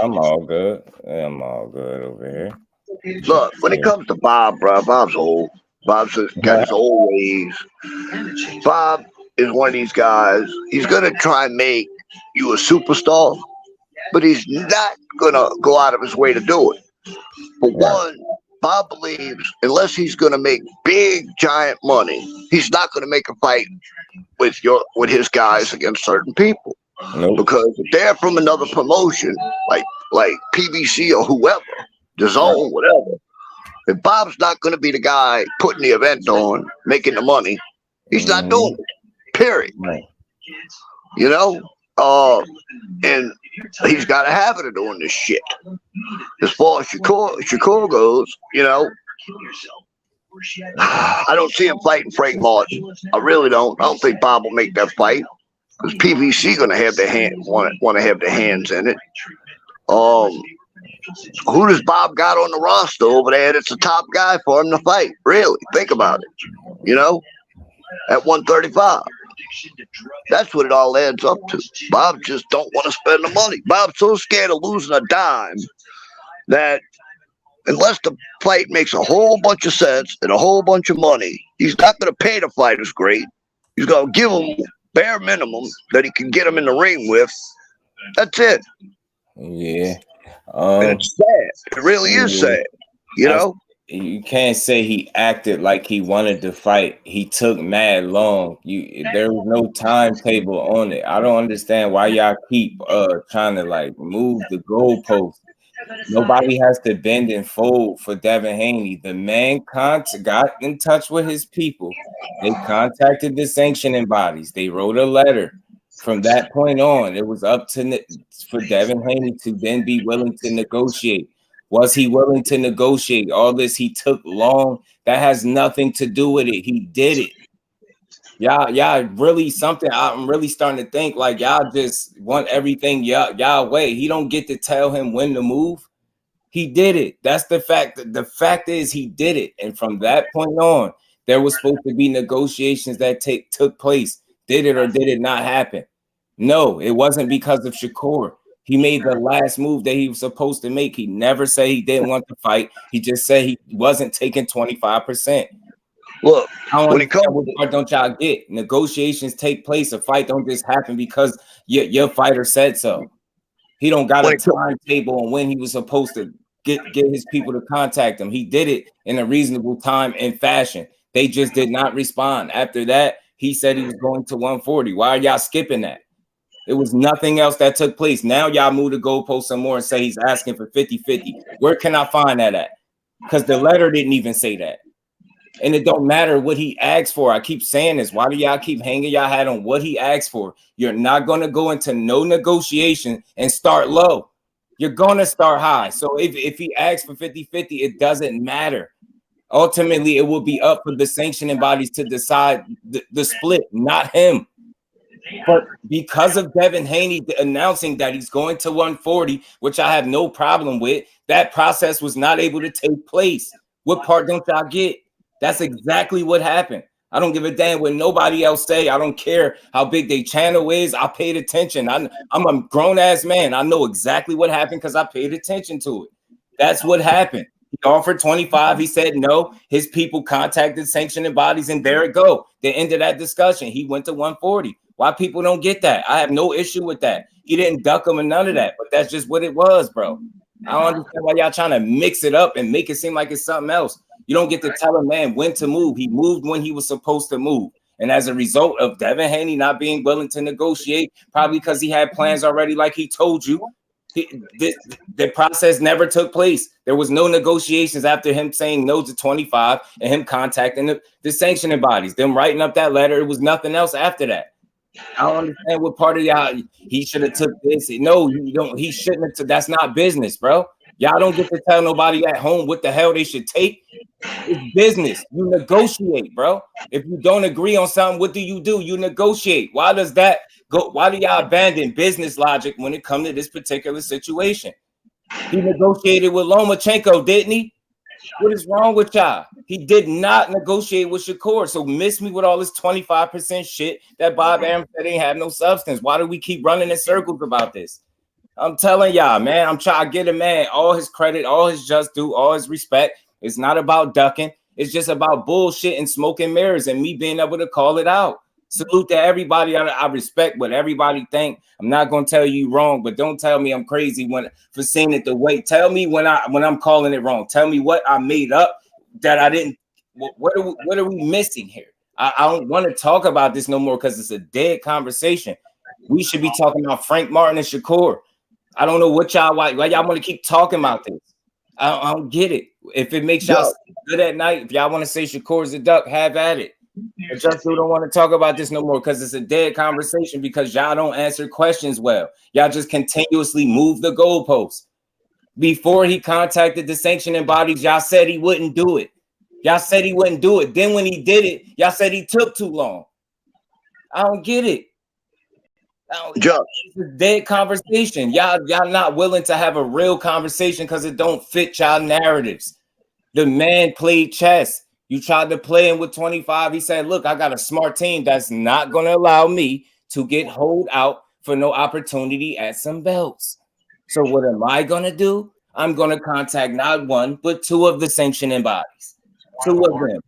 I'm all good. I'm all good over here. Look, when it comes to Bob, bro, Bob's old. Bob's got his old ways. Bob is one of these guys. He's going to try and make you a superstar, but he's not going to go out of his way to do it. For one, Bob believes unless he's going to make big, giant money, he's not going to make a fight with his guys against certain people. Nope. Because if they're from another promotion, like like PBC or whoever, the Zone, whatever. If Bob's not going to be the guy putting the event on, making the money, he's not doing it. Period. You know, and he's got a habit of doing this shit. As far as Shakur goes, you know, I don't see him fighting Frank Martin. I really don't. I don't think Bob will make that fight because PVC gonna have their hand want to have their hands in it. Who does Bob got on the roster over there that's a top guy for him to fight? Really? Think about it. You know, at 135. That's what it all adds up to. Bob just don't want to spend the money. Bob's so scared of losing a dime that unless the fight makes a whole bunch of sense and a whole bunch of money, he's not going to pay the fighters great. He's going to give them bare minimum that he can get them in the ring with. That's it. Yeah. And it's sad. It really is sad. You know? You can't say he acted like he wanted to fight. He took mad long. There was no timetable on it. I don't understand why y'all keep trying to like move the goalpost. Nobody has to bend and fold for Devin Haney. The man got in touch with his people. They contacted the sanctioning bodies. They wrote a letter. From that point on, it was up to for Devin Haney to then be willing to negotiate. Was he willing to negotiate? All this he took long. That has nothing to do with it. He did it. Y'all really something. I'm really starting to think like y'all just want everything y'all way. He don't get to tell him when to move. He did it. That's the fact. The fact is he did it. And from that point on, there was supposed to be negotiations that took place. Did it or did it not happen? No, it wasn't because of Shakur. He made the last move that he was supposed to make. He never said he didn't want to fight. He just said he wasn't taking 25%. Look, what don't y'all get? Negotiations take place. A fight don't just happen because your fighter said so. He don't got a timetable on when he was supposed to get his people to contact him. He did it in a reasonable time and fashion. They just did not respond. After that, he said he was going to 140. Why are y'all skipping that? It was nothing else that took place. Now y'all move the goalpost some more and say he's asking for 50-50. Where can I find that at? Because the letter didn't even say that. And it don't matter what he asked for. I keep saying this. Why do y'all keep hanging y'all hat on what he asked for? You're not going to go into no negotiation and start low. You're going to start high. So if he asks for 50-50, it doesn't matter. Ultimately, it will be up for the sanctioning bodies to decide the split, not him. But because of Devin Haney announcing that he's going to 140, which I have no problem with, that process was not able to take place. What part don't y'all get? That's exactly what happened. I don't give a damn what nobody else say. I don't care how big their channel is. I paid attention. I'm a grown-ass man. I know exactly what happened because I paid attention to it. That's what happened. He offered 25. He said no. His people contacted sanctioning bodies, and there it go. The end of that discussion. He went to 140. Why people don't get that? I have no issue with that. He didn't duck him and none of that, but that's just what it was, bro. I don't understand why y'all trying to mix it up and make it seem like it's something else. You don't get to tell a man when to move. He moved when he was supposed to move. And as a result of Devin Haney not being willing to negotiate, probably because he had plans already, like he told you, the process never took place. There was no negotiations after him saying no to 25 and him contacting the sanctioning bodies, them writing up that letter. It was nothing else after that. I don't understand what part of y'all he should have took this. No, you don't. He shouldn't have. That's not business, bro. Y'all don't get to tell nobody at home what the hell they should take. It's business. You negotiate, bro. If you don't agree on something, what do? You negotiate. Why does that go? Why do y'all abandon business logic when it comes to this particular situation? He negotiated with Lomachenko, didn't he? What is wrong with y'all? He did not negotiate with Shakur. So miss me with all this 25% shit that Bob Arum said ain't have no substance. Why do we keep running in circles about this? I'm telling y'all, man, I'm trying to get a man all his credit, all his just due, all his respect. It's not about ducking. It's just about bullshit and smoke and mirrors and me being able to call it out. Salute to everybody. I respect what everybody think. I'm not gonna tell you wrong, but don't tell me I'm crazy for saying it the way. Tell me when I'm calling it wrong. Tell me what I made up that I didn't. What are we missing here? I don't want to talk about this no more because it's a dead conversation. We should be talking about Frank Martin and Shakur. I don't know what y'all why y'all want to keep talking about this. I don't get it. If it makes y'all good at night, if y'all want to say Shakur's a duck, have at it. But just don't want to talk about this no more because it's a dead conversation because y'all don't answer questions well. Y'all just continuously move the goalposts. Before he contacted the sanctioning bodies, y'all said he wouldn't do it. Y'all said he wouldn't do it. Then when he did it, y'all said he took too long. I don't get it. It's a dead conversation. Y'all not willing to have a real conversation because it don't fit y'all narratives. The man played chess. You tried to play him with 25. He said, look, I got a smart team that's not going to allow me to get holed out for no opportunity at some belts. So what am I going to do? I'm going to contact not one, but two of the sanctioning bodies. Two of them.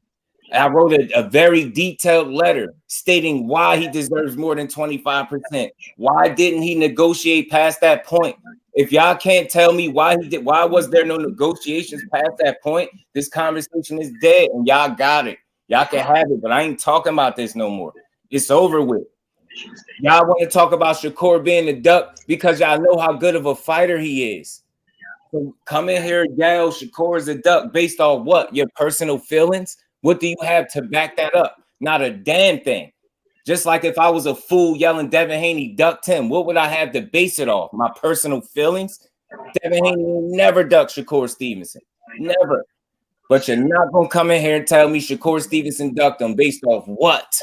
I wrote a very detailed letter stating why he deserves more than 25%. Why didn't he negotiate past that point? If y'all can't tell me why he did, why was there no negotiations past that point? This conversation is dead, and y'all got it. Y'all can have it, but I ain't talking about this no more. It's over with. Y'all want to talk about Shakur being a duck because y'all know how good of a fighter he is. So come in here and yell Shakur is a duck based on what? Your personal feelings? What do you have to back that up? Not a damn thing. Just like if I was a fool yelling Devin Haney ducked him, what would I have to base it off? My personal feelings? Devin Haney will never duck Shakur Stevenson. Never. But you're not going to come in here and tell me Shakur Stevenson ducked him based off what?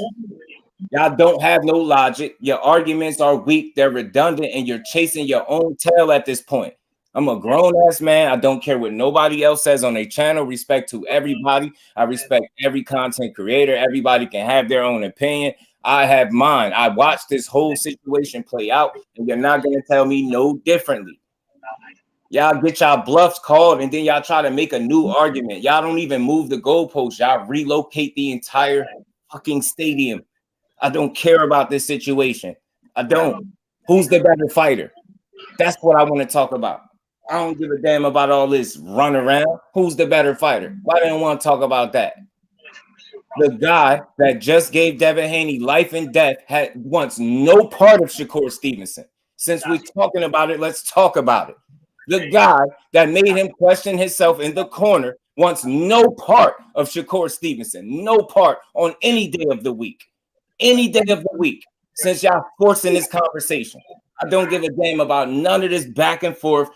Y'all don't have no logic. Your arguments are weak. They're redundant, and you're chasing your own tail at this point. I'm a grown-ass man. I don't care what nobody else says on their channel. Respect to everybody. I respect every content creator. Everybody can have their own opinion. I have mine. I watched this whole situation play out, and you're not going to tell me no differently. Y'all get y'all bluffs called, and then y'all try to make a new argument. Y'all don't even move the goalposts. Y'all relocate the entire fucking stadium. I don't care about this situation. I don't. Who's the better fighter? That's what I want to talk about. I don't give a damn about all this run around. Who's the better fighter? Why didn't want to talk about that? The guy that just gave Devin Haney life and death wants no part of Shakur Stevenson. Since we're talking about it, let's talk about it. The guy that made him question himself in the corner wants no part of Shakur Stevenson. No part on any day of the week. Any day of the week. Since y'all forcing this conversation. I don't give a damn about none of this back and forth.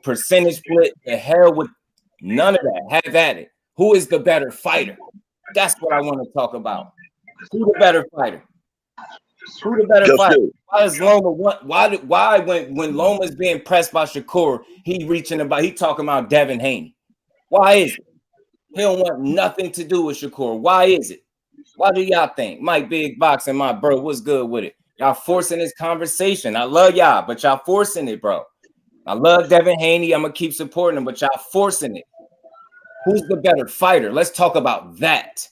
Percentage split, the hell with none of that. Have at it. Who is the better fighter? That's what I want to talk about. Who the better fighter? Who the better fighter? Why is Loma? Why when Loma's being pressed by Shakur, he talking about Devin Haney? Why is it? He don't want nothing to do with Shakur. Why is it? Why do y'all think? Mike Big Boxing, my bro, what's good with it? Y'all forcing this conversation. I love y'all, but y'all forcing it, bro. I love Devin Haney. I'm going to keep supporting him, but y'all forcing it. Who's the better fighter? Let's talk about that.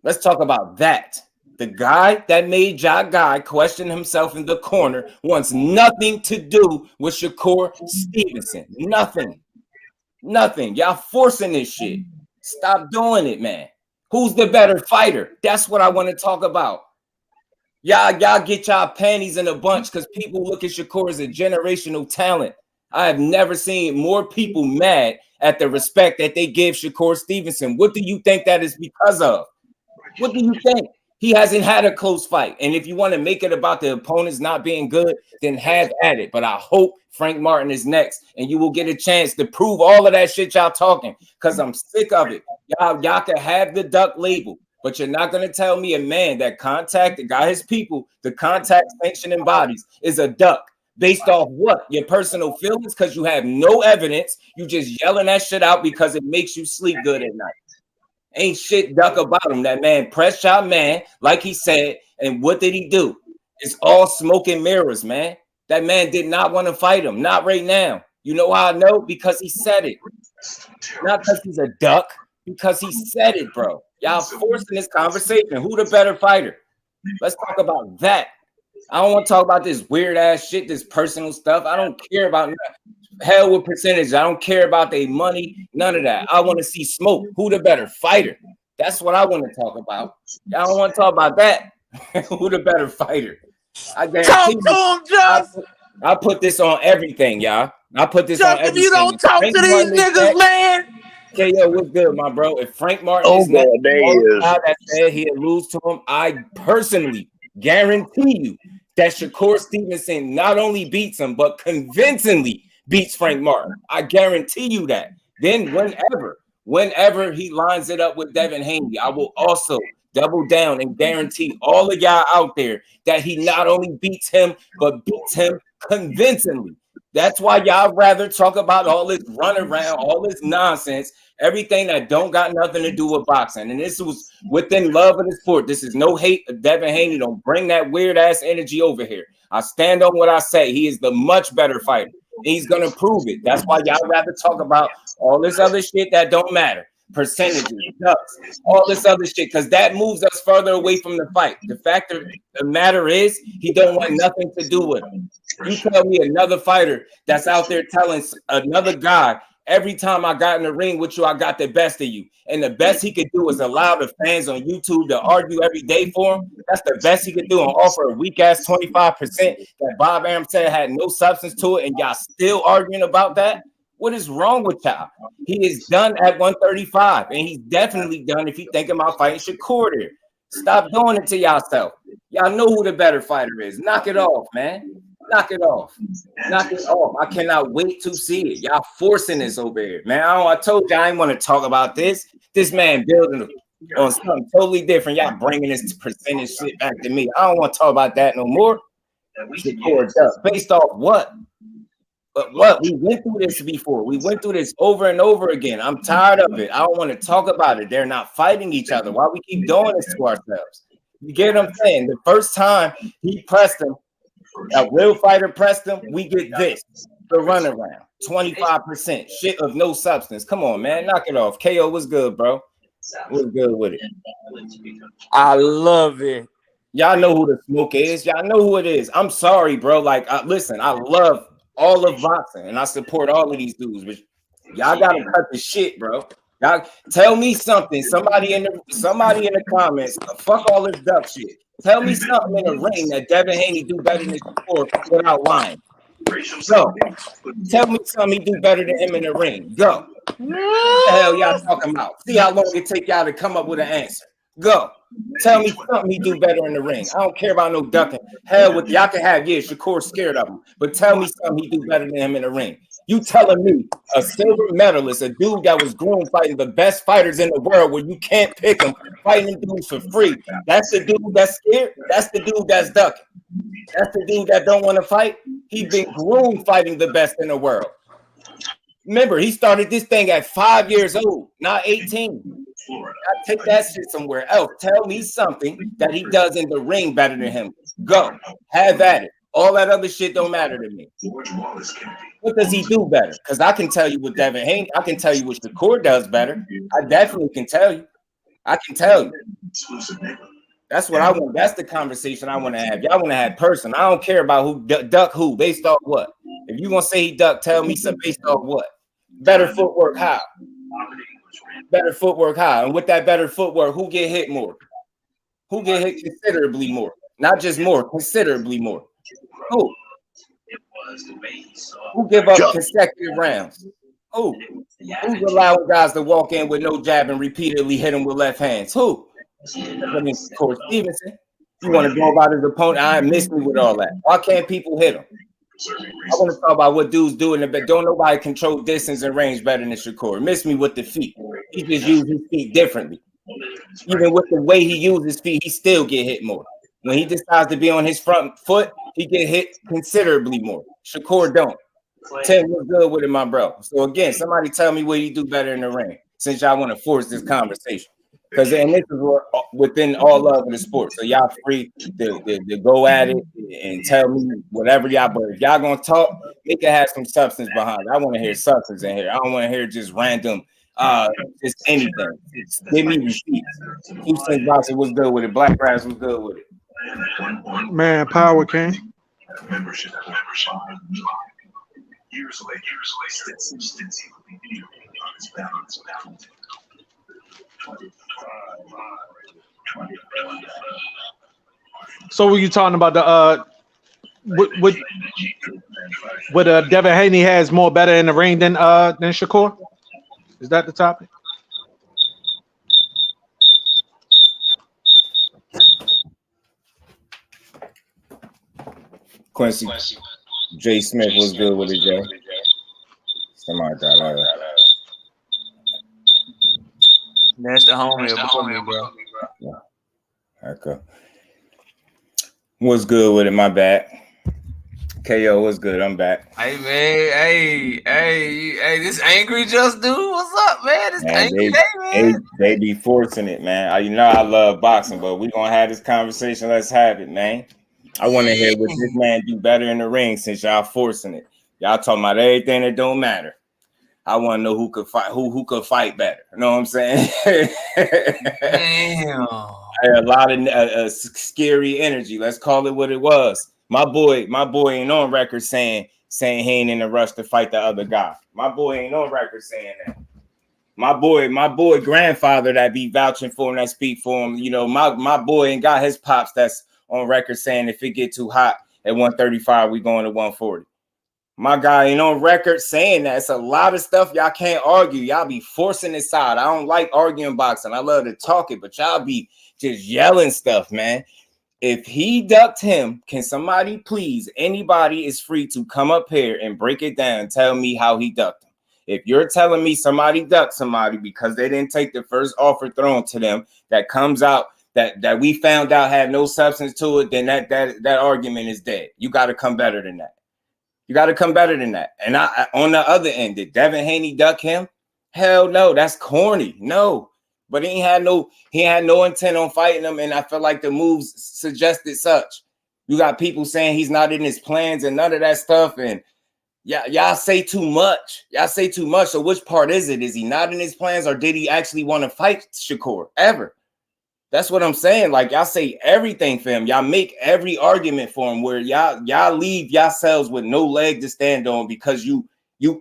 Let's talk about that. The guy that made y'all guy question himself in the corner wants nothing to do with Shakur Stevenson. Nothing. Nothing. Y'all forcing this shit. Stop doing it, man. Who's the better fighter? That's what I want to talk about. Y'all get y'all panties in a bunch because people look at Shakur as a generational talent. I have never seen more people mad at the respect that they give Shakur Stevenson. What do you think that is because of? What do you think? He hasn't had a close fight. And if you want to make it about the opponents not being good, then have at it. But I hope Frank Martin is next and you will get a chance to prove all of that shit y'all talking because I'm sick of it. Y'all can have the duck label. But you're not going to tell me a man that got his people to contact sanctioning bodies is a duck based off what? Your personal feelings? Because you have no evidence. You just yelling that shit out because it makes you sleep good at night. Ain't shit duck about him. That man pressed y'all man, like he said. And what did he do? It's all smoke and mirrors, man. That man did not want to fight him. Not right now. You know how I know? Because he said it. Not because he's a duck. Because he said it, bro. Y'all forcing this conversation. Who the better fighter? Let's talk about that. I don't want to talk about this weird ass shit, this personal stuff. I don't care about hell with percentage. I don't care about their money. None of that. I want to see smoke. Who the better fighter? That's what I want to talk about. Y'all don't want to talk about that. Who the better fighter? I guarantee talk to him, Just. I put this on everything, y'all. I put this on everything. If you don't talk to these niggas, man. KO, what's good, my bro? If Frank Martin is next, the guy that said he'd lose to him, I personally guarantee you that Shakur Stevenson not only beats him, but convincingly beats Frank Martin. I guarantee you that. Then whenever he lines it up with Devin Haney, I will also double down and guarantee all of y'all out there that he not only beats him, but beats him convincingly. That's why y'all rather talk about all this run around, all this nonsense, everything that don't got nothing to do with boxing. And this was within love of the sport. This is no hate of Devin Haney. Don't bring that weird ass energy over here. I stand on what I say. He is the much better fighter. He's gonna prove it. That's why y'all rather talk about all this other shit that don't matter. Percentages, ducks, all this other shit, because that moves us further away from the fight. The fact of the matter is, he don't want nothing to do with him. You tell me another fighter that's out there telling another guy, every time I got in the ring with you, I got the best of you. And the best he could do is allow the fans on YouTube to argue every day for him. That's the best he could do, and offer a weak-ass 25% that Bob Arum said had no substance to it, and y'all still arguing about that? What is wrong with y'all? He is done at 135, and he's definitely done if you think about fighting Shakur there. Stop doing it to yourself. Y'all know who the better fighter is. Knock it off, man. Knock it off. Knock it off. I cannot wait to see it. Y'all forcing this over here, man. I told you I didn't want to talk about this. This man building on something totally different. Y'all bringing this percentage shit back to me. I don't want to talk about that no more. Shakur does. Based off what? But what? We went through this before. We went through this over and over again. I'm tired of it. I don't want to talk about it. They're not fighting each other. Why we keep doing this to ourselves? You get what I'm saying? The first time he pressed him, a real fighter pressed him, we get this. The runaround. 25%. Shit of no substance. Come on, man. Knock it off. KO was good, bro. What's good with it? I love it. Y'all know who the smoke is. Y'all know who it is. I'm sorry, bro. Like, listen, I love all of boxing, and I support all of these dudes, but y'all gotta cut the shit, bro. Y'all tell me something. Somebody in the comments, fuck all this duck shit. Tell me something in the ring that Devin Haney do better than Shakur without lying. Go. Tell me something he do better than him in the ring. Go. What the hell y'all talking about? See how long it take y'all to come up with an answer. Go. Tell me something he do better in the ring. I don't care about no ducking. Hell with y'all can have, yeah, Shakur's scared of him. But tell me something he do better than him in the ring. You telling me a silver medalist, a dude that was groomed fighting the best fighters in the world where you can't pick him, fighting dudes for free. That's the dude that's scared. That's the dude that's ducking. That's the dude that don't want to fight. He been groomed fighting the best in the world. Remember, he started this thing at 5 years old, not 18. I take that shit somewhere else. Tell me something that he does in the ring better than him. Go. Have at it. All that other shit don't matter to me. What does he do better? Because I can tell you what Devin Haney, I can tell you what Shakur does better. I definitely can tell you. I can tell you. That's what I want. That's the conversation I want to have. Y'all want to have person. I don't care about who duck who. Based off what? If you gonna say he ducked, tell me something based off what? Better footwork, how? Better footwork, how? And with that better footwork, who get hit more? Who get hit considerably more? Not just more, considerably more. Who? Who give up consecutive rounds? Who? Who's allowing guys to walk in with no jab and repeatedly hit him with left hands? Who? I mean, of course, Stevenson. You want to go about his opponent? I miss me with all that. Why can't people hit him? I want to talk about what dudes do in the bed. Don't nobody control distance and range better than Shakur. Miss me with the feet. He just uses his feet differently. Even with the way he uses his feet, he still get hit more. When he decides to be on his front foot, he get hit considerably more. Shakur don't. Tell me what's good with it, my bro. So again, somebody tell me what you do better in the ring, since y'all want to force this conversation. Because and this is within all of the sport. So y'all free to go at it and tell me whatever y'all. But if y'all gonna talk, it can have some substance behind it. I want to hear substance in here. I don't want to hear just random, just anything. Just give me receipts. Houston Boxing was good with it. Black Grass was good with it. Man, Power King. So were you talking about Devin Haney has more better in the ring than Shakur? Is that the topic? Quincy J. Smith was good with it, Jay. Somebody got That's the homie, bro. Yeah. Okay. What's good with it? My bad. KO, what's good? I'm back. Hey man, hey, this angry just dude. What's up, man? This angry day, man. They be forcing it, man. You know I love boxing, but we gonna have this conversation. Let's have it, man. I want to hear what this man do better in the ring since y'all forcing it. Y'all talking about everything that don't matter. I want to know who could fight, who could fight better. You know what I'm saying? Damn. A lot of scary energy. Let's call it what it was. My boy ain't on record saying he ain't in a rush to fight the other guy. My boy ain't on record saying that. My boy grandfather that be vouching for him, that speak for him. You know, my boy ain't got his pops that's on record saying if it get too hot at 135, we going to 140. My guy ain't on record saying that. It's a lot of stuff y'all can't argue. Y'all be forcing it out. I don't like arguing boxing. I love to talk it, but y'all be just yelling stuff, man. If he ducked him, can somebody please, anybody is free to come up here and break it down and tell me how he ducked him. If you're telling me somebody ducked somebody because they didn't take the first offer thrown to them that comes out that we found out had no substance to it, then that argument is dead. You got to come better than that. You got to come better than that. And I on the other end, did Devin Haney duck him? Hell no, that's corny. No. But he had no intent on fighting him, and I feel like the moves suggested such. You got people saying he's not in his plans and none of that stuff, and y'all say too much. Y'all say too much. So which part is it? Is he not in his plans, or did he actually want to fight Shakur ever? That's what I'm saying. Like, y'all say everything for him. Y'all make every argument for him where y'all leave yourselves with no leg to stand on because you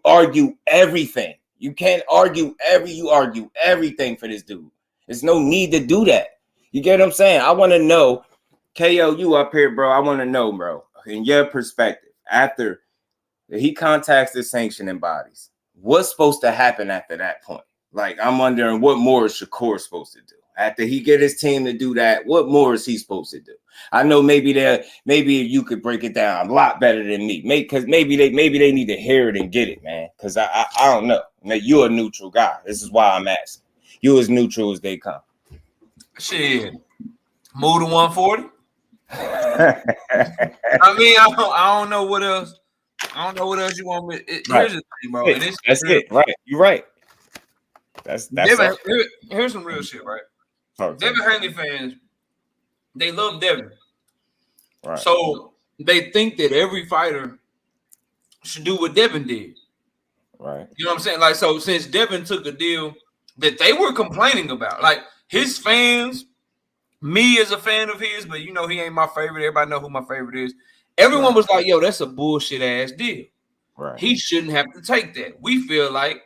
argue everything. You can't argue everything for this dude. There's no need to do that. You get what I'm saying? I want to know, KO, you up here, bro. I want to know, bro, in your perspective, after he contacts the sanctioning bodies, what's supposed to happen after that point? Like, I'm wondering what more is Shakur supposed to do? After he get his team to do that, what more is he supposed to do? I know maybe you could break it down a lot better than me. Because maybe they need to hear it and get it, man. Because I don't know. You're a neutral guy. This is why I'm asking. You as neutral as they come. Shit. Move to 140. I mean, I don't know what else. I don't know what else you want me. Here's the thing, bro. That's it. Right. You're right. That's here's some real shit, right? Devin Haney fans, they love Devin. Right. So they think that every fighter should do what Devin did. Right. You know what I'm saying? Like, so since Devin took a deal that they were complaining about, like his fans, me as a fan of his, but you know, he ain't my favorite. Everybody know who my favorite is. Everyone was like, yo, that's a bullshit ass deal. Right. He shouldn't have to take that. We feel like,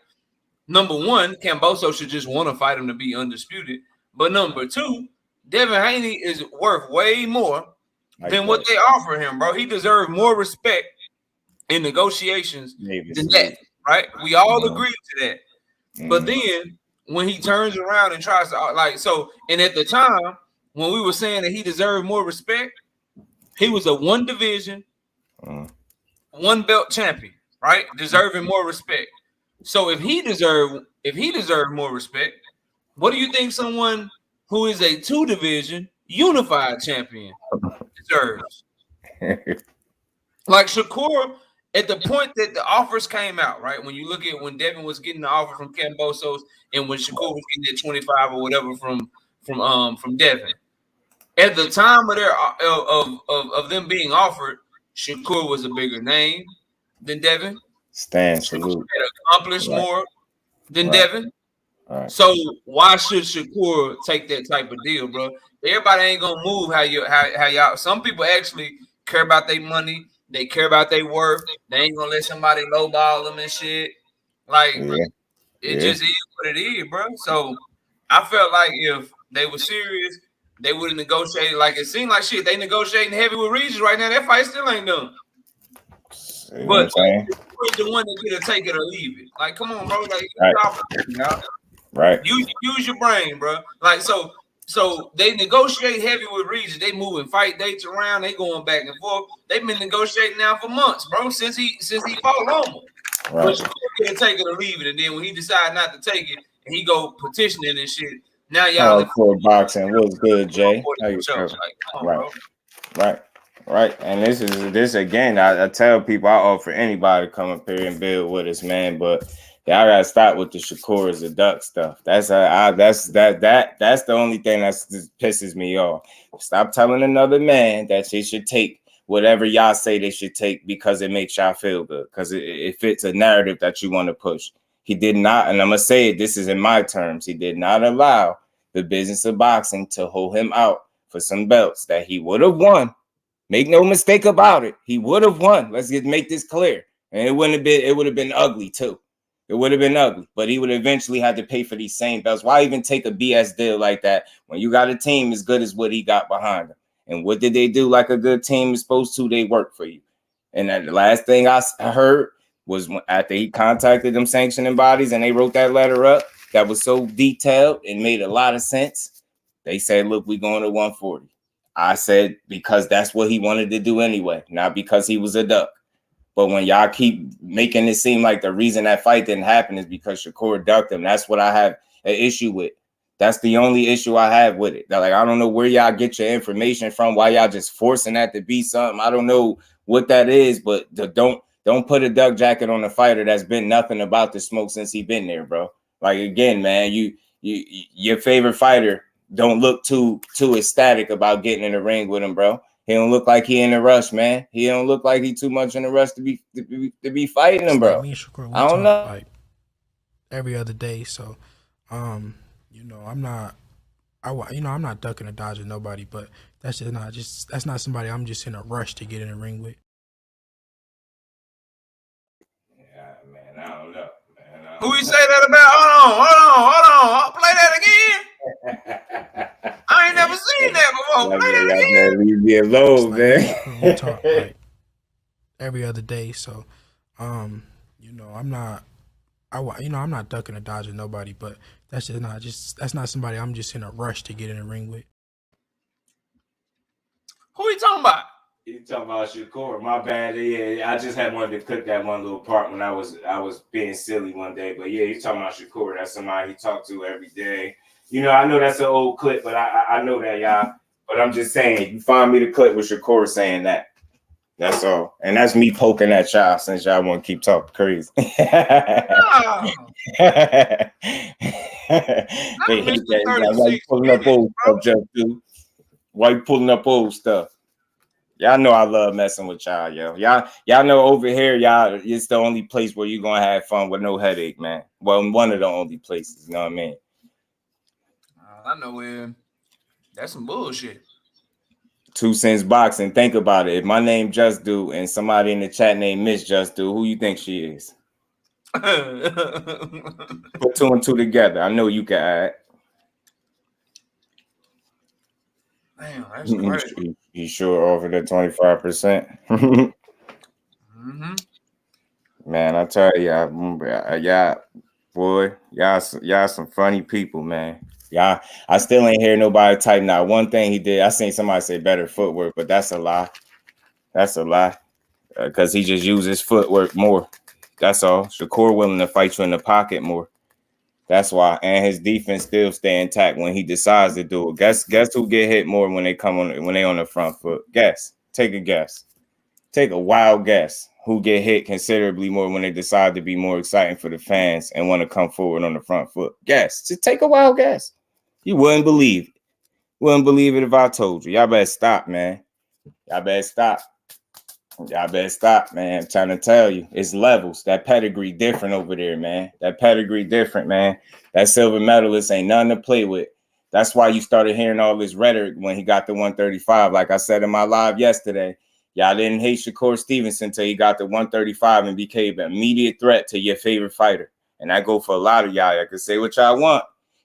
number one, Camboso should just want to fight him to be undisputed. But number two, Devin Haney is worth way more than what they offer him, bro. He deserves more respect in negotiations than that, right? We all agree to that. But then when he turns around and tries to and at the time when we were saying that he deserved more respect, he was a one division, one belt champion, right? Deserving more respect. So if he deserved more respect, what do you think someone who is a two division unified champion deserves? Like Shakur, at the point that the offers came out, right? When you look at when Devin was getting the offer from Cambosos and when Shakur was getting that 25 or whatever from Devin, at the time of their of them being offered, Shakur was a bigger name than Devin. Stand salute. Had accomplished more than Devin. So why should Shakur take that type of deal, bro? Everybody ain't gonna move how y'all. Some people actually care about their money. They care about their worth. They ain't gonna let somebody lowball them and shit. Like it just is what it is, bro. So I felt like if they were serious, they would have negotiated. Like it seemed like shit. They negotiating heavy with Regis right now. That fight still ain't done. But the one that could take it or leave it. Like, come on, bro. Like, right. Use your brain, bro. Like, so they negotiate heavy with Regis. They moving fight dates around. They going back and forth. They've been negotiating now for months, bro. Since he fought Loma. Right. But you could take it or leave it, and then when he decide not to take it, and he go petitioning and shit. Now y'all hardcore boxing. What's good, Jay? How you feel? Right. And this again. I tell people I offer anybody to come up here and build with us, man. But y'all gotta stop with the Shakur is a duck stuff. That's the only thing that pisses me off. Stop telling another man that they should take whatever y'all say they should take because it makes y'all feel good, because it fits a narrative that you want to push. He did not, and I'm gonna say it, this is in my terms, he did not allow the business of boxing to hold him out for some belts that he would have won. Make no mistake about it. He would have won. Let's make this clear. And it would have been ugly too. It would have been ugly, but he would eventually have to pay for these same belts. Why even take a BS deal like that when you got a team as good as what he got behind him? And what did they do like a good team is supposed to? They work for you. And the last thing I heard was after he contacted them sanctioning bodies and they wrote that letter up that was so detailed and made a lot of sense. They said, look, we're going to 140. I said, because that's what he wanted to do anyway, not because he was a duck. But when y'all keep making it seem like the reason that fight didn't happen is because Shakur ducked him, that's what I have an issue with. That's the only issue I have with it. Like, I don't know where y'all get your information from, why y'all just forcing that to be something. I don't know what that is, but don't put a duck jacket on a fighter that's been nothing about the smoke since he been there, bro. Like, again, man, your favorite fighter don't look too ecstatic about getting in the ring with him, bro. He don't look like he in a rush, man. He don't look like he too much in a rush to be fighting him, bro. Me and Shakur, I don't know. Like every other day, so you know, I'm not ducking or dodging nobody, but that's not somebody I'm just in a rush to get in the ring with. Yeah, man, I don't know. Who you say that about? Hold on. Play that again. I ain't never seen that before. Play that again. Leave me alone, man. We talk like every other day, so you know, I'm not ducking or dodging nobody, but that's not somebody I'm just in a rush to get in the ring with. Who you talking about? You talking about Shakur? My bad. Yeah, I just had wanted to clip that one little part when I was being silly one day. But yeah, you talking about Shakur? That's somebody he talked to every day. You know, I know that's an old clip, but I know that, y'all. But I'm just saying, you find me the clip with Shakur saying that. That's all. And that's me poking at y'all since y'all want to keep talking crazy. They hate that. Why you pulling up old stuff, Just Do? Why you pulling up old stuff? Y'all know I love messing with y'all, yo. Y'all know over here, y'all, it's the only place where you're gonna have fun with no headache, man. Well, one of the only places, you know what I mean? I know that's some bullshit. 2 Cents Boxing. Think about it. If my name Just Do and somebody in the chat named Miss Just Do, who you think she is? Put 2 and 2 together. I know you can add. Damn, that's crazy. You sure offered at 25%? Mm-hmm. Man, I tell y'all, boy, y'all some funny people, man. Y'all, I still ain't hear nobody type now. One thing he did, I seen somebody say better footwork, but that's a lie. That's a lie. Because he just uses footwork more. That's all. Shakur willing to fight you in the pocket more. That's why. And his defense still stay intact when he decides to do it. Guess who get hit more when they on the front foot? Guess. Take a guess. Take a wild guess. Who get hit considerably more when they decide to be more exciting for the fans and want to come forward on the front foot? Guess. Just take a wild guess. You wouldn't believe it. Wouldn't believe it if I told you. Y'all better stop, man. Y'all better stop. Y'all better stop, man. I'm trying to tell you. It's levels. That pedigree different over there, man. That pedigree different, man. That silver medalist ain't nothing to play with. That's why you started hearing all this rhetoric when he got the 135. Like I said in my live yesterday, y'all didn't hate Shakur Stevenson until he got the 135 and became an immediate threat to your favorite fighter. And I go for a lot of y'all. I can say what y'all want.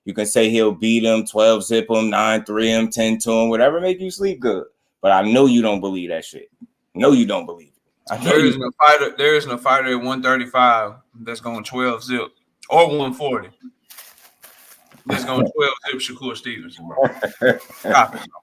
You can say he'll beat him, 12 zip him, 9-3 him, 10-2 him, whatever make you sleep good. But I know you don't believe that shit. No, you don't believe it. I know there isn't a fighter at 135 that's going 12 zip or 140. That's going 12 zip Shakur Stevenson, bro. Stop it, bro.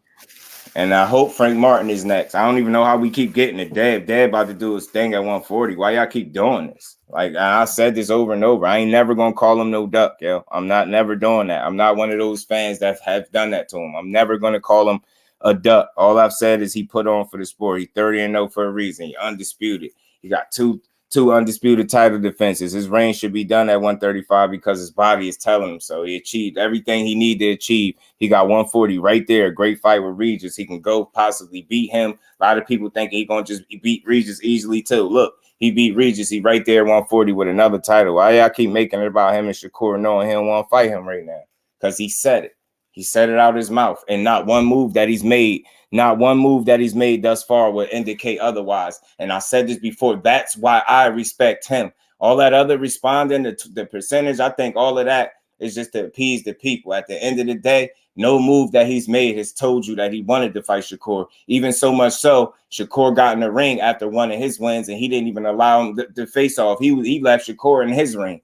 And I hope Frank Martin is next. I don't even know how we keep getting it. Deb about to do his thing at 140. Why y'all keep doing this? Like, I said this over and over. I ain't never going to call him no duck, yo. I'm not never doing that. I'm not one of those fans that have done that to him. I'm never going to call him a duck. All I've said is he put on for the sport. He 30-0 for a reason. He undisputed. He got two undisputed title defenses. His reign should be done at 135 because his body is telling him so. He achieved everything he needed to achieve. He got 140 right there. Great fight with Regis. He can go possibly beat him. A lot of people think he gonna just beat Regis easily too. Look, he beat Regis. He right there 140 with another title. Why y'all keep making it about him and Shakur knowing he don't want to fight him right now? Because he said it. He said it out his mouth, and not one move that he's made thus far would indicate otherwise. And I said this before. That's why I respect him. All that other responding, the percentage, I think all of that is just to appease the people. At the end of the day, no move that he's made has told you that he wanted to fight Shakur. Even so much so, Shakur got in the ring after one of his wins, and he didn't even allow him to face off. He left Shakur in his ring,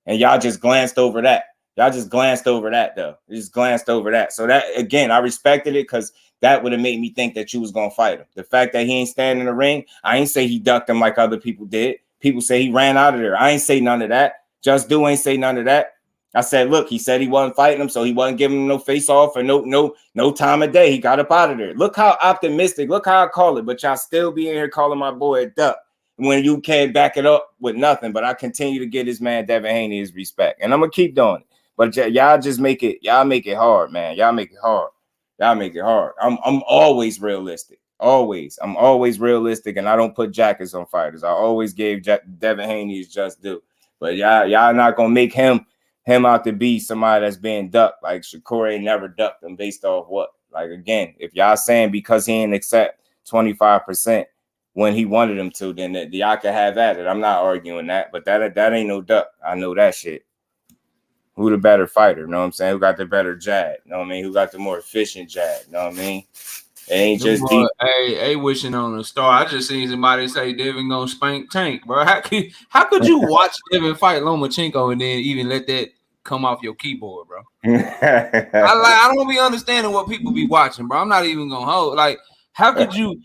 and y'all just glanced over that. Y'all just glanced over that, though. You just glanced over that. So that, again, I respected it because that would have made me think that you was going to fight him. The fact that he ain't standing in the ring, I ain't say he ducked him like other people did. People say he ran out of there. I ain't say none of that. JusDue ain't say none of that. I said, look, he said he wasn't fighting him, so he wasn't giving him no face off or no time of day. He got up out of there. Look how optimistic. Look how I call it. But y'all still be in here calling my boy a duck when you can't back it up with nothing. But I continue to give this man Devin Haney his respect, and I'm gonna keep doing it. But y'all just make it hard, man. Y'all make it hard. Y'all make it hard. I'm always realistic. Always. I'm always realistic, and I don't put jackets on fighters. I always gave Devin Haney his just due. But y'all not gonna make him out to be somebody that's being ducked. Like Shakur ain't never ducked him based off what? Like, again, if y'all saying because he ain't accept 25% when he wanted him to, then y'all can have at it. I'm not arguing that, but that ain't no duck. I know that shit. Who the better fighter? You know what I'm saying? Who got the better jab? You know what I mean? Who got the more efficient jab? You know what I mean? It ain't just deep. Hey, wishing on a star. I just seen somebody say Devin gonna spank Tank, bro. How could you watch Devin fight Lomachenko and then even let that come off your keyboard, bro? I don't be understanding what people be watching, bro. I'm not even gonna hold. Like, how could you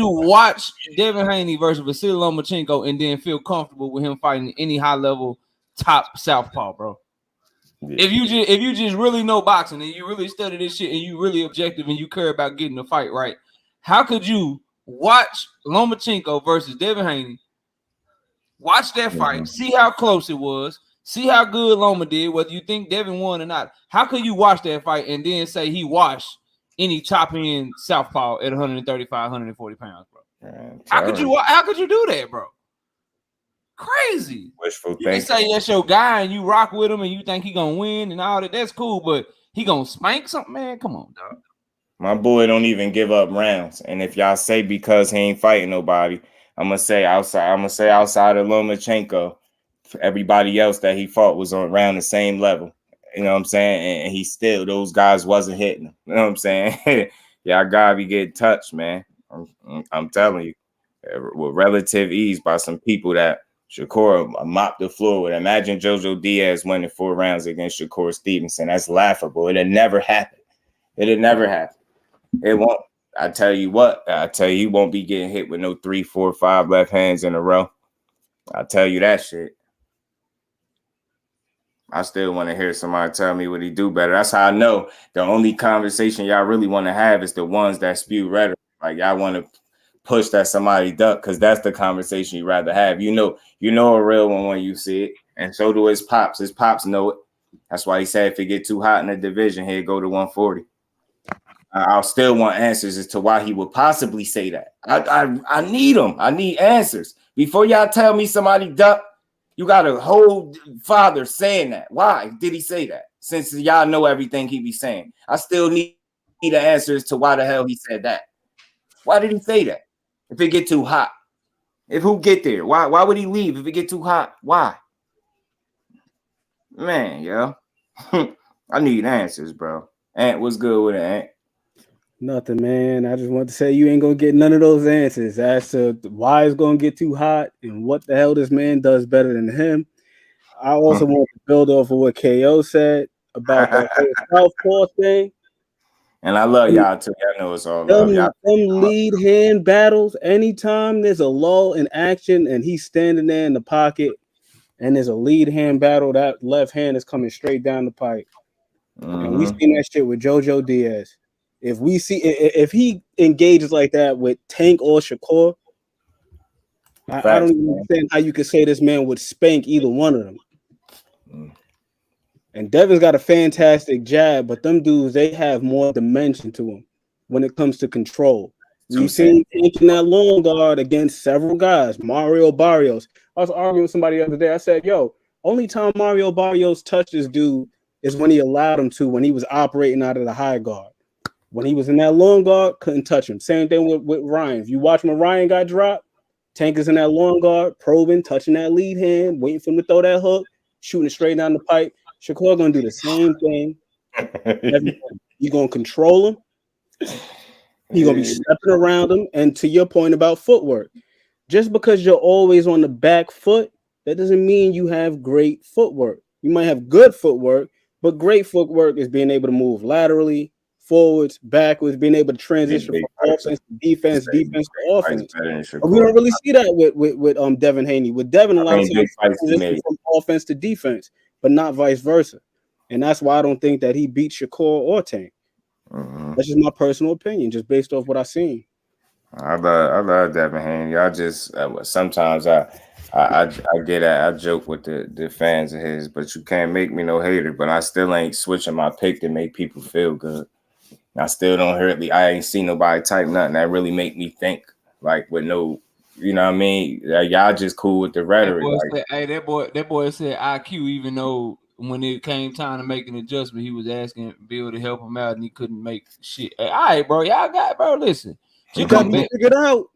watch Devin Haney versus Vasily Lomachenko and then feel comfortable with him fighting any high level top southpaw, bro? Yeah. If you just really know boxing and you really study this shit and you really objective and you care about getting the fight right, how could you watch Lomachenko versus Devin Haney, watch that fight, see how close it was, see how good Loma did, whether you think Devin won or not? How could you watch that fight and then say he washed any top end southpaw at 135, 140 pounds, bro? Man, how could you do that, bro? Crazy. Wishful thinking. You can say that's your guy and you rock with him and you think he gonna win and all that. That's cool, but he gonna spank something, man. Come on, dog. My boy don't even give up rounds. And if y'all say because he ain't fighting nobody, I'm gonna say outside of Lomachenko, everybody else that he fought was on around the same level. You know what I'm saying? And he still, those guys wasn't hitting him. You know what I'm saying? Y'all gotta be getting touched, man. I'm telling you, with relative ease by some people that Shakur mopped the floor with. Imagine Jojo Diaz winning 4 rounds against Shakur Stevenson. That's laughable. It'll never happen. It'll never happen. It won't. I tell you what. I tell you, he won't be getting hit with no 3, 4, 5 left hands in a row. I tell you that shit. I still want to hear somebody tell me what he do better. That's how I know the only conversation y'all really want to have is the ones that spew rhetoric. Like, y'all want to push that somebody duck because that's the conversation you'd rather have. You know a real one when you see it, and so do his pops. His pops know it. That's why he said if it get too hot in the division, he'd go to 140. I'll still want answers as to why he would possibly say that. I need them. I need answers before y'all tell me somebody duck. You got a whole father saying that. Why did he say that? Since y'all know everything he be saying, I still need the answers to why the hell he said that. Why did he say that? If it get too hot, if who get there, why would he leave if it get too hot? Why? Man, yo. I need answers, bro. Ant, what's good with it, Ant? Nothing, man. I just want to say you ain't gonna get none of those answers as to why it's gonna get too hot and what the hell this man does better than him. I also want to build off of what KO said about the whole Southpaw thing. And I love y'all too. Y'all know it's all love. Y'all them lead hand battles. Anytime there's a lull in action and he's standing there in the pocket, and there's a lead hand battle, that left hand is coming straight down the pipe. And we seen that shit with JoJo Diaz. If he engages like that with Tank or Shakur, I don't even understand how you could say this man would spank either one of them. And Devin's got a fantastic jab, but them dudes, they have more dimension to them when it comes to control. We've seen taking that long guard against several guys. Mario Barrios. I was arguing with somebody the other day. I said, yo, only time Mario Barrios touched this dude is when he allowed him to, when he was operating out of the high guard. When he was in that long guard, couldn't touch him. Same thing with Ryan. If you watch when Ryan got dropped, Tank is in that long guard, probing, touching that lead hand, waiting for him to throw that hook, shooting it straight down the pipe. Shakur gonna do the same thing. You're gonna control him. You're gonna be stepping around him. And to your point about footwork, just because you're always on the back foot, that doesn't mean you have great footwork. You might have good footwork, but great footwork is being able to move laterally, forwards, backwards, being able to transition from offense to defense, defense to offense. But we don't really see that with Devin Haney. With Devin, a lot of times transition from offense to defense, but not vice versa. And that's why I don't think that he beat Shakur or Tank. That's just my personal opinion, just based off what I've seen. I love Devin Haney. I just sometimes I joke with the fans of his, but you can't make me no hater. But I still ain't switching my pick to make people feel good. I still don't hear I ain't seen nobody type nothing that really make me think like with no, you know what I mean? Y'all just cool with the rhetoric. That boy said IQ, even though when it came time to make an adjustment, he was asking Bill to help him out and he couldn't make shit. All right, bro. Y'all got, bro. Listen. You got me figured out.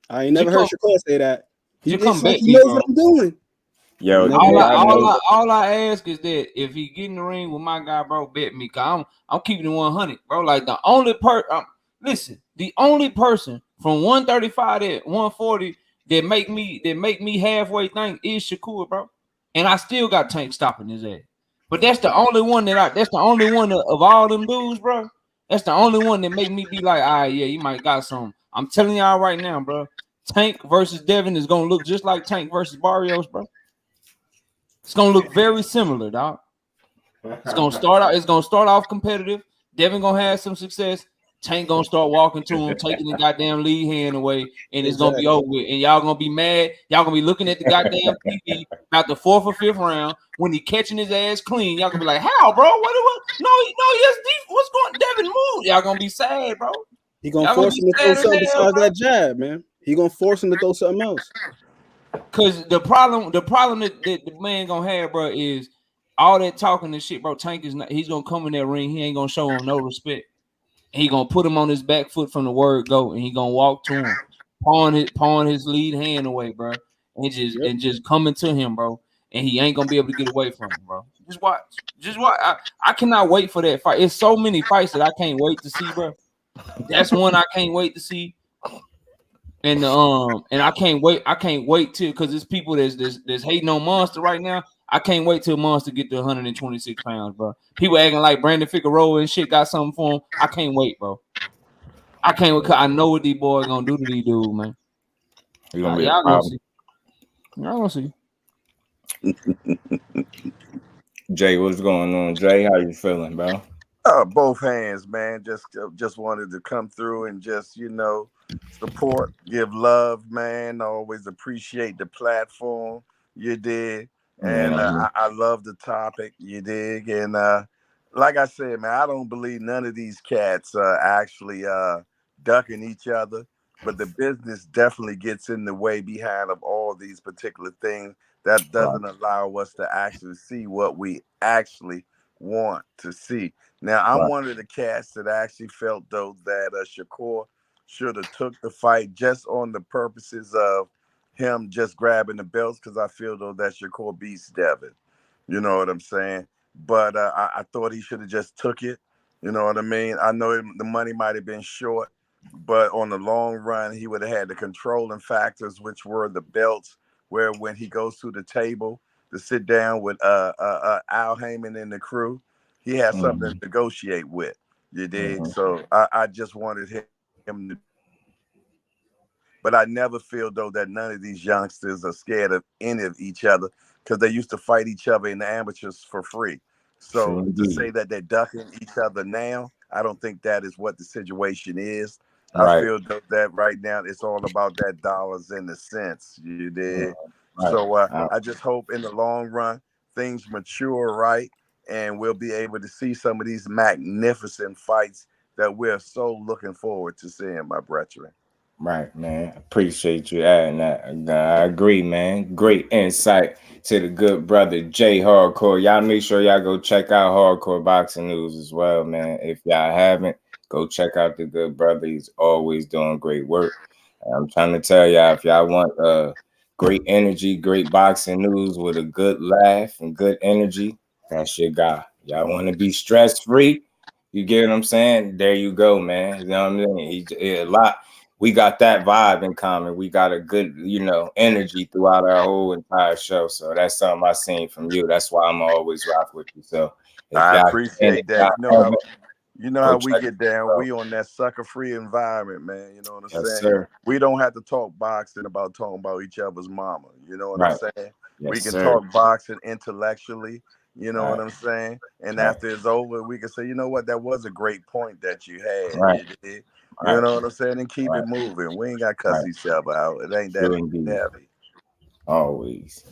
I ain't never heard Shakur say that. He knows what I'm doing. Yo, all I ask is that if he get in the ring with my guy, bro, bet me. Cause I'm keeping it 100, bro. Like the only the only person from 135 to 140 that make me halfway think is Shakur, bro. And I still got Tank stopping his ass. But that's the only one that's the only one of all them dudes, bro. That's the only one that make me be like, all right, yeah, you might got some. I'm telling y'all right now, bro. Tank versus Devin is gonna look just like Tank versus Barrios, bro. It's gonna look very similar, dog. It's gonna start off competitive. Devin gonna have some success. Tank gonna start walking to him, taking the goddamn lead hand away, and it's gonna be over with. And y'all gonna be mad. Y'all gonna be looking at the goddamn TV about the 4th or 5th round when he catching his ass clean. Y'all gonna be like, "How, bro? What? No, yes, what's going? Devin move." Y'all gonna be sad, bro. He gonna force him to throw something besides that jab, man. He gonna force him to throw something else. Cause the problem that the man gonna have, bro, is all that talking and shit, bro. Tank is not. He's gonna come in that ring. He ain't gonna show him no respect. And he gonna put him on his back foot from the word go, and he gonna walk to him, pawn his lead hand away, bro, and just coming to him, bro. And he ain't gonna be able to get away from him, bro. Just watch. I cannot wait for that fight. It's so many fights that I can't wait to see, bro. That's one I can't wait to see. And I can't wait till, because it's people that's hating on Monster right now. I can't wait till Monster get to 126 pounds, bro. People acting like Brandon Figueroa and shit got something for him. I can't wait, bro. I can't wait, cause I know what these boys gonna do to these dudes, man. Y'all gonna see. Y'all gonna see. Jay, what's going on? Jay, how you feeling, bro? Both hands, man. Just wanted to come through and just, support, give love, man. I always appreciate the platform, you dig. And I love the topic, you dig. And like I said, man, I don't believe none of these cats are actually ducking each other. But the business definitely gets in the way behind of all these particular things that doesn't allow us to actually see what we actually want to see. Now, I'm one of the cats that actually felt, though, that Shakur should have took the fight just on the purposes of him just grabbing the belts, because I feel, though, that Shakur beats Devin. You know what I'm saying? but I thought he should have just took it. You know what I mean? I know the money might have been short, but on the long run, he would have had the controlling factors, which were the belts, where when he goes to the table to sit down with Al Heyman and the crew, he has something to negotiate with. You dig? So I just wanted him to. But I never feel, though, that none of these youngsters are scared of any of each other because they used to fight each other in the amateurs for free. So to say that they're ducking each other now, I don't think that is what the situation is. I feel that right now it's all about that dollars and the cents. You did. So I just hope in the long run things mature right, and we'll be able to see some of these magnificent fights that we're so looking forward to seeing, my brethren. Right, man. Appreciate you adding that. I agree, man. Great insight to the good brother Jay Hardcore. Y'all make sure y'all go check out Hardcore Boxing News as well, man. If y'all haven't, go check out the good brother. He's always doing great work. I'm trying to tell y'all, if y'all want great energy, great boxing news with a good laugh and good energy, that's your guy. Y'all want to be stress-free? You get what I'm saying? There you go, man. You know what I mean? We got that vibe in common. We got a good, energy throughout our whole entire show. So that's something I seen from you. That's why I'm always rock with you. So I appreciate that. You know how we get down. We on that sucker-free environment, man. You know what I'm saying? Sir. We don't have to talk boxing about talking about each other's mama. You know what I'm saying? Yes, we can sir. talk boxing intellectually. You know what I'm saying? And after it's over, we can say, you know what? That was a great point that you had. You know what I'm saying? And keep it moving. We ain't got to cuss each other out. It ain't that heavy. Always.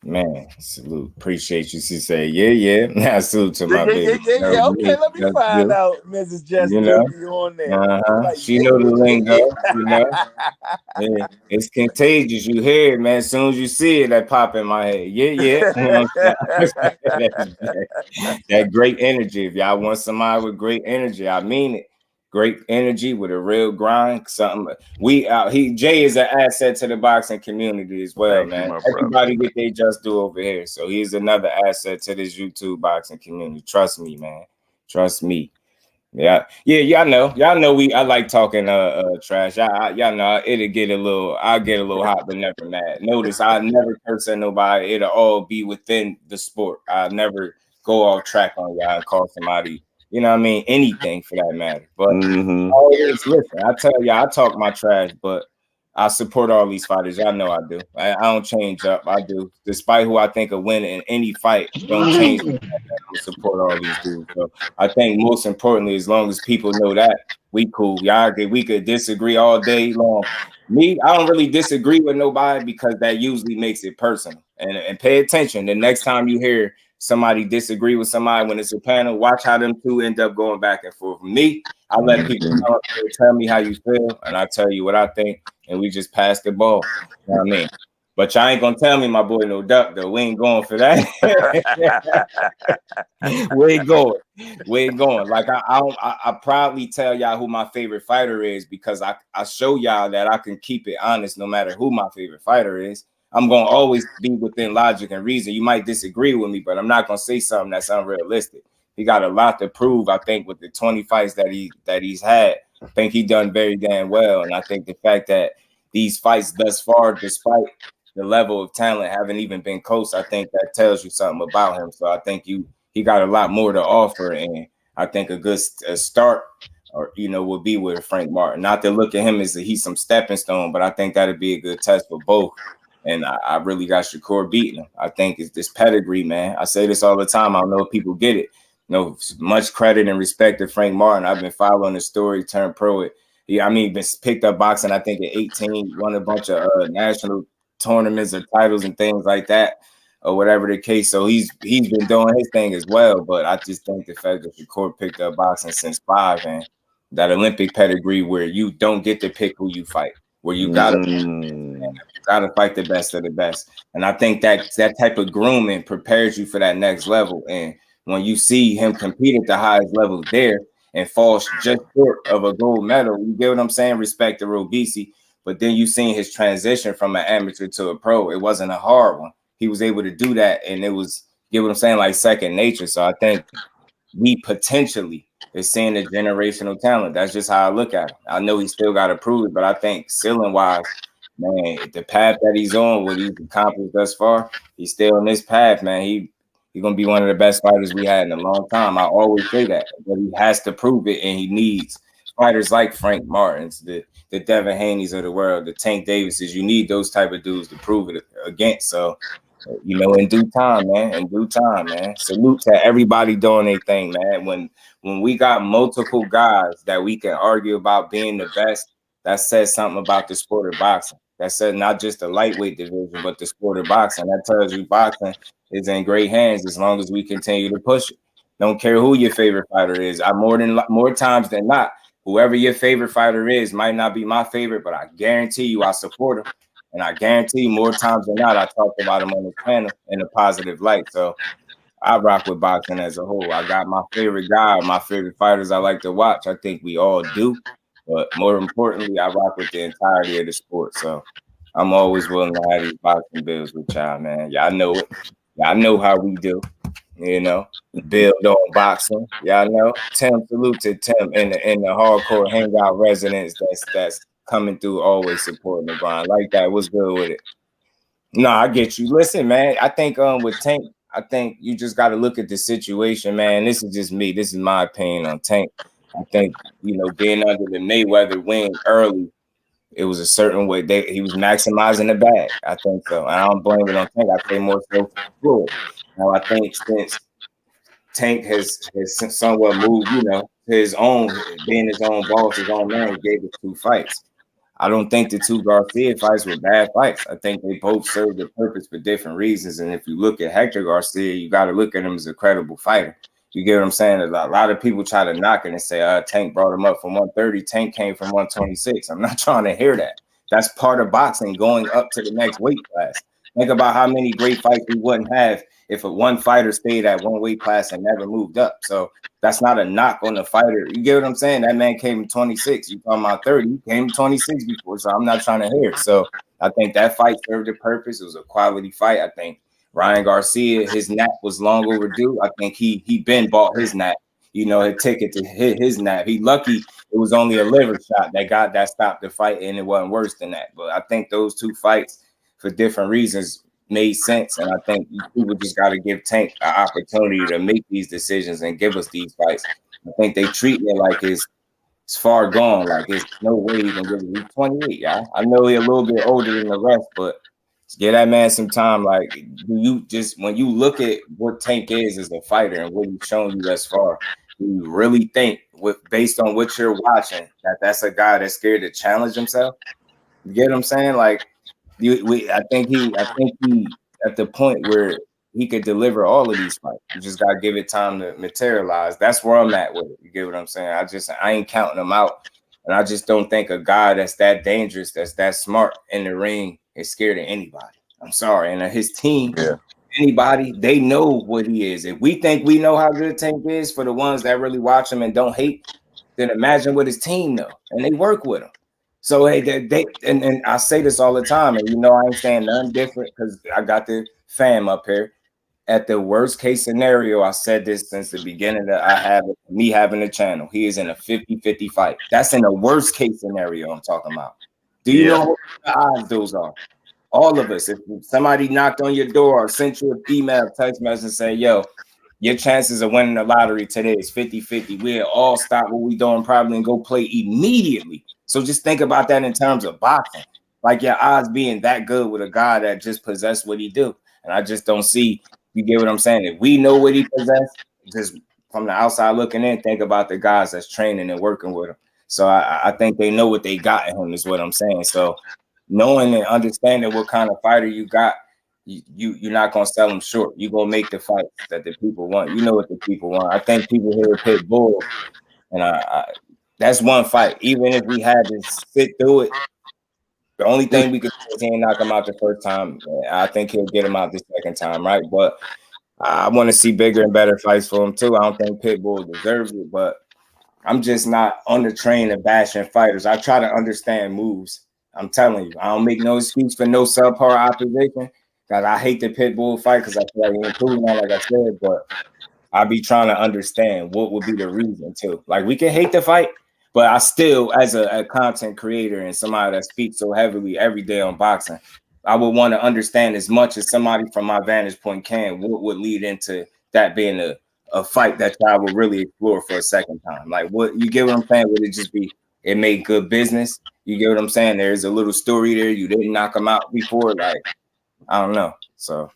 Man, salute. Appreciate you. She say, yeah. Now salute to my baby. Yeah. Okay, let me find out, Mrs. JusDueBoxing, you on there. Like, she know the lingo, Yeah, it's contagious. You hear it, man. As soon as you see it, that pop in my head. Yeah. You know that great energy. If y'all want somebody with great energy, I mean it. Great energy with a real grind. Something Jay is an asset to the boxing community as well, man. Everybody get their just do over here. So he's another asset to this YouTube boxing community. Trust me, man. Trust me. Yeah. Y'all know I like talking trash. Y'all know I'll get a little hot, but never mad. Notice I never curse at nobody. It'll all be within the sport. I never go off track on y'all and call somebody, you know what I mean, anything for that matter. But always listen, I tell y'all, I talk my trash, but I support all these fighters. Y'all know I do. I don't change up. I do. Despite who I think will win in any fight, don't change. I support all these dudes. So I think most importantly, as long as people know that, we cool. We could disagree all day long. Me, I don't really disagree with nobody because that usually makes it personal. And pay attention. The next time you hear somebody disagree with somebody when it's a panel, watch how them two end up going back and forth. Me, I let people tell me how you feel, and I tell you what I think, and we just pass the ball. You know what I mean? But y'all ain't gonna tell me my boy no duck though. We ain't going for that. We ain't going. Like I proudly tell y'all who my favorite fighter is because I show y'all that I can keep it honest no matter who my favorite fighter is. I'm gonna always be within logic and reason. You might disagree with me, but I'm not gonna say something that's unrealistic. He got a lot to prove, I think, with the 20 fights that he's had. I think he done very damn well. And I think the fact that these fights thus far, despite the level of talent haven't even been close, I think that tells you something about him. So I think he got a lot more to offer, and I think a good start would be with Frank Martin. Not to look at him as he's some stepping stone, but I think that'd be a good test for both. And I really got Shakur beating him. I think it's this pedigree, man. I say this all the time. I don't know if people get it. Much credit and respect to Frank Martin. I've been following the story, turned pro. Been picked up boxing, I think, at 18, won a bunch of national tournaments or titles and things like that, or whatever the case. So he's been doing his thing as well. But I just think the fact that Shakur picked up boxing since 5 and that Olympic pedigree where you don't get to pick who you fight, where you gotta fight the best of the best. And I think that type of grooming prepares you for that next level. And when you see him compete at the highest level there and falls just short of a gold medal, you get what I'm saying? Respect to Robisi. But then you seen his transition from an amateur to a pro. It wasn't a hard one. He was able to do that, and it was get what I'm saying? Like second nature. So I think we potentially is seeing a generational talent. That's just how I look at it. I know he still got to prove it, but I think ceiling wise, man, the path that he's on, what he's accomplished thus far, he's still on this path, man. He's gonna be one of the best fighters we had in a long time. I always say that, but he has to prove it, and he needs fighters like Frank Martins, the Devin Haneys of the world, the Tank Davises. You need those type of dudes to prove it against. So, you know, in due time, man. In due time, man. Salute to everybody doing their thing, man. When we got multiple guys that we can argue about being the best, that says something about the sport of boxing. That says not just the lightweight division, but the sport of boxing. That tells you boxing is in great hands as long as we continue to push it. Don't care who your favorite fighter is. More times than not, whoever your favorite fighter is might not be my favorite, but I guarantee you I support him. And I guarantee you more times than not, I talk about him on the channel in a positive light. So I rock with boxing as a whole. I got my favorite guy, my favorite fighters I like to watch. I think we all do. But more importantly, I rock with the entirety of the sport. So I'm always willing to have these boxing bills with y'all, man. Y'all know it. Y'all know how we do. You know, build on boxing. Y'all know. Tim, salute to Tim in the hardcore hangout residents that's coming through, always supporting the grind. Like that. What's good with it? No, I get you. Listen, man, I think with Tank, I think you just got to look at the situation, man. This is just me. This is my opinion on Tank. I think, you know, being under the Mayweather wing early, it was a certain way he was maximizing the bag. I think so. I don't blame it on Tank. I say more so for it. Now, I think since Tank has somewhat moved, you know, his own, being his own boss, his own man, he gave us 2 fights. I don't think the 2 Garcia fights were bad fights. I think they both served their purpose for different reasons. And if you look at Hector Garcia, you got to look at him as a credible fighter. You get what I'm saying? A lot of people try to knock it and say, Tank brought him up from 130. Tank came from 126. I'm not trying to hear that. That's part of boxing, going up to the next weight class. Think about how many great fights we wouldn't have if one fighter stayed at one weight class and never moved up. So that's not a knock on the fighter. You get what I'm saying? That man came in 26. You talking about 30. He came in 26 before, so I'm not trying to hear it. So I think that fight served a purpose. It was a quality fight. I think Ryan Garcia, his nap was long overdue. I think he been bought his nap. You know, his ticket to hit his nap. He lucky it was only a liver shot that stopped the fight, and it wasn't worse than that. But I think those 2 fights, for different reasons, made sense. And I think people just got to give Tank an opportunity to make these decisions and give us these fights. I think they treat it like it's far gone. Like it's no way he can give it. He's 28, y'all. I know he's a little bit older than the rest, but give that man some time. Like, do you just, when you look at what Tank is as a fighter and what he's shown you thus far, do you really think, based on what you're watching, that's a guy that's scared to challenge himself? You get what I'm saying? Like, I think he at the point where he could deliver all of these fights. You just gotta give it time to materialize. That's where I'm at with it. You get what I'm saying? I ain't counting him out, and I just don't think a guy that's that dangerous, that's that smart in the ring is scared of anybody. I'm sorry, and his team, anybody, they know what he is. If we think we know how good Tank is, for the ones that really watch him and don't hate, then imagine what his team know, and they work with him. So hey, and I say this all the time, and you know I ain't saying nothing different because I got the fam up here. At the worst case scenario, I said this since the beginning that I have me having a channel. He is in a 50-50 fight. That's in the worst case scenario I'm talking about. Do you know what the odds those are? All of us. If somebody knocked on your door or sent you an email, text message and say, yo, your chances of winning the lottery today is 50-50. We'll all stop what we're doing probably and go play immediately. So just think about that in terms of boxing. Like your odds being that good with a guy that just possessed what he do. And I just don't see, you get what I'm saying? If we know what he possessed, just from the outside looking in, think about the guys that's training and working with him. So I think they know what they got in him is what I'm saying. So knowing and understanding what kind of fighter you got, you're not going to sell them short. You're going to make the fights that the people want. You know what the people want. I think people here pit bull, and that's one fight. Even if we had to sit through it, the only thing we could do is he ain't knock him out the first time. I think he'll get him out the second time, right? But I want to see bigger and better fights for him too. I don't think Pitbull deserves it, but I'm just not on the train of bashing fighters. I try to understand moves. I'm telling you, I don't make no excuse for no subpar opposition. Cause I hate the Pitbull fight because I feel like he improved now, like I said, but I be trying to understand what would be the reason too. Like we can hate the fight, but I still, as a content creator and somebody that speaks so heavily every day on boxing, I would want to understand as much as somebody from my vantage point can what would lead into that being a fight that I would really explore for a second time. Like what you get what I'm saying? Would it just be it made good business? You get what I'm saying? There's a little story there. You didn't knock him out before, like I don't know. So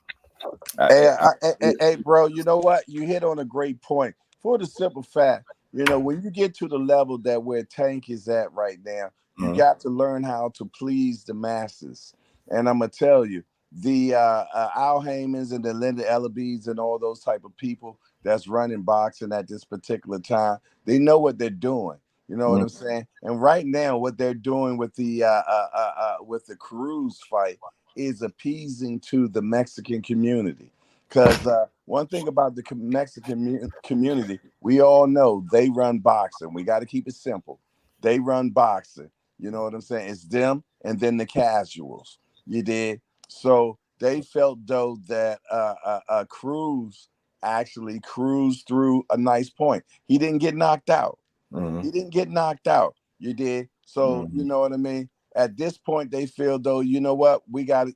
hey, bro, you know what? You hit on a great point. For the simple fact, you know, when you get to the level that where Tank is at right now, you got to learn how to please the masses. And I'm gonna tell you, the Al Haymans and the Linda Ellerbys and all those type of people that's running boxing at this particular time, they know what they're doing. You know what I'm saying? And right now, what they're doing with the Cruz fight is appeasing to the Mexican community. Because one thing about the Mexican community, we all know they run boxing. We got to keep it simple. They run boxing. You know what I'm saying? It's them and then the casuals. You did. So they felt though that Cruz actually cruised through a nice point. He didn't get knocked out. He didn't get knocked out. You did. So you know what I mean? At this point, they feel though, you know what?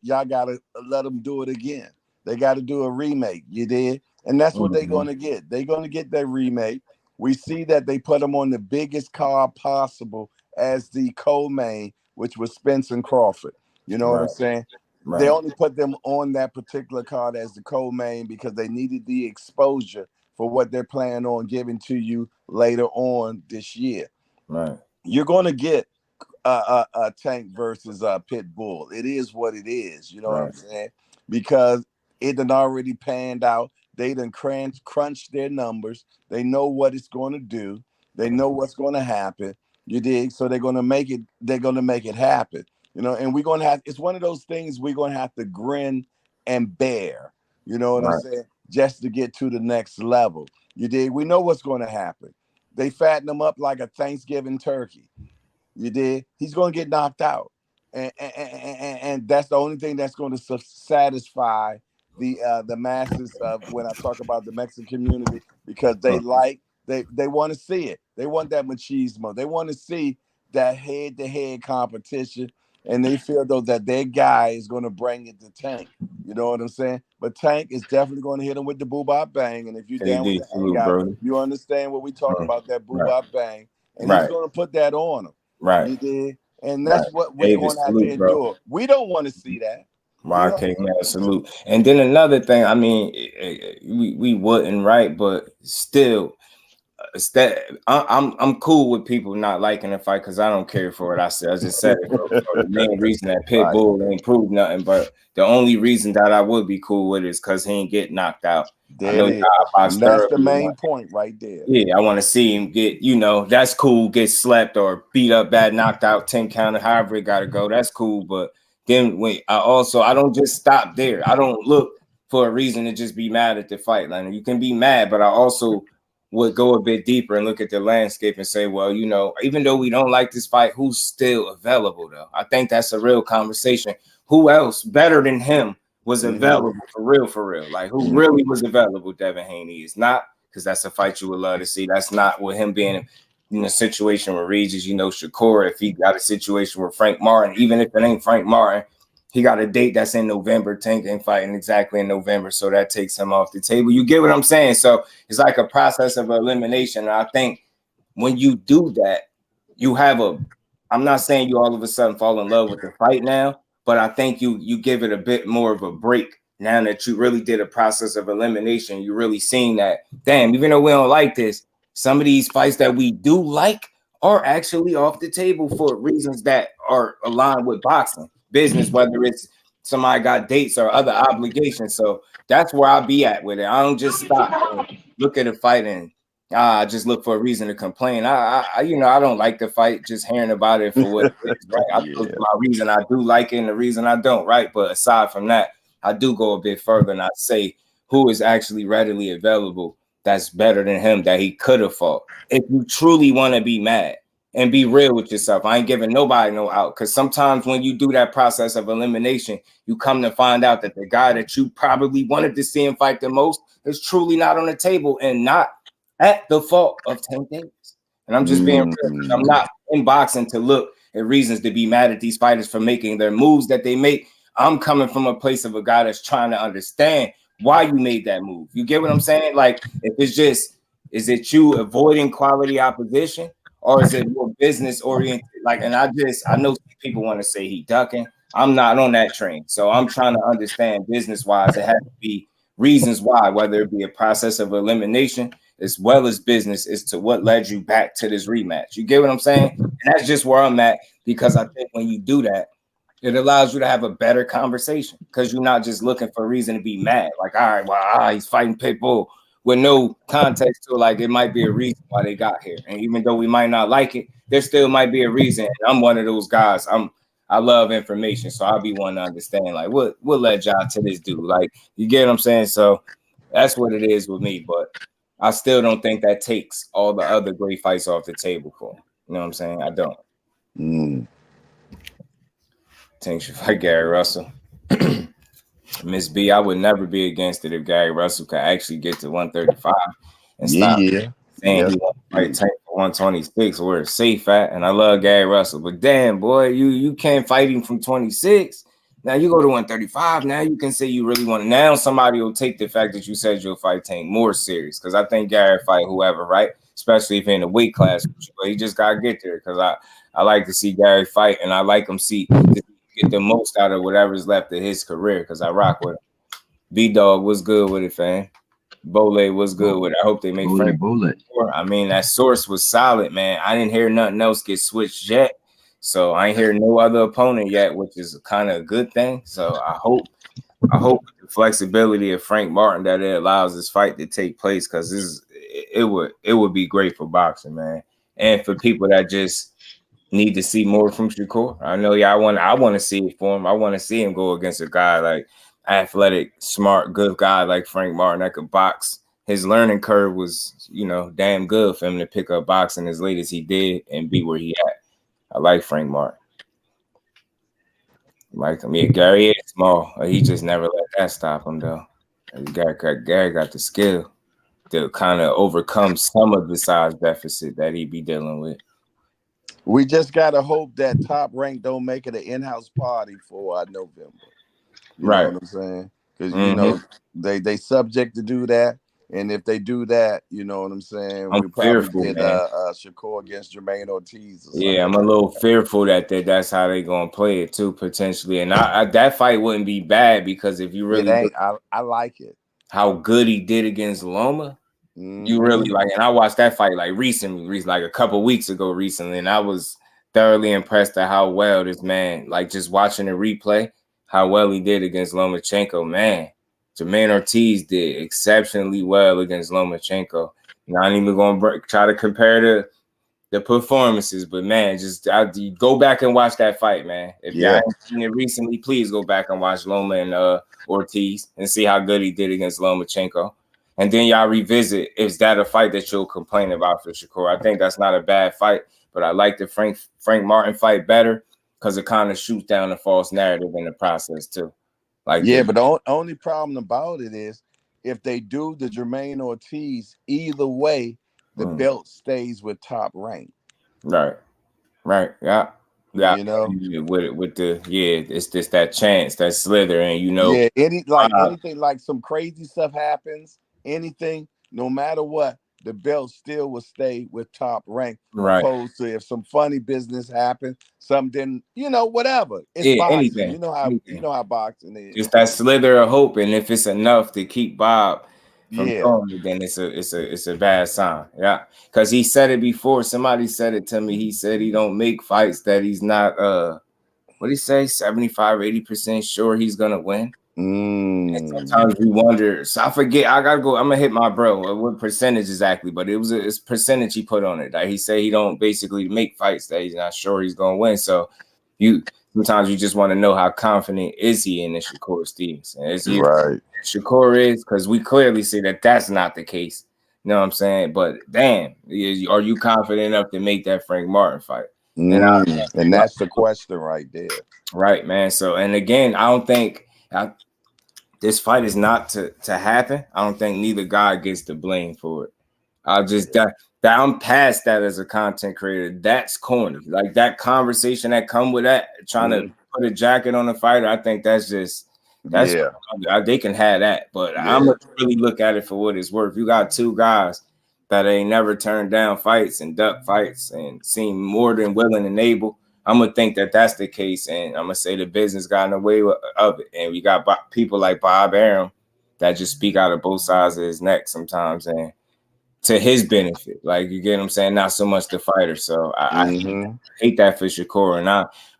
Y'all gotta let them do it again. They got to do a remake. You did. And that's what they're going to get. They're going to get their remake. We see that they put them on the biggest card possible as the co-main, which was Spence and Crawford. You know what I'm saying? They only put them on that particular card as the co-main because they needed the exposure for what they're planning on giving to you later on this year. You're going to get a Tank versus Pitbull. It is what it is. You know what I'm saying? Because it done already panned out. They done crunched their numbers. They know what it's going to do. They know what's going to happen. You dig? So they're going to make it. They're going to make it happen. You know, and we're going to have. It's one of those things we're going to have to grin and bear. You know what I'm saying? Just to get to the next level. You dig? We know what's going to happen. They fatten them up like a Thanksgiving turkey. You did. He's going to get knocked out, and that's the only thing that's going to satisfy the masses when I talk about the Mexican community, because they want to see it. They want that machismo. They want to see that head-to-head competition, and they feel though that their guy is going to bring it to Tank. You know what I'm saying? But Tank is definitely going to hit him with the boo-bop bang, and if you're down with the hangout, you understand what we talk about, that boo-bop bang, and he's going to put that on him. You did, and that's what we're going to have to endure. We don't want to see that. Okay, man, salute. And then another thing, I mean, we wouldn't, right? But still, I'm cool with people not liking the fight because I don't care for it. I just said it for the main reason that Pitbull ain't proved nothing. But the only reason that I would be cool with it is because he ain't get knocked out. That's the main point right there. Yeah, I want to see him get, you know, that's cool, get slept or beat up, bad, knocked out, 10 counter, however it got to go. That's cool. But then I don't just stop there. I don't look for a reason to just be mad at the fight. Like, you can be mad, but I also would go a bit deeper and look at the landscape and say, well, you know, even though we don't like this fight, who's still available though? I think that's a real conversation. Who else better than him was available for real? Like, who really was available? Devin Haney is not, because that's a fight you would love to see. That's not with him being in a situation where Regis, you know, Shakur, if he got a situation where Frank Martin, even if it ain't Frank Martin, he got a date that's in November. Tank ain't fighting exactly in November, so that takes him off the table. You get what I'm saying? So it's like a process of elimination. And I think when you do that, you have I'm not saying you all of a sudden fall in love with the fight now, but I think you give it a bit more of a break now that you really did a process of elimination. You're really seeing that, damn, even though we don't like this, some of these fights that we do like are actually off the table for reasons that are aligned with boxing business, whether it's somebody got dates or other obligations. So that's where I'll be at with it. I don't just stop and look at a fight and I just look for a reason to complain. I you know, I don't like the fight, just hearing about it for what it is, right? I look for my reason I do like it and the reason I don't, right? But aside from that, I do go a bit further and I say who is actually readily available that's better than him that he could have fought. If you truly want to be mad, and be real with yourself. I ain't giving nobody no out, because sometimes when you do that process of elimination, you come to find out that the guy that you probably wanted to see him fight the most is truly not on the table and not at the fault of Tank Davis. And I'm just being real, because I'm not in boxing to look at reasons to be mad at these fighters for making their moves that they make. I'm coming from a place of a guy that's trying to understand why you made that move. You get what I'm saying? Like, if it's just, is it you avoiding quality opposition, or is it more business oriented? Like, and I know people want to say he ducking. I'm not on that train. So I'm trying to understand business wise. It has to be reasons why, whether it be a process of elimination as well as business, as to what led you back to this rematch. You get what I'm saying? And that's just where I'm at, because I think when you do that, it allows you to have a better conversation, because you're not just looking for a reason to be mad. Like, all right, well, he's fighting Pitbull with no context to it. Like, it might be a reason why they got here. And even though we might not like it, there still might be a reason. And I'm one of those guys. I love information. So I'll be one to understand, like, what led y'all to this dude? Like, you get what I'm saying? So that's what it is with me. But I still don't think that takes all the other great fights off the table for him. You know what I'm saying? I don't. Think should fight Gary Russell. Miss B, I would never be against it if Gary Russell could actually get to 135 and stop saying he want to fight Tank for 126 where it's safe at. And I love Gary Russell, but damn, boy, you can't fight him from 26. Now you go to 135. Now you can say you really want to. Now somebody will take the fact that you said you'll fight Tank more serious, because I think Gary fight whoever, right? Especially if in the weight class. But he just gotta get there, because I like to see Gary fight, and I like him get the most out of whatever's left of his career, because I rock with him. B-Dog was good with it, fam. Bole was good with it. I hope they make Frank. I mean, that source was solid, man. I didn't hear nothing else get switched yet. So I ain't hear no other opponent yet, which is kind of a good thing. So I hope the flexibility of Frank Martin that it allows this fight to take place, because it would be great for boxing, man. And for people that just need to see more from Shakur. I know, I want to see it for him. I want to see him go against a guy like athletic, smart, good guy like Frank Martin that could box. His learning curve was, damn good for him to pick up boxing as late as he did and be where he at. I like Frank Martin. Gary is small. He just never let that stop him, though. Gary got the skill to kind of overcome some of the size deficit that he be dealing with. We just gotta hope that Top Rank don't make it an in-house party for November. You know what I'm saying? Because they subject to do that, and if they do that, you know what I'm saying. We probably get Shakur against Jermaine Ortiz. Yeah, I'm a little fearful that's how they gonna play it too, potentially. And that fight wouldn't be bad, because if you really, I like it. How good he did against Loma. You really like, and I watched that fight like recently, like a couple weeks ago recently, and I was thoroughly impressed at how well this man, like just watching the replay, how well he did against Lomachenko. Man, Jermaine Ortiz did exceptionally well against Lomachenko. Not even going to try to compare the performances, but man, just go back and watch that fight, man. If you haven't seen it recently, please go back and watch Loma and Ortiz and see how good he did against Lomachenko. And then y'all revisit, is that a fight that you'll complain about for Shakur? I think that's not a bad fight, but I like the Frank Martin fight better, because it kind of shoots down a false narrative in the process too. But the only problem about it is, if they do the Jermaine Ortiz, either way, the belt stays with Top Rank. Right. Yeah. It's just that chance, that slither, and anything like some crazy stuff happens. Anything, no matter what, the belt still will stay with Top Rank. Right. Opposed to if some funny business happened, something, whatever. It's boxing. Anything. You know how boxing is. Just that slither of hope, and if it's enough to keep Bob from going, then it's a bad sign. Yeah, because he said it before. Somebody said it to me. He said he don't make fights that he's not what he say, 75-80% sure he's gonna win. And sometimes we wonder. So I forget. I gotta go. I'm gonna hit my bro. What percentage exactly? But it's percentage he put on it. Like he said, he don't basically make fights that he's not sure he's gonna win. So sometimes you just want to know how confident is he in the Shakur Stevens. And is he right? Shakur is, because we clearly see that that's not the case. You know what I'm saying? But damn, are you confident enough to make that Frank Martin fight? And that's the question right there. Right, man. So, and again, I don't think this fight is not to happen. I don't think neither guy gets the blame for it. I'll just that I'm past that as a content creator. That's corny. Like that conversation that come with that, trying to put a jacket on the fighter. I think that's they can have that. But I'm gonna really look at it for what it's worth. You got two guys that ain't never turned down fights and duck fights and seem more than willing and able. I'm gonna think that that's the case, and I'm gonna say the business got in the way of it. And we got people like Bob Arum that just speak out of both sides of his neck sometimes, and to his benefit, like you get what I'm saying, not so much the fighter. So I hate that for Shakur, and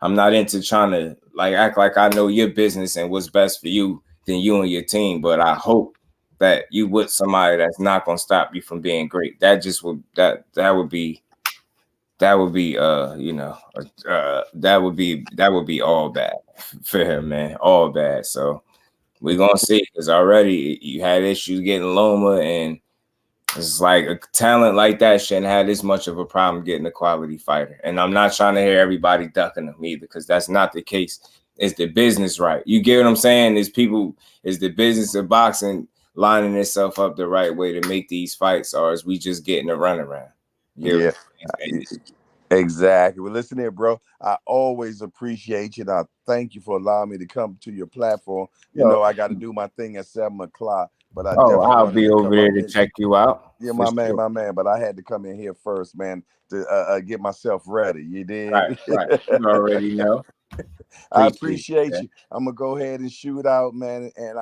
I'm not into trying to like act like I know your business and what's best for you than you and your team. But I hope that you with somebody that's not gonna stop you from being great. That just would that would be you know that would be all bad for him, man, all bad. So we're gonna see, because already you had issues getting Loma, and it's like a talent like that shouldn't have this much of a problem getting a quality fighter. And I'm not trying to hear everybody ducking them either, because that's not the case. It's the business, right? You get what I'm saying? Is the business of boxing lining itself up the right way to make these fights, or is we just getting a runaround? Yeah, exactly. Well, listen here, bro. I always appreciate you. And I thank you for allowing me to come to your platform. You know, I got to do my thing at 7 o'clock. But I'll be over there to check you out. Yeah, my man. But I had to come in here first, man, to get myself ready. You did? Right. You already know. I appreciate you. I'm gonna go ahead and shoot out, man. And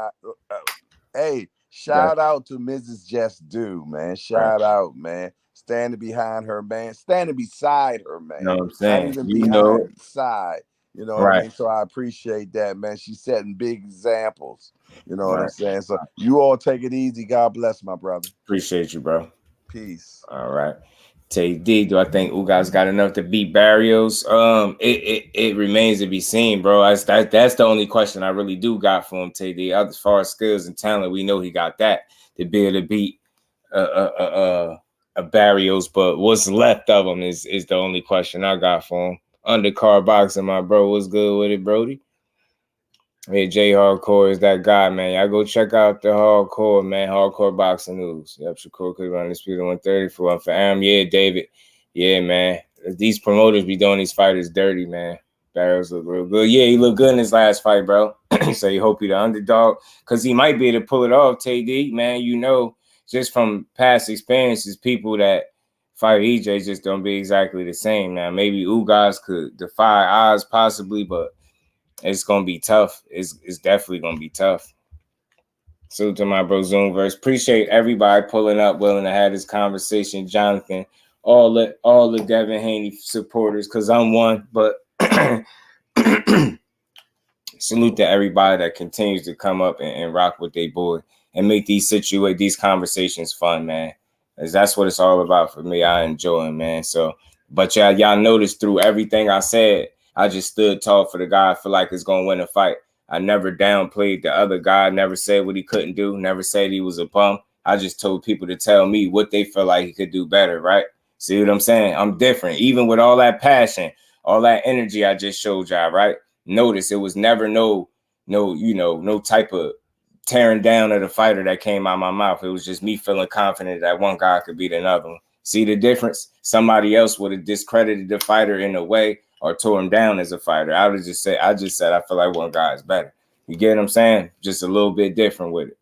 hey, shout out to Mrs. Just Do, man. Shout out, man. Standing behind her, man. Standing beside her, man. You know what I'm saying? Not even behind, beside. You know what I mean? So I appreciate that, man. She's setting big examples. You know what I'm saying? So you all take it easy. God bless, my brother. Appreciate you, bro. Peace. All right. TD, do I think Ugas got enough to beat Barrios? It remains to be seen, bro. That's the only question I really do got for him, TD. As far as skills and talent, we know he got that to be able to beat a Barrios, but what's left of him is the only question I got for him. Undercard boxing, my bro. What's good with it, Brody? Hey, J Hardcore is that guy, man. Y'all go check out the Hardcore, man. Hardcore Boxing News. Yep, Shakur could run the speed of 130 for Am. Yeah, David. Yeah, man. These promoters be doing these fighters dirty, man. Barrios look real good. Yeah, he looked good in his last fight, bro. So you hope he the underdog, because he might be able to pull it off, TD, man. You know, just from past experiences, people that fight EJ just don't be exactly the same. Now, maybe Ugas could defy odds possibly, but it's gonna be tough. It's definitely gonna be tough. Salute to my bro Zoomverse. Appreciate everybody pulling up, willing to have this conversation. Jonathan, all the Devin Haney supporters, because I'm one, but salute to everybody that continues to come up and rock with their boy and make these conversations fun, man. Because that's what it's all about for me. I enjoy it, man. So, but y'all noticed through everything I said, I just stood tall for the guy I feel like is going to win a fight. I never downplayed the other guy, never said what he couldn't do, never said he was a bum. I just told people to tell me what they feel like he could do better, right? See what I'm saying? I'm different. Even with all that passion, all that energy I just showed y'all, right? Notice it was never no type of tearing down of the fighter that came out of my mouth. It was just me feeling confident that one guy could beat another one. See the difference? Somebody else would have discredited the fighter in a way or tore him down as a fighter. I just said I feel like one guy is better. You get what I'm saying? Just a little bit different with it.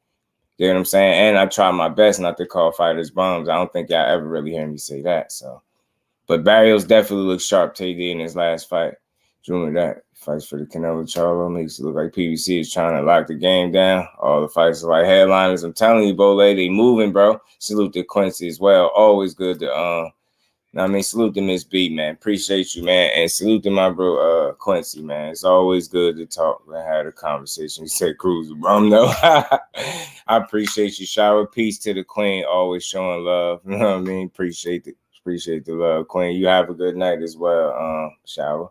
You know what I'm saying? And I try my best not to call fighters bums. I don't think y'all ever really hear me say that. So, but Barrios definitely looked sharp, TD, in his last fight. Do you remember that? Fights for the Canelo Charlo makes it look like PBC is trying to lock the game down. All the fights are like headliners. I'm telling you, Bole, they moving, bro. Salute to Quincy as well. Always good to salute to Miss B, man. Appreciate you, man. And salute to my bro Quincy, man. It's always good to talk and have a conversation. He said Cruiser, bro. No. I appreciate you. Shower peace to the Queen, always showing love. You know what I mean? Appreciate the love, Queen. You have a good night as well, Shower.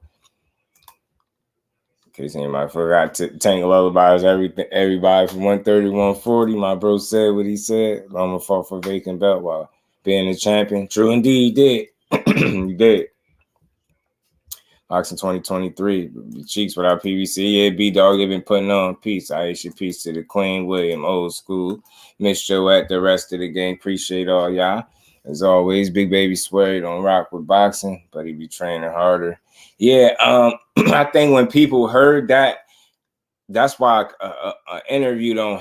case anybody forgot, Tank Lullabies, everybody from 130 to 140. My bro said what he said. I'm gonna fall for vacant belt while being a champion. True indeed, he did. He did. Boxing 2023, Cheeks without PVC. Yeah, B-Dog, they've been putting on. Peace. Aisha, peace to the Queen, William, old school. Miss Joette, the rest of the game. Appreciate all y'all. As always, Big Baby swear he don't rock with boxing, but he be training harder. Yeah, I think when people heard that, that's why an interview don't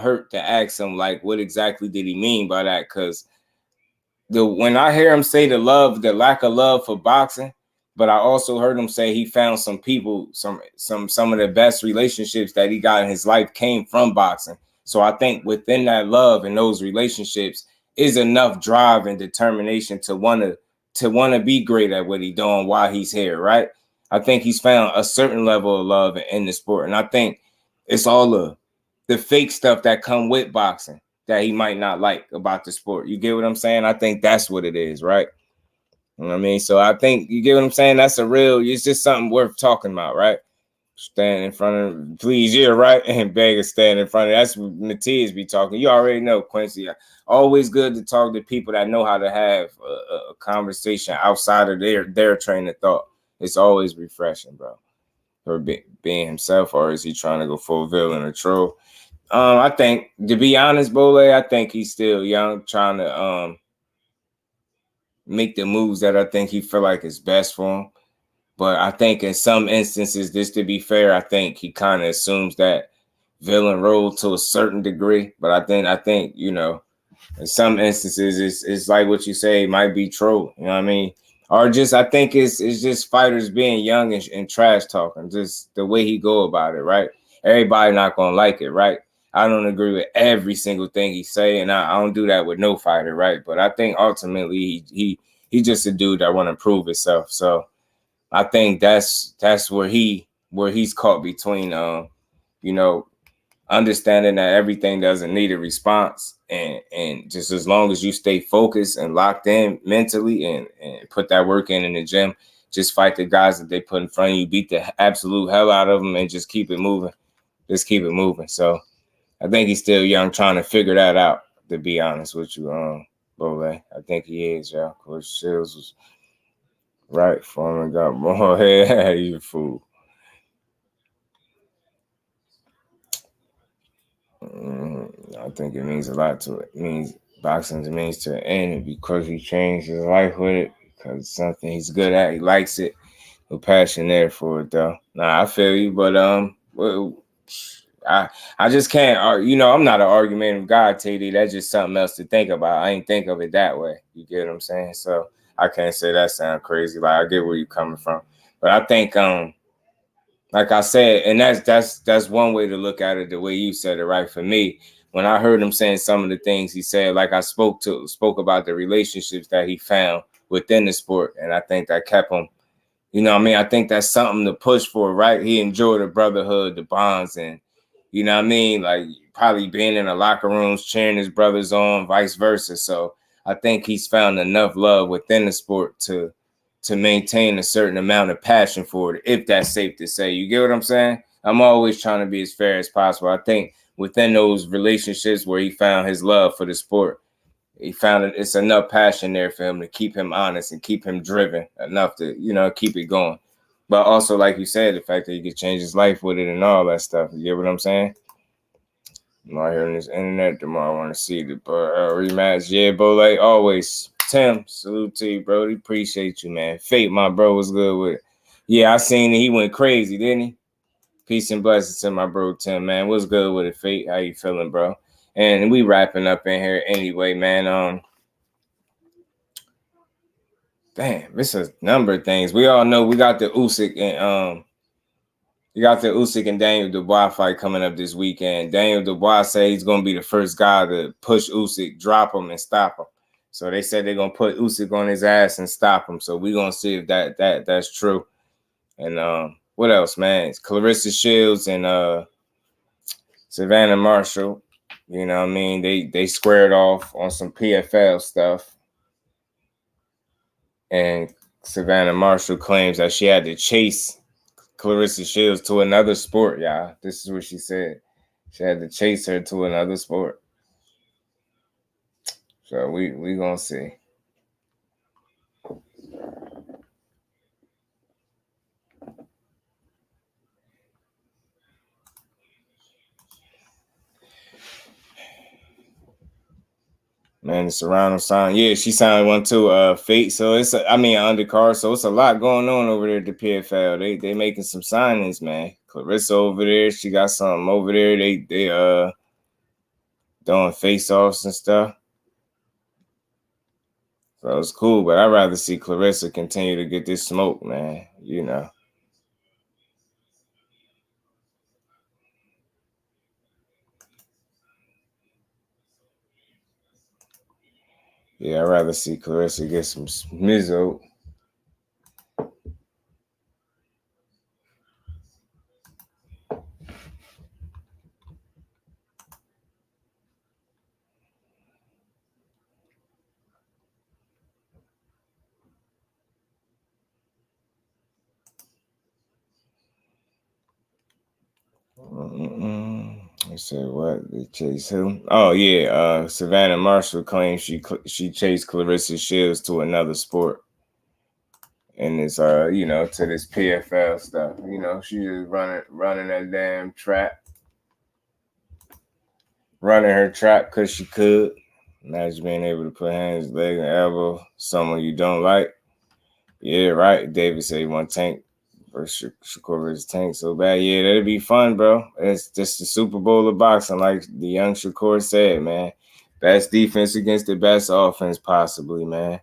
hurt to ask him, like, what exactly did he mean by that? Because when I hear him say the lack of love for boxing, but I also heard him say he found some people, some of the best relationships that he got in his life came from boxing. So I think within that love and those relationships is enough drive and determination to want to be great at what he's doing while he's here, right? I think he's found a certain level of love in the sport. And I think it's all the fake stuff that come with boxing that he might not like about the sport. You get what I'm saying? I think that's what it is, right? You know what I mean? So I think, you get what I'm saying? It's just something worth talking about, right? Stand in front of, please, yeah, right? And beg and stand in front of, that's what Matias be talking. You already know, Quincy. Always good to talk to people that know how to have a conversation outside of their train of thought. It's always refreshing, bro. Or being himself, or is he trying to go full villain or troll? I think, to be honest, Bole, I think he's still young, trying to make the moves that I think he feel like is best for him. But I think in some instances, this to be fair, I think he kind of assumes that villain role to a certain degree. But I think, you know, in some instances, it's like what you say, it might be troll. You know what I mean? Or just, I think it's just fighters being young and trash talking, just the way he go about it, right? Everybody not going to like it, right? I don't agree with every single thing he say, and I don't do that with no fighter, right? But I think ultimately he just a dude that want to prove himself. So I think that's where he's caught between you know, understanding that everything doesn't need a response, and just as long as you stay focused and locked in mentally and put that work in the gym, just fight the guys that they put in front of you, beat the absolute hell out of them, and just keep it moving. Just keep it moving. So I think he's still young, trying to figure that out, to be honest with you, Bole. I think he is, yeah. Coach Shields was right. Foreman got more head. You a fool. I think it means a lot to it. It means boxing means to an end because he changed his life with it, because it's something he's good at. He likes it. No passion there for it, though. Nah, I feel you, but well, I just can't, you know, I'm not an argumentative guy, TD. That's just something else to think about. I ain't think of it that way. You get what I'm saying? So I can't say that sound crazy. Like, I get where you're coming from. But I think, like I said, and that's one way to look at it, the way you said it, right? For me, when I heard him saying some of the things he said, like I spoke about the relationships that he found within the sport, and I think that kept him, you know what I mean? I think that's something to push for, right? He enjoyed the brotherhood, the bonds, and you know what I mean? Like, probably being in the locker rooms, cheering his brothers on, vice versa. So I think he's found enough love within the sport to maintain a certain amount of passion for it, if that's safe to say. You get what I'm saying? I'm always trying to be as fair as possible. I think within those relationships where he found his love for the sport, he found it's enough passion there for him to keep him honest and keep him driven enough to, you know, keep it going. But also, like you said, the fact that he could change his life with it and all that stuff. You get what I'm saying? I'm out here on this internet tomorrow. I want to see the rematch. Yeah, Bole, always. Tim, salute to you, bro. Appreciate you, man. Fate, my bro, was good with it. Yeah, I seen it. He went crazy, didn't he? Peace and blessings to my bro, Tim, man. What's good with it, Fate? How you feeling, bro? And we wrapping up in here anyway, man. Damn, it's a number of things. We all know we got the Usyk and Daniel Dubois fight coming up this weekend. Daniel Dubois said he's gonna be the first guy to push Usyk, drop him, and stop him. So they said they're gonna put Usyk on his ass and stop him. So we're gonna see if that's true. And what else, man? It's Claressa Shields and Savannah Marshall. You know what I mean? They squared off on some PFL stuff. And Savannah Marshall claims that she had to chase Claressa Shields to another sport, y'all. This is what she said. She had to chase her to another sport. So we gonna see. Man, the Serrano signed. Yeah, she signed one too. Fate. So it's undercard. So it's a lot going on over there at the PFL. They making some signings, man. Claressa over there. She got something over there. They doing face-offs and stuff. So it's cool, but I'd rather see Claressa continue to get this smoke, man. You know. Yeah, I'd rather see Claressa get some Mizzo. I said what? They chase who? Oh yeah, Savannah Marshall claims she chased Claressa Shields to another sport, and it's you know, to this PFL stuff. You know, she just running that damn trap, running her trap because she could. Imagine being able to put hands, leg, and elbow someone you don't like. Yeah, right. David said he want Tank versus Shakur versus Tank so bad. Yeah, that'd be fun, bro. It's just the Super Bowl of boxing, like the young Shakur said, man. Best defense against the best offense, possibly, man.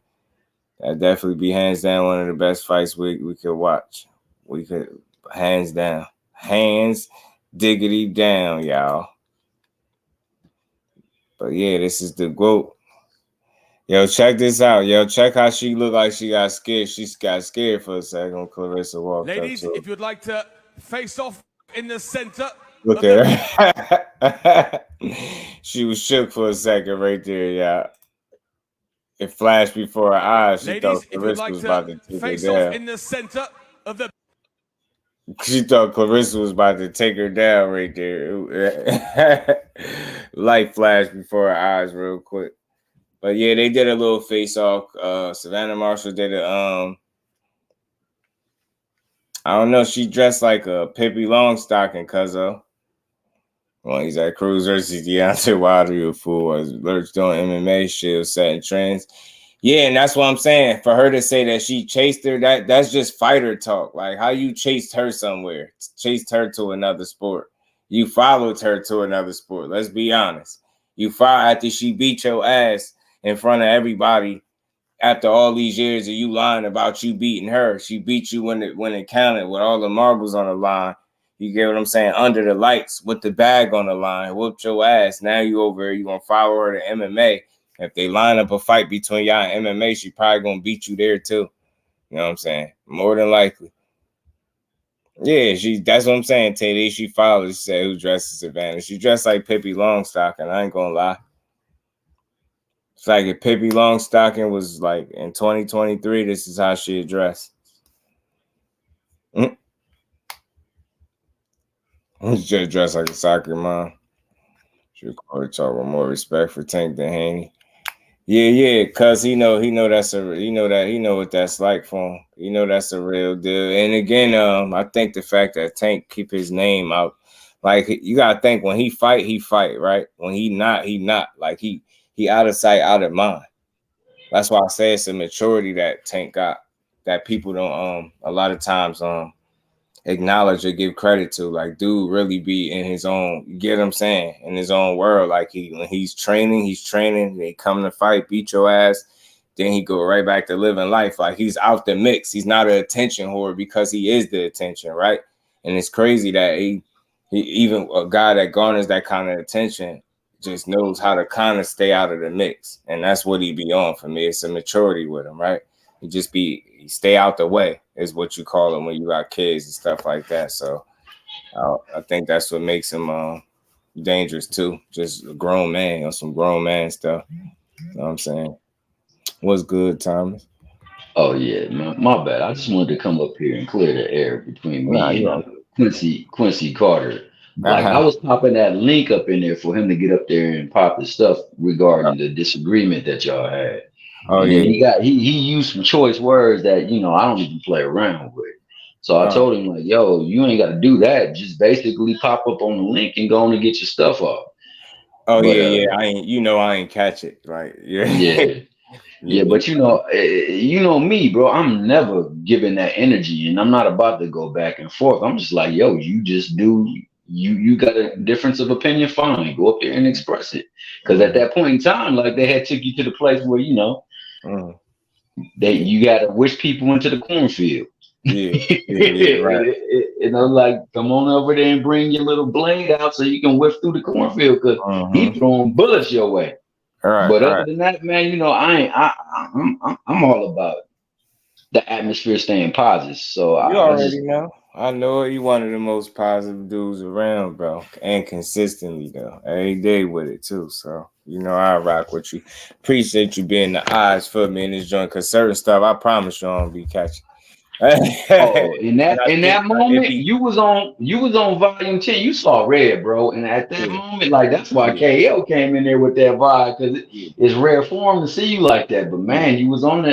That'd definitely be hands down one of the best fights we could watch. We could hands down, hands diggity down, y'all. But yeah, this is the GOAT. Yo, check this out. Yo, check how she looked like she got scared. She got scared for a second when Claressa walked up. Ladies, if you'd like to face off in the center. Look at her. She was shook for a second right there, yeah. It flashed before her eyes. She thought Claressa was about to take her down. In the center of the. She thought Claressa was about to take her down right there. Light flashed before her eyes real quick. But yeah, they did a little face-off. Savannah Marshall did a I don't know, she dressed like a Pippi Longstocking, cuzzo. Well, he's at Cruz versus Deontay Wilder, you fool. Was lurched on MMA, Shield setting trends. Yeah, and that's what I'm saying. For her to say that she chased her, that's just fighter talk. Like how you chased her somewhere, chased her to another sport. You followed her to another sport. Let's be honest. You followed after she beat your ass in front of everybody. After all these years of you lying about you beating her, she beat you when it counted with all the marbles on the line. You get what I'm saying? Under the lights with the bag on the line, whooped your ass. Now you over here, you gonna follow her to MMA. If they line up a fight between y'all and MMA, she probably gonna beat you there too. You know what I'm saying? More than likely. Yeah, that's what I'm saying, Teddy. She followed. She said who dresses Savannah. She dressed like Pippi Longstocking. I ain't gonna lie. It's like if Pippi Longstocking was like in 2023, this is how she dressed. She's just dressed like a soccer mom. She would talk with more respect for Tank than Haney. Yeah, cause he know what that's like for him. You know that's a real deal. And again, I think the fact that Tank keep his name out, like you gotta think when he fight, right? When he not. Like he out of sight, out of mind. That's why I say it's a maturity that Tank got that people don't a lot of times acknowledge or give credit to. Like dude really be in his own, you get what I'm saying, in his own world. Like when he's training, they come to fight, beat your ass, then he go right back to living life. Like he's out the mix. He's not an attention whore because he is the attention, right? And it's crazy that he even a guy that garners that kind of attention just knows how to kind of stay out of the mix. And that's what he be on for me. It's a maturity with him, right? He stay out the way is what you call him when you got kids and stuff like that. So I think that's what makes him dangerous too. Just a grown man or some grown man stuff. You know what I'm saying? What's good, Thomas? Oh yeah, my bad. I just wanted to come up here and clear the air between me and Quincy Carter. Like I was popping that link up in there for him to get up there and pop the stuff regarding the disagreement that y'all had. Oh and yeah, then he used some choice words that I don't even play around with. So I told him like, yo, you ain't got to do that. Just basically pop up on the link and go on and get your stuff off. Oh but, yeah. I ain't catch it. Right. Yeah. Yeah, but you know me, bro. I'm never giving that energy, and I'm not about to go back and forth. I'm just like, yo, you just do. You got a difference of opinion, fine. Go up there and express it. Because at that point in time, like they had took you to the place where that you got to wish people into the cornfield. Yeah, right. And I'm like, come on over there and bring your little blade out so you can whip through the cornfield because he throwing bullets your way. Right, but other than that, man, I'm all about the atmosphere staying positive. So you already know. I know you one of the most positive dudes around, bro, and consistently though, every day with it too. So I rock with you. Appreciate you being the eyes for me in this joint. Cause certain stuff, I promise you, I don't be catching. In that moment, you was on volume 10. You saw red, bro. And at that moment, like that's why KL came in there with that vibe because it's rare for him to see you like that. But man, you was on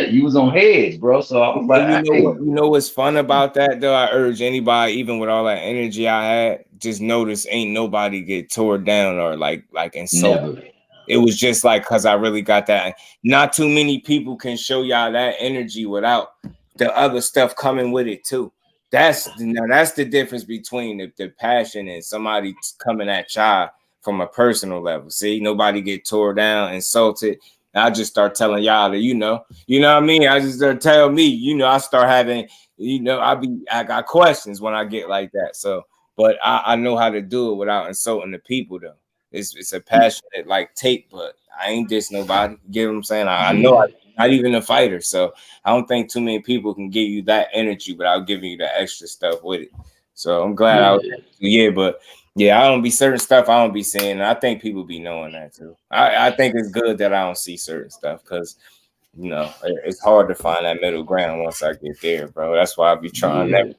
heads, bro. So I was like, you know what's fun about that though? I urge anybody, even with all that energy I had, just notice ain't nobody get tore down or like insulted. Never. It was just like because I really got that. Not too many people can show y'all that energy without the other stuff coming with it too. That's the difference between the passion and somebody coming at y'all from a personal level. See, nobody get tore down, insulted. I just start telling y'all that you know what I mean. I just start tell me, I start having, I got questions when I get like that. So, but I know how to do it without insulting the people though. It's a passionate like take, but I ain't diss nobody. You get what I'm saying? I know I'm not even a fighter, so I don't think too many people can give you that energy without giving you the extra stuff with it. So I'm glad I don't be certain stuff I don't be seeing. And I think people be knowing that too. I think it's good that I don't see certain stuff because it's hard to find that middle ground once I get there, bro. That's why I be trying that.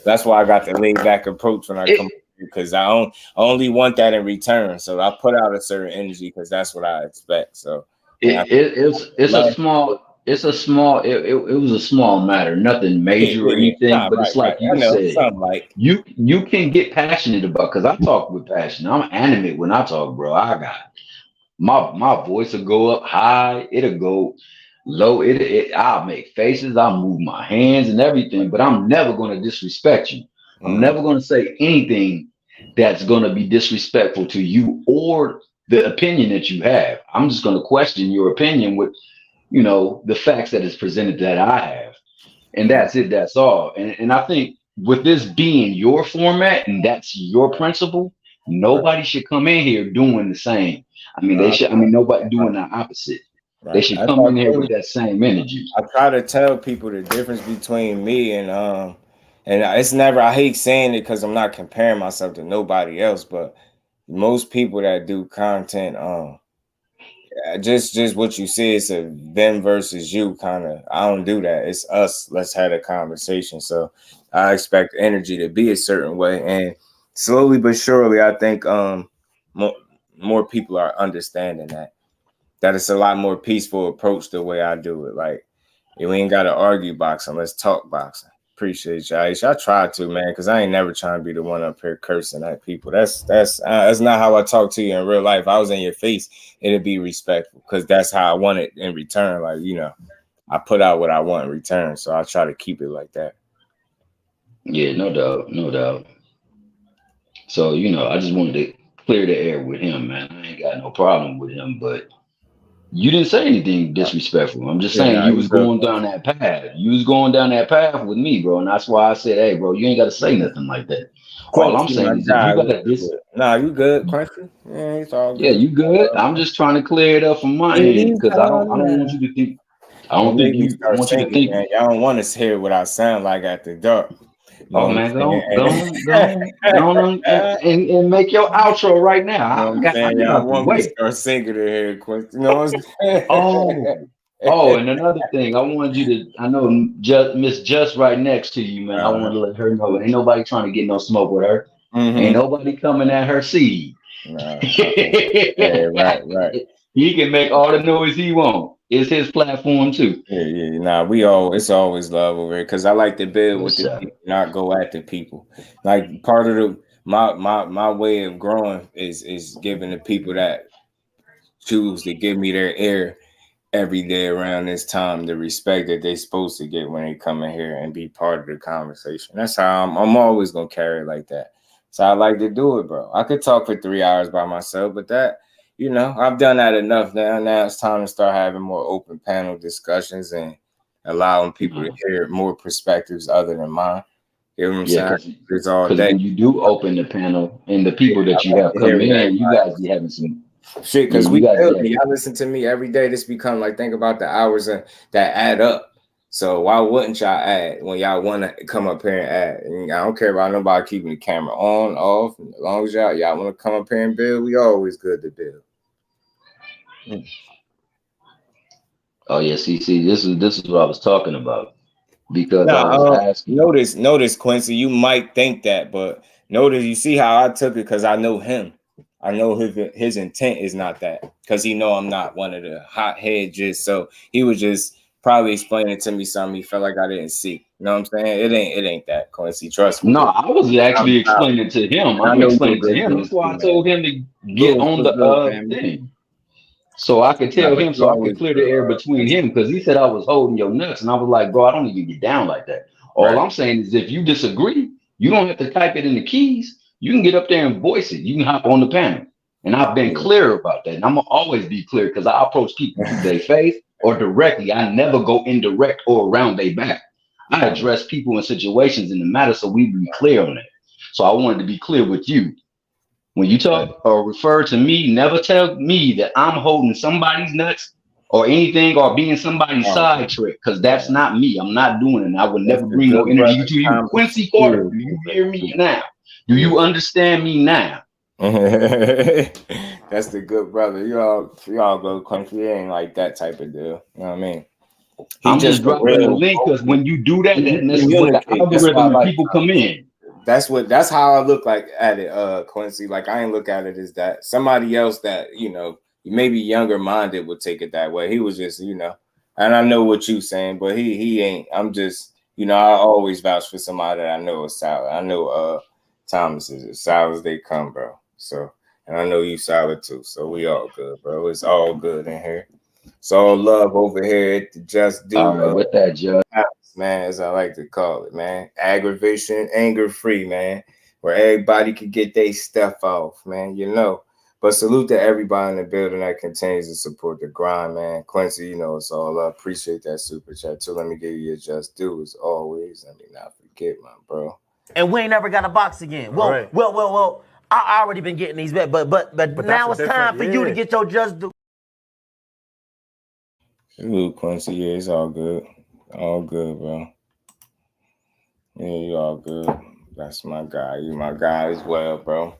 That's why I got the laid back approach when I come. Because I only want that in return, so I put out a certain energy because that's what I expect. So it was a small matter, nothing major or anything, but it's like you said, like you can get passionate about because I talk with passion. I'm animate when I talk, bro. I got my voice will go up high, it'll go low, I'll make faces, I'll move my hands and everything, but I'm never gonna disrespect you. I'm never going to say anything that's going to be disrespectful to you or the opinion that you have. I'm just going to question your opinion with, the facts that is presented that I have. And that's it. That's all. And I think with this being your format and that's your principle, nobody should come in here doing the same. Nobody doing the opposite. Right. They should come in here with that same energy. I try to tell people the difference between me and it's never, I hate saying it because I'm not comparing myself to nobody else, but most people that do content, just what you say, it's a them versus you kind of. I don't do that. It's us. Let's have a conversation. So I expect energy to be a certain way. And slowly but surely, I think more people are understanding that it's a lot more peaceful approach the way I do it. Like, we ain't got to argue boxing. Let's talk boxing. Appreciate you, Aisha. I try to, man, because I ain't never trying to be the one up here cursing at people. That's not how I talk to you in real life. If I was in your face, it'd be respectful because that's how I want it in return. Like, I put out what I want in return, so I try to keep it like that. Yeah, no doubt. So, I just wanted to clear the air with him, man. I ain't got no problem with him, but you didn't say anything disrespectful. I'm just saying you was going down that path. You was going down that path with me, bro. And that's why I said, hey, bro, you ain't got to say nothing like that. All I'm saying is if you got to Nah, you good, Quincy? Yeah, it's all good. Yeah, you good. I'm just trying to clear it up from my end because I don't want you to think. I don't think you want you to think. Man, y'all don't want to hear what I sound like after dark. Oh man, go on and make your outro right now. I want me to start singing in here, Quincy. You know what I'm saying? Oh, Oh, and another thing, I wanted you to. I know Miss Just right next to you, man. I want to let her know ain't nobody trying to get no smoke with her. Ain't nobody coming at her seed. Yeah, right. He can make all the noise he want. It's his platform too. Yeah. Nah, it's always love over here because I like to build with the people, not go at the people. Like part of my way of growing is giving the people that choose to give me their ear every day around this time the respect that they're supposed to get when they come in here and be part of the conversation. That's how I'm always gonna carry it like that. So I like to do it, bro. I could talk for 3 hours by myself, but that, I've done that enough now. Now it's time to start having more open panel discussions and allowing people to hear more perspectives other than mine. You know what I'm saying? It's all day. When you do open the panel and the people that you have come in, you guys be having some shit, because y'all listen to me every day. This become like, think about the hours that add up. So why wouldn't y'all add when y'all want to come up here and add? And I don't care about nobody keeping the camera on, off. As long as y'all want to come up here and build, we always good to build. Oh yeah, see, this is what I was talking about. Because I was asking. Notice, Quincy, you might think that, but notice, you see how I took it because I know him. I know his intent is not that, because he know I'm not one of the hot heads. Just so he was just probably explaining to me something he felt like I didn't see. You know what I'm saying? It ain't that, Quincy. Trust me. No, I was actually explaining to him. I'm explaining to him. That's why I told him to get on the thing, so I could tell him, so I could clear the air between him, because he said I was holding your nuts, and I was like, bro, I don't even get down like that. All I'm saying is, if you disagree, you don't have to type it in the keys. You can get up there and voice it. You can hop on the panel. And I've been clear about that. And I'm going to always be clear, because I approach people through their face or directly. I never go indirect or around their back. I address people in situations in the matter, so we be clear on that. So I wanted to be clear with you. When you talk or refer to me, never tell me that I'm holding somebody's nuts or anything or being somebody's side trick, because that's not me. I'm not doing it. I would never bring no energy to you. Quincy Carter, do you hear me now? Do you understand me now? That's the good brother. Y'all go country. It ain't like that type of deal. You know what I mean? I'm just dropping the link, because when you do that, that's what the algorithm and people come in. That's how I look like at it, Quincy. Like, I ain't look at it as that. Somebody else that, maybe younger minded would take it that way. He was just, and I know what you saying, but he ain't. I'm just, I always vouch for somebody that I know is solid. I know Thomas is as solid as they come, bro. So, and I know you solid too. So we all good, bro. It's all good in here. It's all love over here at the Just Do. All right, with that, Judge. Man, as I like to call it, man. Aggravation, anger free, man. Where everybody could get their stuff off, man. But salute to everybody in the building that continues to support the grind, man. Quincy, it's all love. Appreciate that super chat too. Let me give you a Just Do as always. Let me not forget, my bro. And we ain't never got a box again. Well. I already been getting these back, but now it's time for you to get your Just Do. Salute, Quincy. Yeah, it's all good. All good, bro. Yeah, you all good. That's my guy. You my guy as well, bro.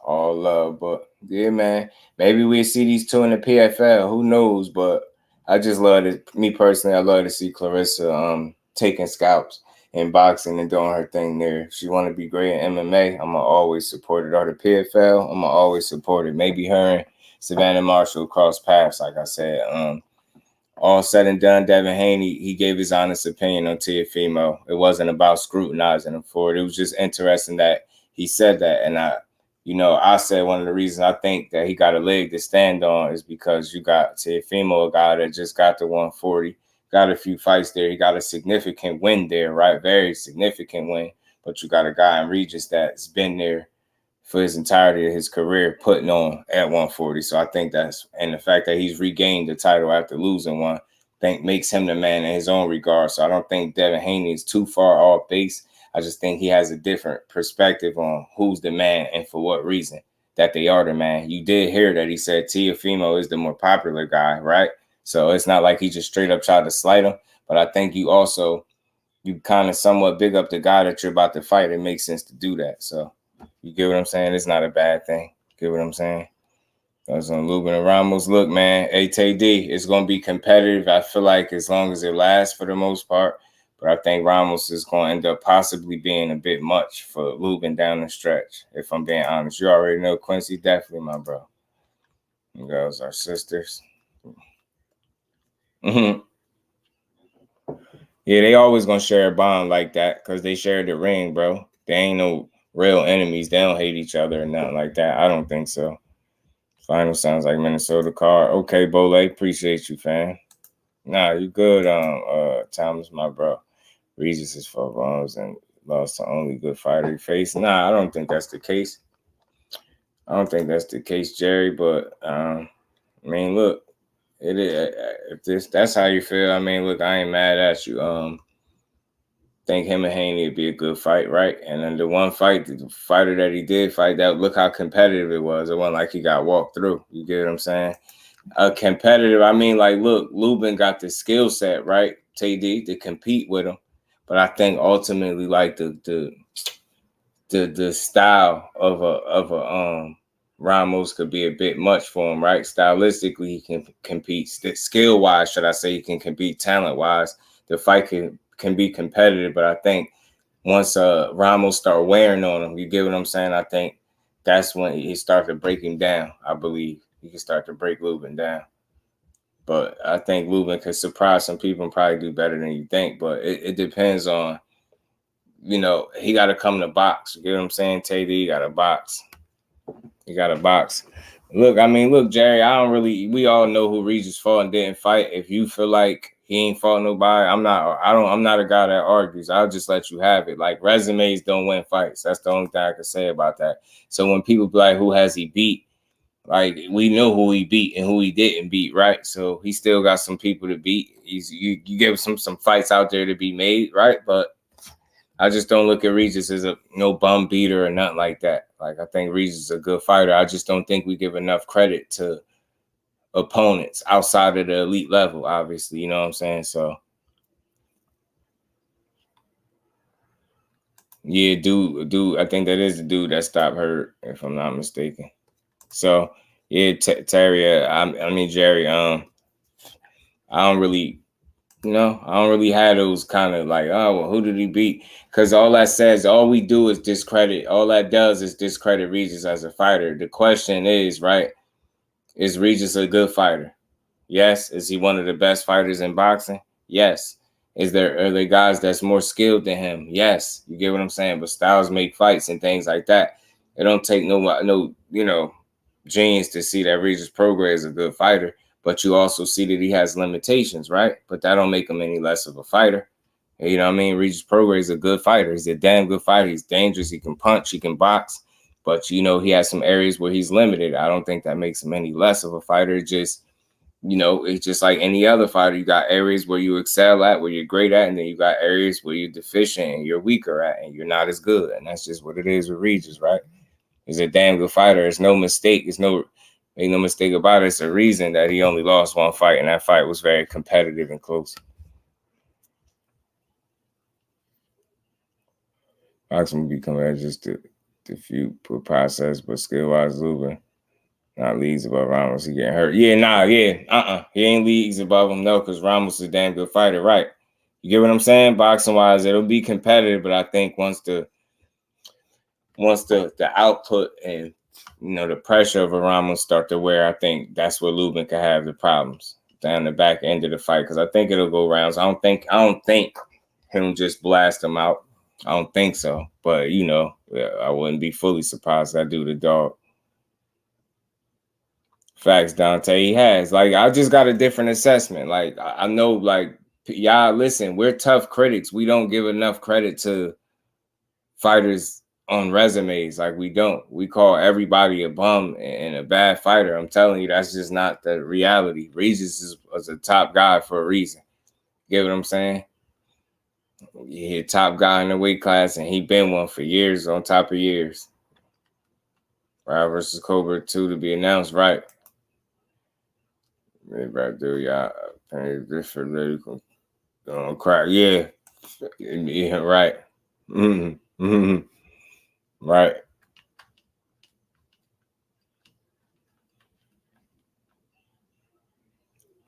All love, but yeah, man. Maybe we'll see these two in the PFL. Who knows? But I just love it. Me personally, I love to see Claressa taking scalps in boxing and doing her thing there. If she want to be great in MMA, I'm gonna always support it. Or the PFL, I'm gonna always support it. Maybe her and Savannah Marshall cross paths, like I said. All said and done, Devin Haney, he gave his honest opinion on Teofimo. It wasn't about scrutinizing him for it. It was just interesting that he said that. And I said one of the reasons I think that he got a leg to stand on is because you got Teofimo, a guy that just got to 140, got a few fights there. He got a significant win there, right? Very significant win. But you got a guy in Regis that's been there for his entirety of his career, putting on at 140. So I think and the fact that he's regained the title after losing one, makes him the man in his own regard. So I don't think Devin Haney is too far off base. I just think he has a different perspective on who's the man and for what reason that they are the man. You did hear that he said Teofimo is the more popular guy, right? So it's not like he just straight up tried to slight him. But I think you kind of somewhat big up the guy that you're about to fight. It makes sense to do that. So you get what I'm saying? It's not a bad thing. Get what I'm saying? That's on Lubin and Ramos. Look, man, ATD, it's going to be competitive. I feel like as long as it lasts for the most part. But I think Ramos is going to end up possibly being a bit much for Lubin down the stretch, if I'm being honest. You already know Quincy, definitely, my bro. You girls are sisters. Yeah, they always going to share a bond like that because they share the ring, bro. They ain't no real enemies. They don't hate each other or nothing like that. I don't think so. Final sounds like Minnesota car. Okay, Bole, appreciate you, fam. Nah, you good, Thomas, my bro. Regis is 4 rounds and lost the only good fighter he faced. Nah, I don't think that's the case. I don't think that's the case, Jerry. But I mean, look, it is. If that's how you feel, I mean, look, I ain't mad at you. Think him and Haney would be a good fight, right? And then the one fight, the fighter that he did fight, that look how competitive it was. It wasn't like he got walked through. You get what I'm saying? Competitive. I mean, like, look, Lubin got the skill set, right? TD to compete with him, but I think ultimately, like the style of a Ramos could be a bit much for him, right? Stylistically, he can compete. Skill wise, should I say, he can compete. Talent wise, the fight can be competitive, but I think once Ramos start wearing on him, you get what I'm saying? I think that's when he started to break him down. I believe he can start to break Lubin down. But I think Lubin could surprise some people and probably do better than you think. But it depends on, you know, he got to come to box. You get what I'm saying? TD got to box. He got to box. Look, I mean, look, Jerry, we all know who Regis fought and didn't fight. If you feel like he ain't fought nobody, I'm not a guy that argues. I'll just let you have it. Like, resumes don't win fights. That's the only thing I can say about that. So when people be like, who has he beat? Like, we know who he beat and who he didn't beat, right? So he still got some people to beat. You give some fights out there to be made, right? But I just don't look at Regis as no bum beater or nothing like that. Like, I think Regis is a good fighter. I just don't think we give enough credit to opponents outside of the elite level, obviously. You know what I'm saying? So, yeah, dude, I think that is the dude that stopped Hurt, if I'm not mistaken. So, yeah, Terry, I mean, Jerry, I don't really have those kind of like, oh, well, who did he beat? Because all that does is discredit Regis as a fighter. The question is, right, is Regis a good fighter? Yes. Is he one of the best fighters in boxing? Yes. Are there guys that's more skilled than him? Yes. You get what I'm saying? But styles make fights and things like that. It don't take no genius to see that Regis Prograis is a good fighter. But you also see that he has limitations, right? But that don't make him any less of a fighter. You know what I mean? Regis Prograis is a good fighter. He's a damn good fighter. He's dangerous. He can punch. He can box. But, you know, he has some areas where he's limited. I don't think that makes him any less of a fighter. It's just like any other fighter. You got areas where you excel at, where you're great at, and then you got areas where you're deficient and you're weaker at, and you're not as good. And that's just what it is with Regis, right? He's a damn good fighter. It's no mistake. Ain't no mistake about it. It's a reason that he only lost one fight, and that fight was very competitive and close. Boxing will be coming out just to few process, but skill-wise, Lubin not leagues above Ramos. He getting hurt. He ain't leagues above him, no, because Ramos is a damn good fighter, right? You get what I'm saying? Boxing-wise, it'll be competitive, but I think once the output and the pressure of a Ramos start to wear, I think that's where Lubin could have the problems down the back end of the fight, because I think it'll go rounds. I don't think he'll just blast him out. I don't think so. But I wouldn't be fully surprised. I do the dog. Facts, Dante. He has. Like, I just got a different assessment. Like, I know, like, y'all listen, we're tough critics. We don't give enough credit to fighters on resumes. Like, we don't. We call everybody a bum and a bad fighter. I'm telling you, that's just not the reality. Regis was a top guy for a reason. Get what I'm saying? He a top guy in the weight class, and he been one for years on top of years. Right versus Cobra 2 to be announced, right? Right there, y'all. This for lyrical. Crack. Yeah, right. Right.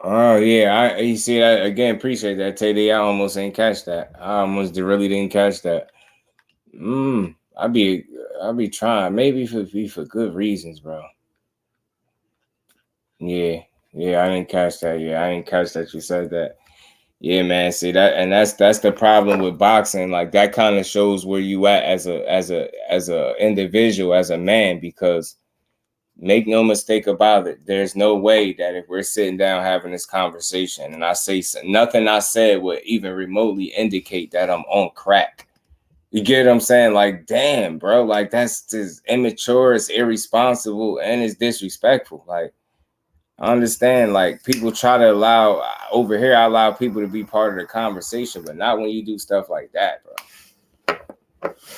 Oh yeah, you see that again. Appreciate that, TD. I almost ain't catch that. I almost really didn't catch that. I'll be trying. Maybe for good reasons, bro. Yeah, I didn't catch that. Yeah, I didn't catch that you said that. Yeah, man. See that, and that's the problem with boxing. Like that kind of shows where you at as a individual, as a man, because make no mistake about it, there's no way that if we're sitting down having this conversation and I say nothing I said would even remotely indicate that I'm on crack. You get what I'm saying? Like, damn, bro, like that's just immature, it's irresponsible, and it's disrespectful. Like, I understand, like, people try to allow, over here, I allow people to be part of the conversation, but not when you do stuff like that, bro.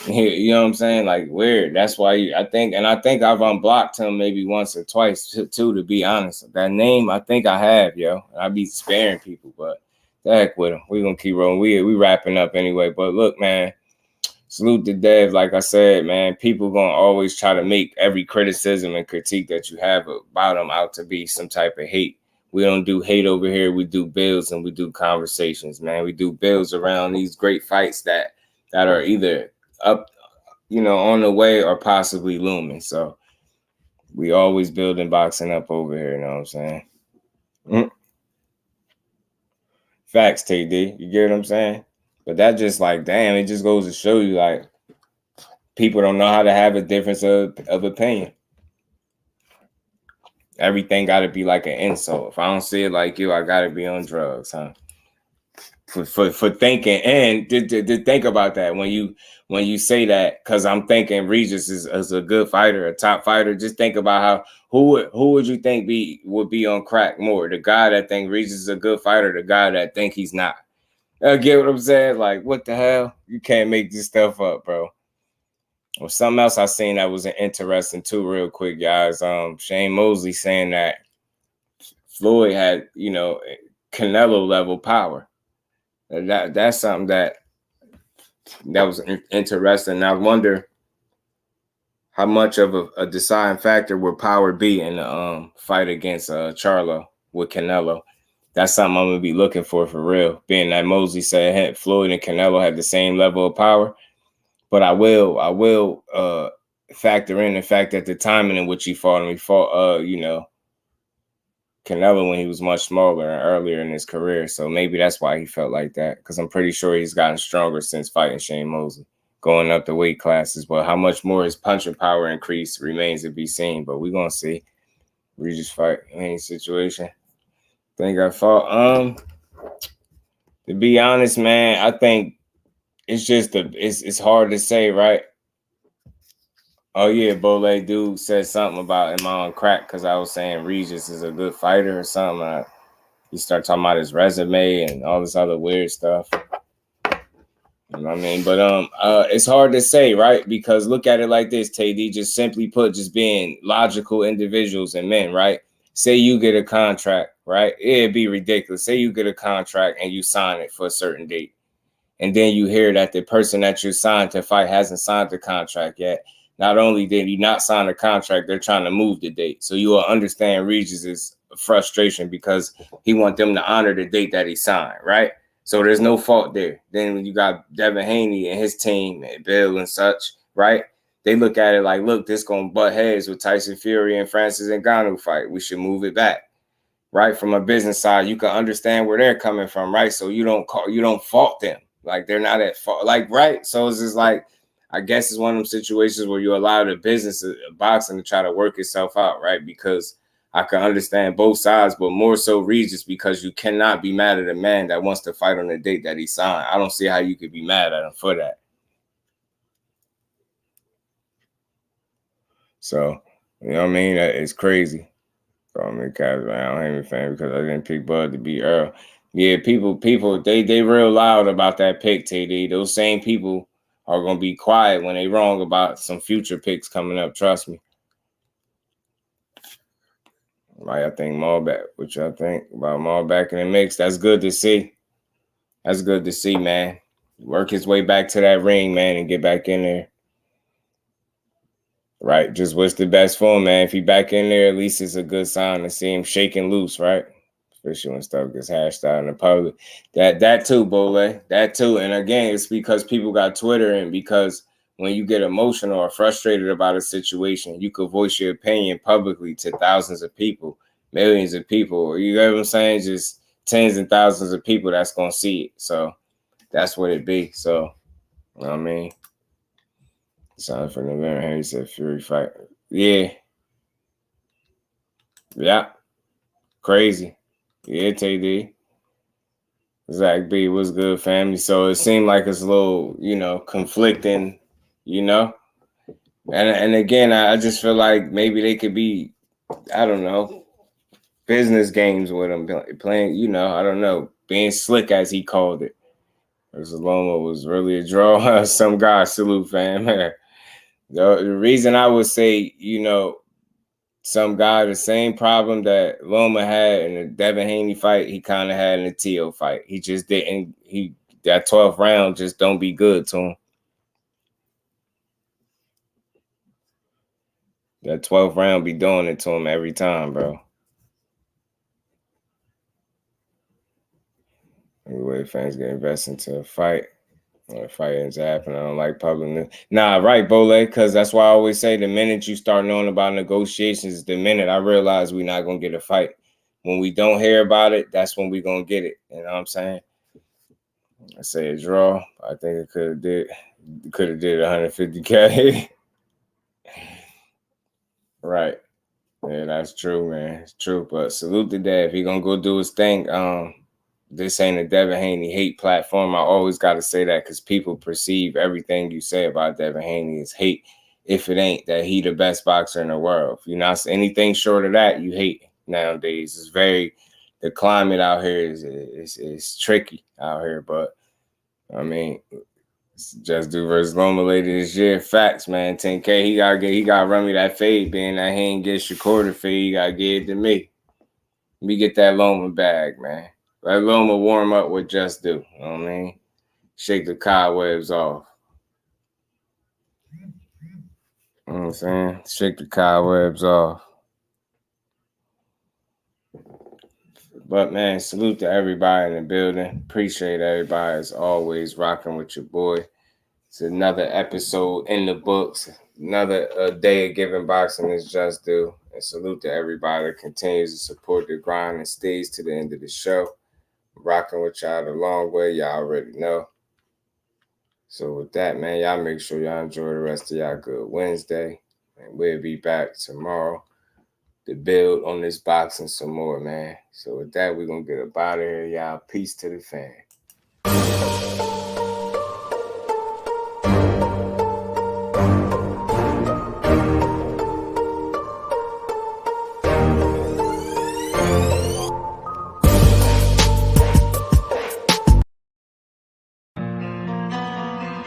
You know what I'm saying? Like, weird. That's why I think I've unblocked him maybe once or twice too, to be honest. That name, I think I have, yo. I be sparing people, but the heck with him. We're gonna keep rolling. We wrapping up anyway. But look, man, salute to Dev. Like I said, man, people gonna always try to make every criticism and critique that you have about them out to be some type of hate. We don't do hate over here. We do builds and we do conversations, man. We do builds around these great fights that are either up, on the way or possibly looming. So we always building boxing up over here. You know what I'm saying? Facts, TD. You get what I'm saying? But that just like, damn, it just goes to show you, like, people don't know how to have a difference of opinion. Everything got to be like an insult. If I don't see it like you, I got to be on drugs, huh? For thinking, and to think about that when you say that, because I'm thinking Regis is a good fighter, a top fighter. Just think about how who would you think would be on crack more? The guy that think Regis is a good fighter, the guy that think he's not. Get what I'm saying? Like, what the hell? You can't make this stuff up, bro. Well, something else I seen that was interesting too, real quick, guys. Shane Mosley saying that Floyd had, Canelo level power. That's something that was interesting. I wonder how much of a deciding factor would power be in the fight against Charlo with Canelo. That's something I'm gonna be looking for real. Being that Mosley said Floyd and Canelo have the same level of power, but I will factor in the fact that the timing in which he fought him, Canelo when he was much smaller and earlier in his career. So maybe that's why he felt like that, because I'm pretty sure he's gotten stronger since fighting Shane Mosley, going up the weight classes. But how much more his punching power increased remains to be seen. But we're going to see. Regis fight in any situation. Think I fought. To be honest, man, I think it's just it's hard to say, right? Oh yeah, Bole dude said something about am I on crack because I was saying Regis is a good fighter or something. He started talking about his resume and all this other weird stuff. You know what I mean? But it's hard to say, right? Because look at it like this, TD, just simply put, just being logical individuals and men, right? Say you get a contract, right? It'd be ridiculous. Say you get a contract and you sign it for a certain date. And then you hear that the person that you signed to fight hasn't signed the contract yet. Not only did he not sign the contract, they're trying to move the date. So you will understand Regis's frustration because he wants them to honor the date that he signed, right? So there's no fault there. Then when you got Devin Haney and his team and Bill and such, right? They look at it like, look, this going to butt heads with Tyson Fury and Francis Ngannou fight. We should move it back, right? From a business side, you can understand where they're coming from, right? So you don't fault them. Like, they're not at fault, like, right? So it's just like, I guess it's one of them situations where you allow the business of boxing to try to work itself out, right? Because I can understand both sides, but more so Regis, because you cannot be mad at a man that wants to fight on the date that he signed. I don't see how you could be mad at him for that. So, you know what I mean? It's crazy. So, I mean, I don't hate me fan because I didn't pick Bud to beat Earl. Yeah, people, they real loud about that pick, TD. Those same people are going to be quiet when they wrong about some future picks coming up. Trust me. Right, I think Maul back. What y'all think about Maul back in the mix? That's good to see. That's good to see, man. Work his way back to that ring, man, and get back in there. Right, just what's the best for him, man? If he back in there, at least it's a good sign to see him shaking loose, right? especially when stuff gets hashed out in the public. That too, Bole. That too. And again, it's because people got Twitter, and because when you get emotional or frustrated about a situation, you could voice your opinion publicly to thousands of people, millions of people. You know what I'm saying? Just tens and thousands of people that's gonna see it. So that's what it be. So you know what I mean? Sounds from the Devin Haney said Fury fight. Yeah. Yeah. Crazy. Yeah, TD. Zach B, what's good, family? So it seemed like it's a little, conflicting, And again, I just feel like maybe they could be, I don't know, business games with him playing, I don't know, being slick as he called it. Versus Loma was really a draw. Some guy, salute, fam. The reason I would say, some guy, the same problem that Loma had in the Devin Haney fight, he kind of had in the Teo fight. He just didn't, that 12th round just don't be good to him. That 12th round be doing it to him every time, bro. Anyway, fans get invested into a fight. When a fight ends up happening, I don't like public news. Nah, right, Bole, because that's why I always say the minute you start knowing about negotiations, the minute I realize we're not going to get a fight. When we don't hear about it, that's when we're going to get it. You know what I'm saying? I say a draw. I think it could have did 150K. Right. Yeah, that's true, man. It's true. But salute to Dev. If he going to go do his thing, this ain't a Devin Haney hate platform. I always got to say that because people perceive everything you say about Devin Haney as hate. If it ain't that he the best boxer in the world. If you're not anything short of that, you hate nowadays. It's the climate out here is tricky out here. But I mean, JusDue versus Loma later this year. Facts, man. 10K. He gotta run me that fade, being that he ain't get Shakur the fade. He gotta give it to me. Let me get that Loma bag, man. Let Loma warm up with JusDue. You know what I mean? Shake the cobwebs off. You know what I'm saying? Shake the cobwebs off. But, man, salute to everybody in the building. Appreciate everybody, as always, rocking with your boy. It's another episode in the books. Another day of giving boxing is JusDue. And salute to everybody that continues to support the grind and stays to the end of the show. Rocking with y'all the long way, y'all already know. So with that, man, y'all make sure y'all enjoy the rest of y'all good Wednesday. And we'll be back tomorrow to build on this boxing some more, man. So with that, we're going to get up out of here, y'all. Peace to the fans.